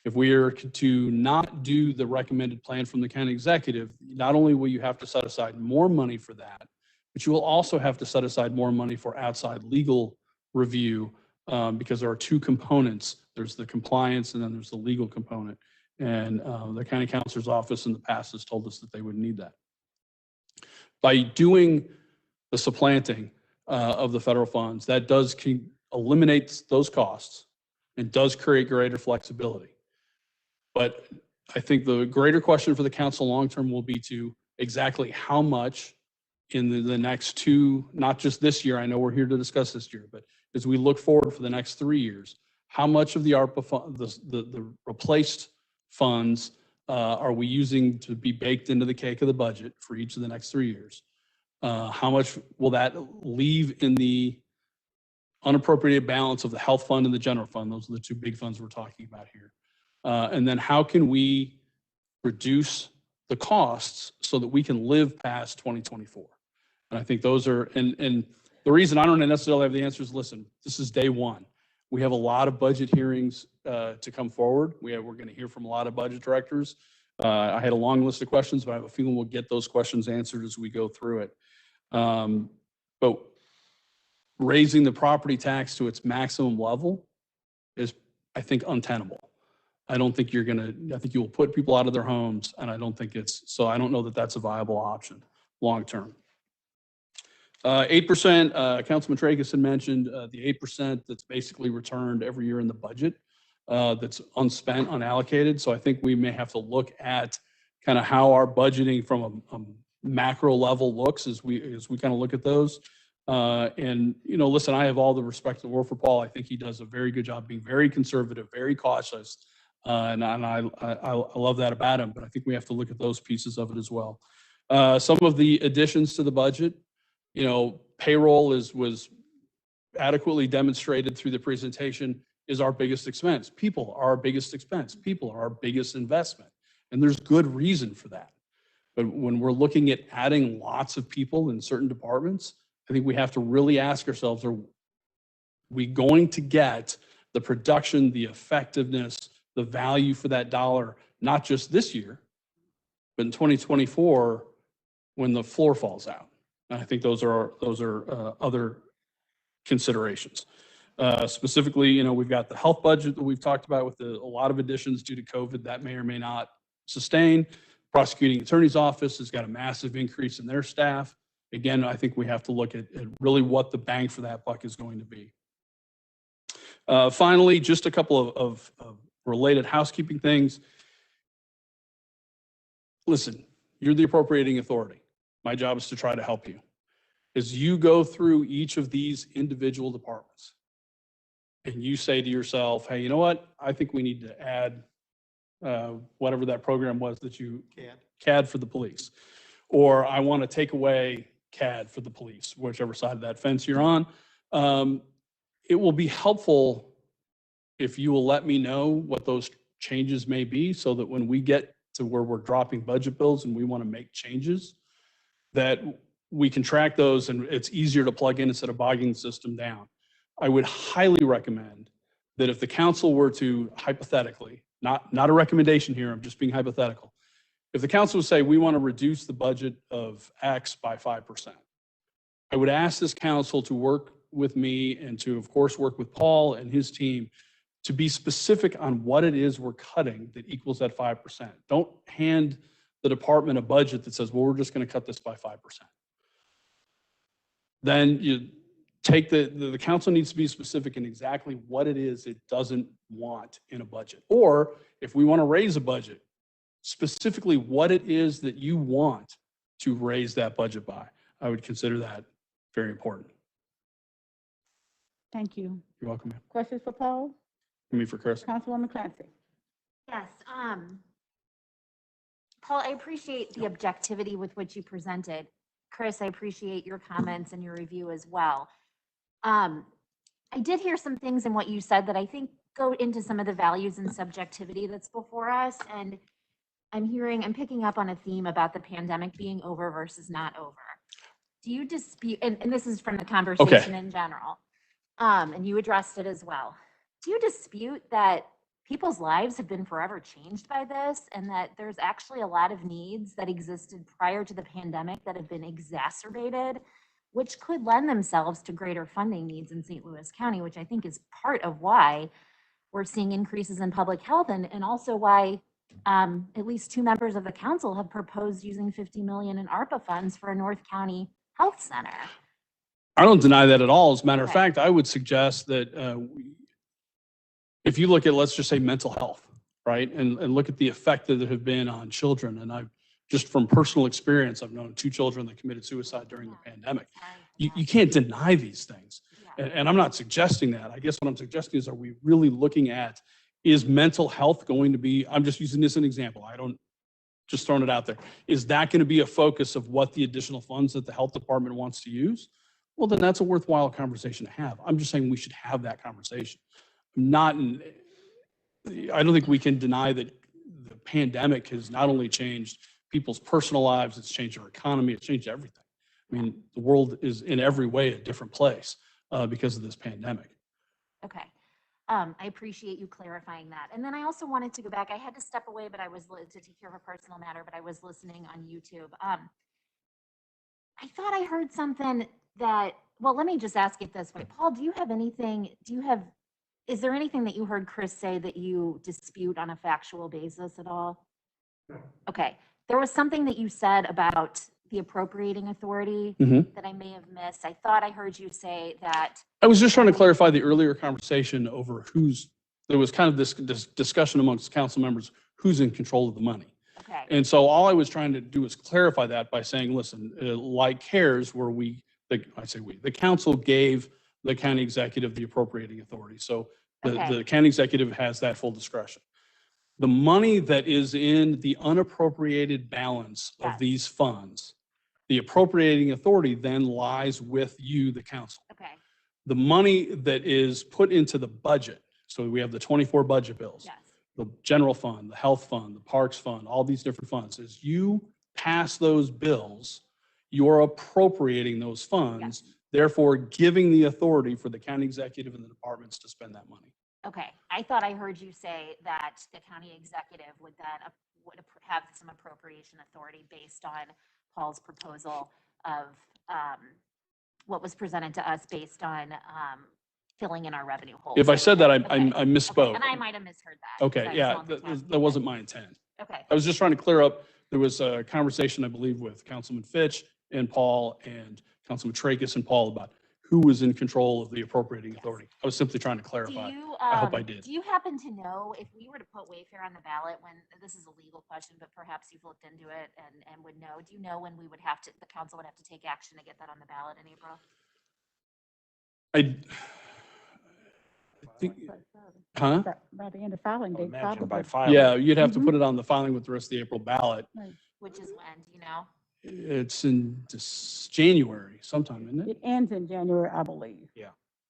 [SPEAKER 8] If we are to not do the recommended plan from the county executive, not only will you have to set aside more money for that, but you will also have to set aside more money for outside legal review because there are two components. There's the compliance and then there's the legal component. And the county counselor's office in the past has told us that they would need that. By doing the supplanting of the federal funds, that does eliminate those costs and does create greater flexibility. But I think the greater question for the council long-term will be to exactly how much in the next two, not just this year, I know we're here to discuss this year, but as we look forward for the next 3 years, how much of the ARPA fund, the replaced funds are we using to be baked into the cake of the budget for each of the next 3 years? How much will that leave in the unappropriated balance of the health fund and the general fund? Those are the two big funds we're talking about here. And then how can we reduce the costs so that we can live past 2024? And I think those are, and the reason I don't necessarily have the answers, listen, this is day one. We have a lot of budget hearings to come forward. We're going to hear from a lot of budget directors. I had a long list of questions, but I have a feeling we'll get those questions answered as we go through it. But raising the property tax to its maximum level is, I think, untenable. I don't think I think you will put people out of their homes, and I don't know that that's a viable option long-term. 8%, Councilman Tracus had mentioned the 8% that's basically returned every year in the budget that's unspent, unallocated. So I think we may have to look at kind of how our budgeting from a macro level looks as we kind of look at those. And, listen, I have all the respect in the world for Paul. I think he does a very good job being very conservative, very cautious. And I love that about him, but I think we have to look at those pieces of it as well. Some of the additions to the budget, payroll was adequately demonstrated through the presentation, is our biggest expense. People are our biggest expense. People are our biggest investment. And there's good reason for that. But when we're looking at adding lots of people in certain departments, I think we have to really ask ourselves, are we going to get the production, the effectiveness, the value for that dollar, not just this year, but in 2024, when the floor falls out. And I think those are other considerations. Specifically, you know, we've got the health budget that we've talked about with a lot of additions due to COVID that may or may not sustain. Prosecuting attorney's office has got a massive increase in their staff. Again, I think we have to look at really what the bang for that buck is going to be. Finally, just a couple of related housekeeping things. Listen, you're the appropriating authority. My job is to try to help you. As you go through each of these individual departments and you say to yourself, hey, you know what? I think we need to add whatever that program was that you CAD for the police, or I want to take away CAD for the police, whichever side of that fence you're on. It will be helpful if you will let me know what those changes may be, so that when we get to where we're dropping budget bills and we want to make changes, that we can track those and it's easier to plug in instead of bogging the system down. I would highly recommend that if the council were to hypothetically, not a recommendation here, I'm just being hypothetical. If the council would say, we want to reduce the budget of X by 5%, I would ask this council to work with me and to, of course, work with Paul and his team to be specific on what it is we're cutting that equals that 5%. Don't hand the department a budget that says, well, we're just going to cut this by 5%. Then you take the council needs to be specific in exactly what it is it doesn't want in a budget. Or if we want to raise a budget, specifically what it is that you want to raise that budget by. I would consider that very important.
[SPEAKER 1] Thank you.
[SPEAKER 8] You're welcome, ma'am.
[SPEAKER 1] Questions for Paul?
[SPEAKER 8] Me for Chris.
[SPEAKER 1] Councilwoman Clancy?
[SPEAKER 4] Yes, Paul, I appreciate the objectivity with which you presented. Chris, I appreciate your comments and your review as well. I did hear some things in what you said that I think go into some of the values and subjectivity that's before us. And I'm picking up on a theme about the pandemic being over versus not over. Do you dispute, and this is from the conversation in general, and you addressed it as well. Do you dispute that people's lives have been forever changed by this, and that there's actually a lot of needs that existed prior to the pandemic that have been exacerbated, which could lend themselves to greater funding needs in St. Louis County, which I think is part of why we're seeing increases in public health, and also why at least two members of the council have proposed using $50 million in ARPA funds for a North County health center.
[SPEAKER 8] I don't deny that at all. As a matter of
[SPEAKER 4] Okay.
[SPEAKER 8] fact, I would suggest that if you look at, let's just say, mental health, right? And look at the effect that there have been on children. And I've just from personal experience, I've known 2 children that committed suicide during the pandemic. You can't deny these things. And I'm not suggesting that. I guess what I'm suggesting is, are we really looking at, is mental health going to be, I'm just using this as an example. I don't, just throwing it out there. Is that going to be a focus of what the additional funds that the health department wants to use? Well, then that's a worthwhile conversation to have. I'm just saying we should have that conversation. I don't think we can deny that the pandemic has not only changed people's personal lives, it's changed our economy, it's changed everything. I mean, the world is in every way a different place because of this pandemic.
[SPEAKER 4] Okay. I appreciate you clarifying that. And then I also wanted to go back. I had to step away, but I was to take care of a personal matter, but I was listening on YouTube. I thought I heard something that, well, let me just ask it this way. Paul, is there anything that you heard Chris say that you dispute on a factual basis at all? Okay. There was something that you said about the appropriating authority that I may have missed. I thought I heard you say that.
[SPEAKER 8] I was just trying to clarify the earlier conversation over there was kind of this discussion amongst council members, who's in control of the money.
[SPEAKER 4] Okay.
[SPEAKER 8] And so all I was trying to do is clarify that by saying, listen, like CARES, where the council gave the county executive the appropriating authority. So the county executive has that full discretion. The money that is in the unappropriated balance of these funds, the appropriating authority then lies with you, the council.
[SPEAKER 4] Okay.
[SPEAKER 8] The money that is put into the budget, so we have the 24 budget bills,
[SPEAKER 4] Yes.
[SPEAKER 8] the general fund, the health fund, the parks fund, all these different funds. As you pass those bills, you're appropriating those funds, therefore giving the authority for the county executive and the departments to spend that money.
[SPEAKER 4] Okay. I thought I heard you say that the county executive would would have some appropriation authority based on Paul's proposal of what was presented to us based on filling in our revenue holes.
[SPEAKER 8] If I said that, I
[SPEAKER 4] Okay.
[SPEAKER 8] misspoke.
[SPEAKER 4] And I might have misheard that.
[SPEAKER 8] Okay,
[SPEAKER 4] 'cause I was
[SPEAKER 8] yeah,
[SPEAKER 4] multitasking,
[SPEAKER 8] that wasn't
[SPEAKER 4] but-
[SPEAKER 8] my intent.
[SPEAKER 4] Okay,
[SPEAKER 8] I was just trying to clear up, there was a conversation, I believe, with Councilman Fitch and Paul and Councilman Tracus and Paul about who was in control of the appropriating
[SPEAKER 4] Yes.
[SPEAKER 8] authority. I was simply trying to
[SPEAKER 4] do
[SPEAKER 8] clarify.
[SPEAKER 4] you,
[SPEAKER 8] I hope I did.
[SPEAKER 4] do you happen to know if we were to put Wayfair on the ballot when, this is a legal question, but perhaps you've looked into it and would know, do you know when we would have to, the council would have to take action to get that on the ballot in April?
[SPEAKER 8] I think, huh?
[SPEAKER 1] By the end of filing
[SPEAKER 7] I would
[SPEAKER 1] date,
[SPEAKER 7] imagine by
[SPEAKER 1] probably.
[SPEAKER 7] filing.
[SPEAKER 8] Yeah, you'd have to
[SPEAKER 1] Mhm.
[SPEAKER 8] put it on the filing with the rest of the April ballot.
[SPEAKER 4] Which is when, do you know?
[SPEAKER 8] It's in January sometime, isn't it?
[SPEAKER 1] It ends in January, I believe.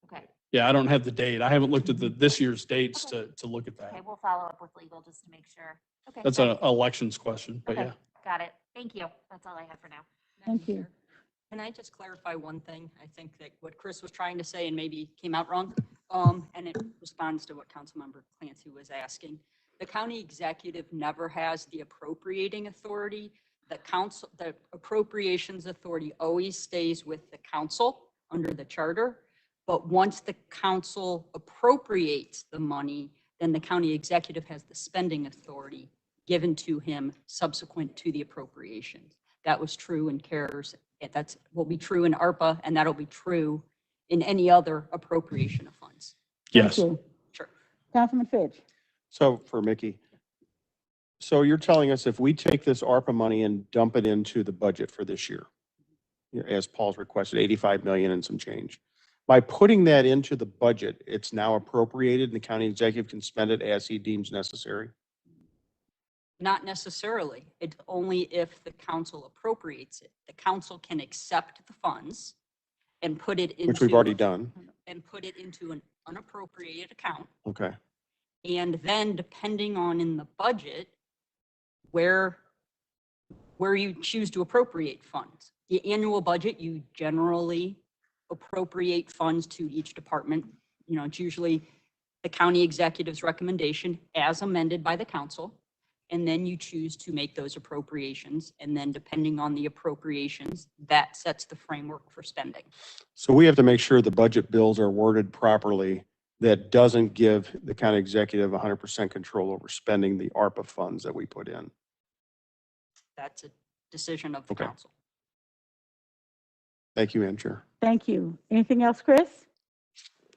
[SPEAKER 4] Okay,
[SPEAKER 8] Yeah, I don't have the date. I haven't looked at this year's dates to look at
[SPEAKER 4] okay,
[SPEAKER 8] that.
[SPEAKER 4] we'll follow up with legal just to make sure. Okay.
[SPEAKER 8] That's
[SPEAKER 4] got
[SPEAKER 8] an
[SPEAKER 4] it.
[SPEAKER 8] elections question, but
[SPEAKER 4] Okay,
[SPEAKER 8] yeah.
[SPEAKER 4] got it. Thank you. That's all I have for now.
[SPEAKER 1] Thank you.
[SPEAKER 9] Can I just clarify one thing? I think that what Chris was trying to say and maybe came out wrong, and it responds to what Councilmember Clancy was asking. The county executive never has the appropriating authority. The appropriations authority always stays with the council under the charter. But once the council appropriates the money, then the county executive has the spending authority given to him subsequent to the appropriations. That was true in CARES. That's will be true in ARPA, and that'll be true in any other appropriation of funds.
[SPEAKER 8] Yes.
[SPEAKER 1] Thank you.
[SPEAKER 9] Sure.
[SPEAKER 1] Councilman Fitch.
[SPEAKER 3] So for Mickey, so you're telling us if we take this ARPA money and dump it into the budget for this year, as Paul's requested, 85 million and some change, by putting that into the budget, it's now appropriated and the county executive can spend it as he deems necessary?
[SPEAKER 9] Not necessarily. It's only if the council appropriates it. The council can accept the funds and put it into.
[SPEAKER 3] Which we've already done.
[SPEAKER 9] And put it into an unappropriated account.
[SPEAKER 3] Okay.
[SPEAKER 9] And then depending on in the budget, where you choose to appropriate funds. The annual budget, you generally appropriate funds to each department. You know, it's usually the county executive's recommendation as amended by the council. And then you choose to make those appropriations. And then depending on the appropriations, that sets the framework for spending.
[SPEAKER 3] So we have to make sure the budget bills are worded properly that doesn't give the county executive 100% control over spending the ARPA funds that we put in.
[SPEAKER 9] That's a decision of the
[SPEAKER 3] Okay.
[SPEAKER 9] council.
[SPEAKER 3] Thank you, Madam Chair.
[SPEAKER 1] Thank you. Anything else, Chris?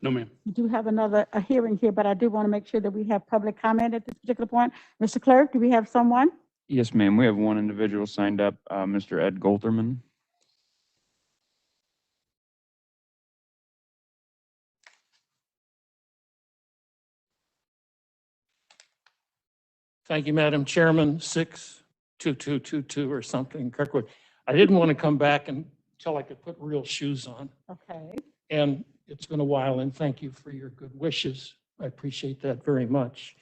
[SPEAKER 8] No, ma'am.
[SPEAKER 1] We do have a hearing here, but I do want to make sure that we have public comment at this particular point. Mr. Clerk, do we have someone?
[SPEAKER 2] Yes, ma'am. We have one individual signed up, Mr. Ed Golterman.
[SPEAKER 10] Thank you, Madam Chairman, 62222 or something, Kirkwood. I didn't want to come back until I could put real shoes on.
[SPEAKER 1] Okay.
[SPEAKER 10] And it's been a while, and thank you for your good wishes. I appreciate that very much.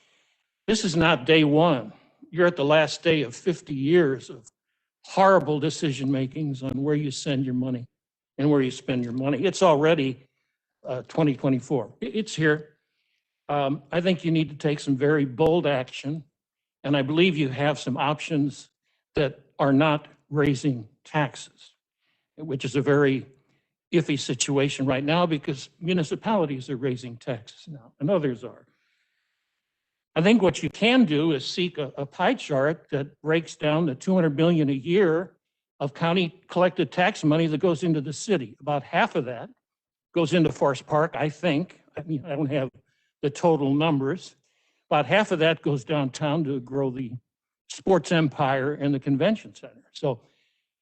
[SPEAKER 10] This is not day one. You're at the last day of 50 years of horrible decision makings on where you send your money and where you spend your money. It's already 2024. It's here. I think you need to take some very bold action. And I believe you have some options that are not raising taxes, which is a very iffy situation right now because municipalities are raising taxes now and others are. I think what you can do is seek a pie chart that breaks down the 200 billion a year of county collected tax money that goes into the city. About half of that goes into Forest Park, I think. I mean, I don't have the total numbers. About half of that goes downtown to grow the sports empire and the convention center. So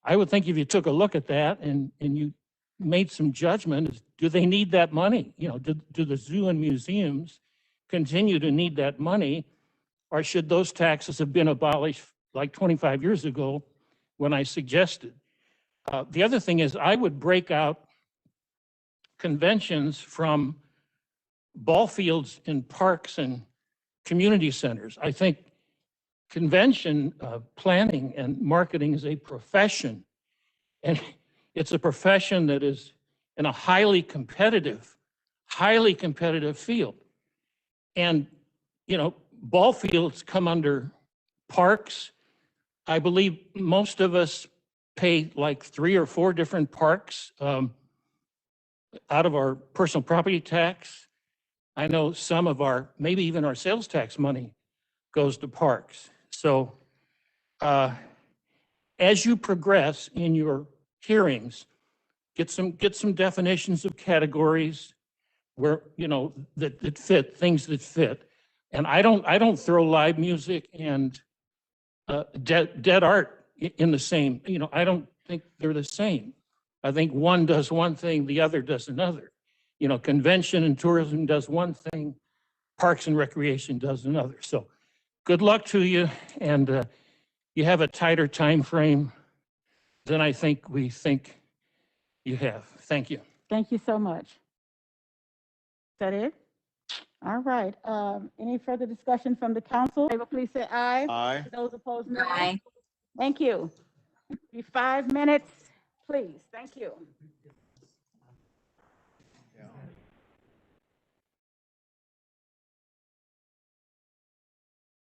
[SPEAKER 10] I would think if you took a look at that and you made some judgment, do they need that money? You know, do the zoo and museums continue to need that money? Or should those taxes have been abolished like 25 years ago when I suggested? The other thing is I would break out conventions from ball fields and parks and community centers. I think convention planning and marketing is a profession, and it's a profession that is in a highly competitive field. And, you know, ball fields come under Parks, I believe most of us pay like 3 or 4 different parks out of our personal property tax. I know some of our, maybe even our sales tax money goes to parks. So as you progress in your hearings, get some definitions of categories where, you know, that fit, things that fit. And I don't throw live music and dead art in the same, you know, I don't think they're the same. I think one does one thing, the other does another. You know, convention and tourism does one thing, parks and recreation does another. So good luck to you, and you have a tighter time frame than I think we think you have. Thank you.
[SPEAKER 1] Thank you so much. Is that it? All right. Any further discussion from the council? Favor, please say aye.
[SPEAKER 3] Aye.
[SPEAKER 1] Those opposed, no.
[SPEAKER 4] Aye.
[SPEAKER 1] Thank you. Be 5 minutes, please. Thank you.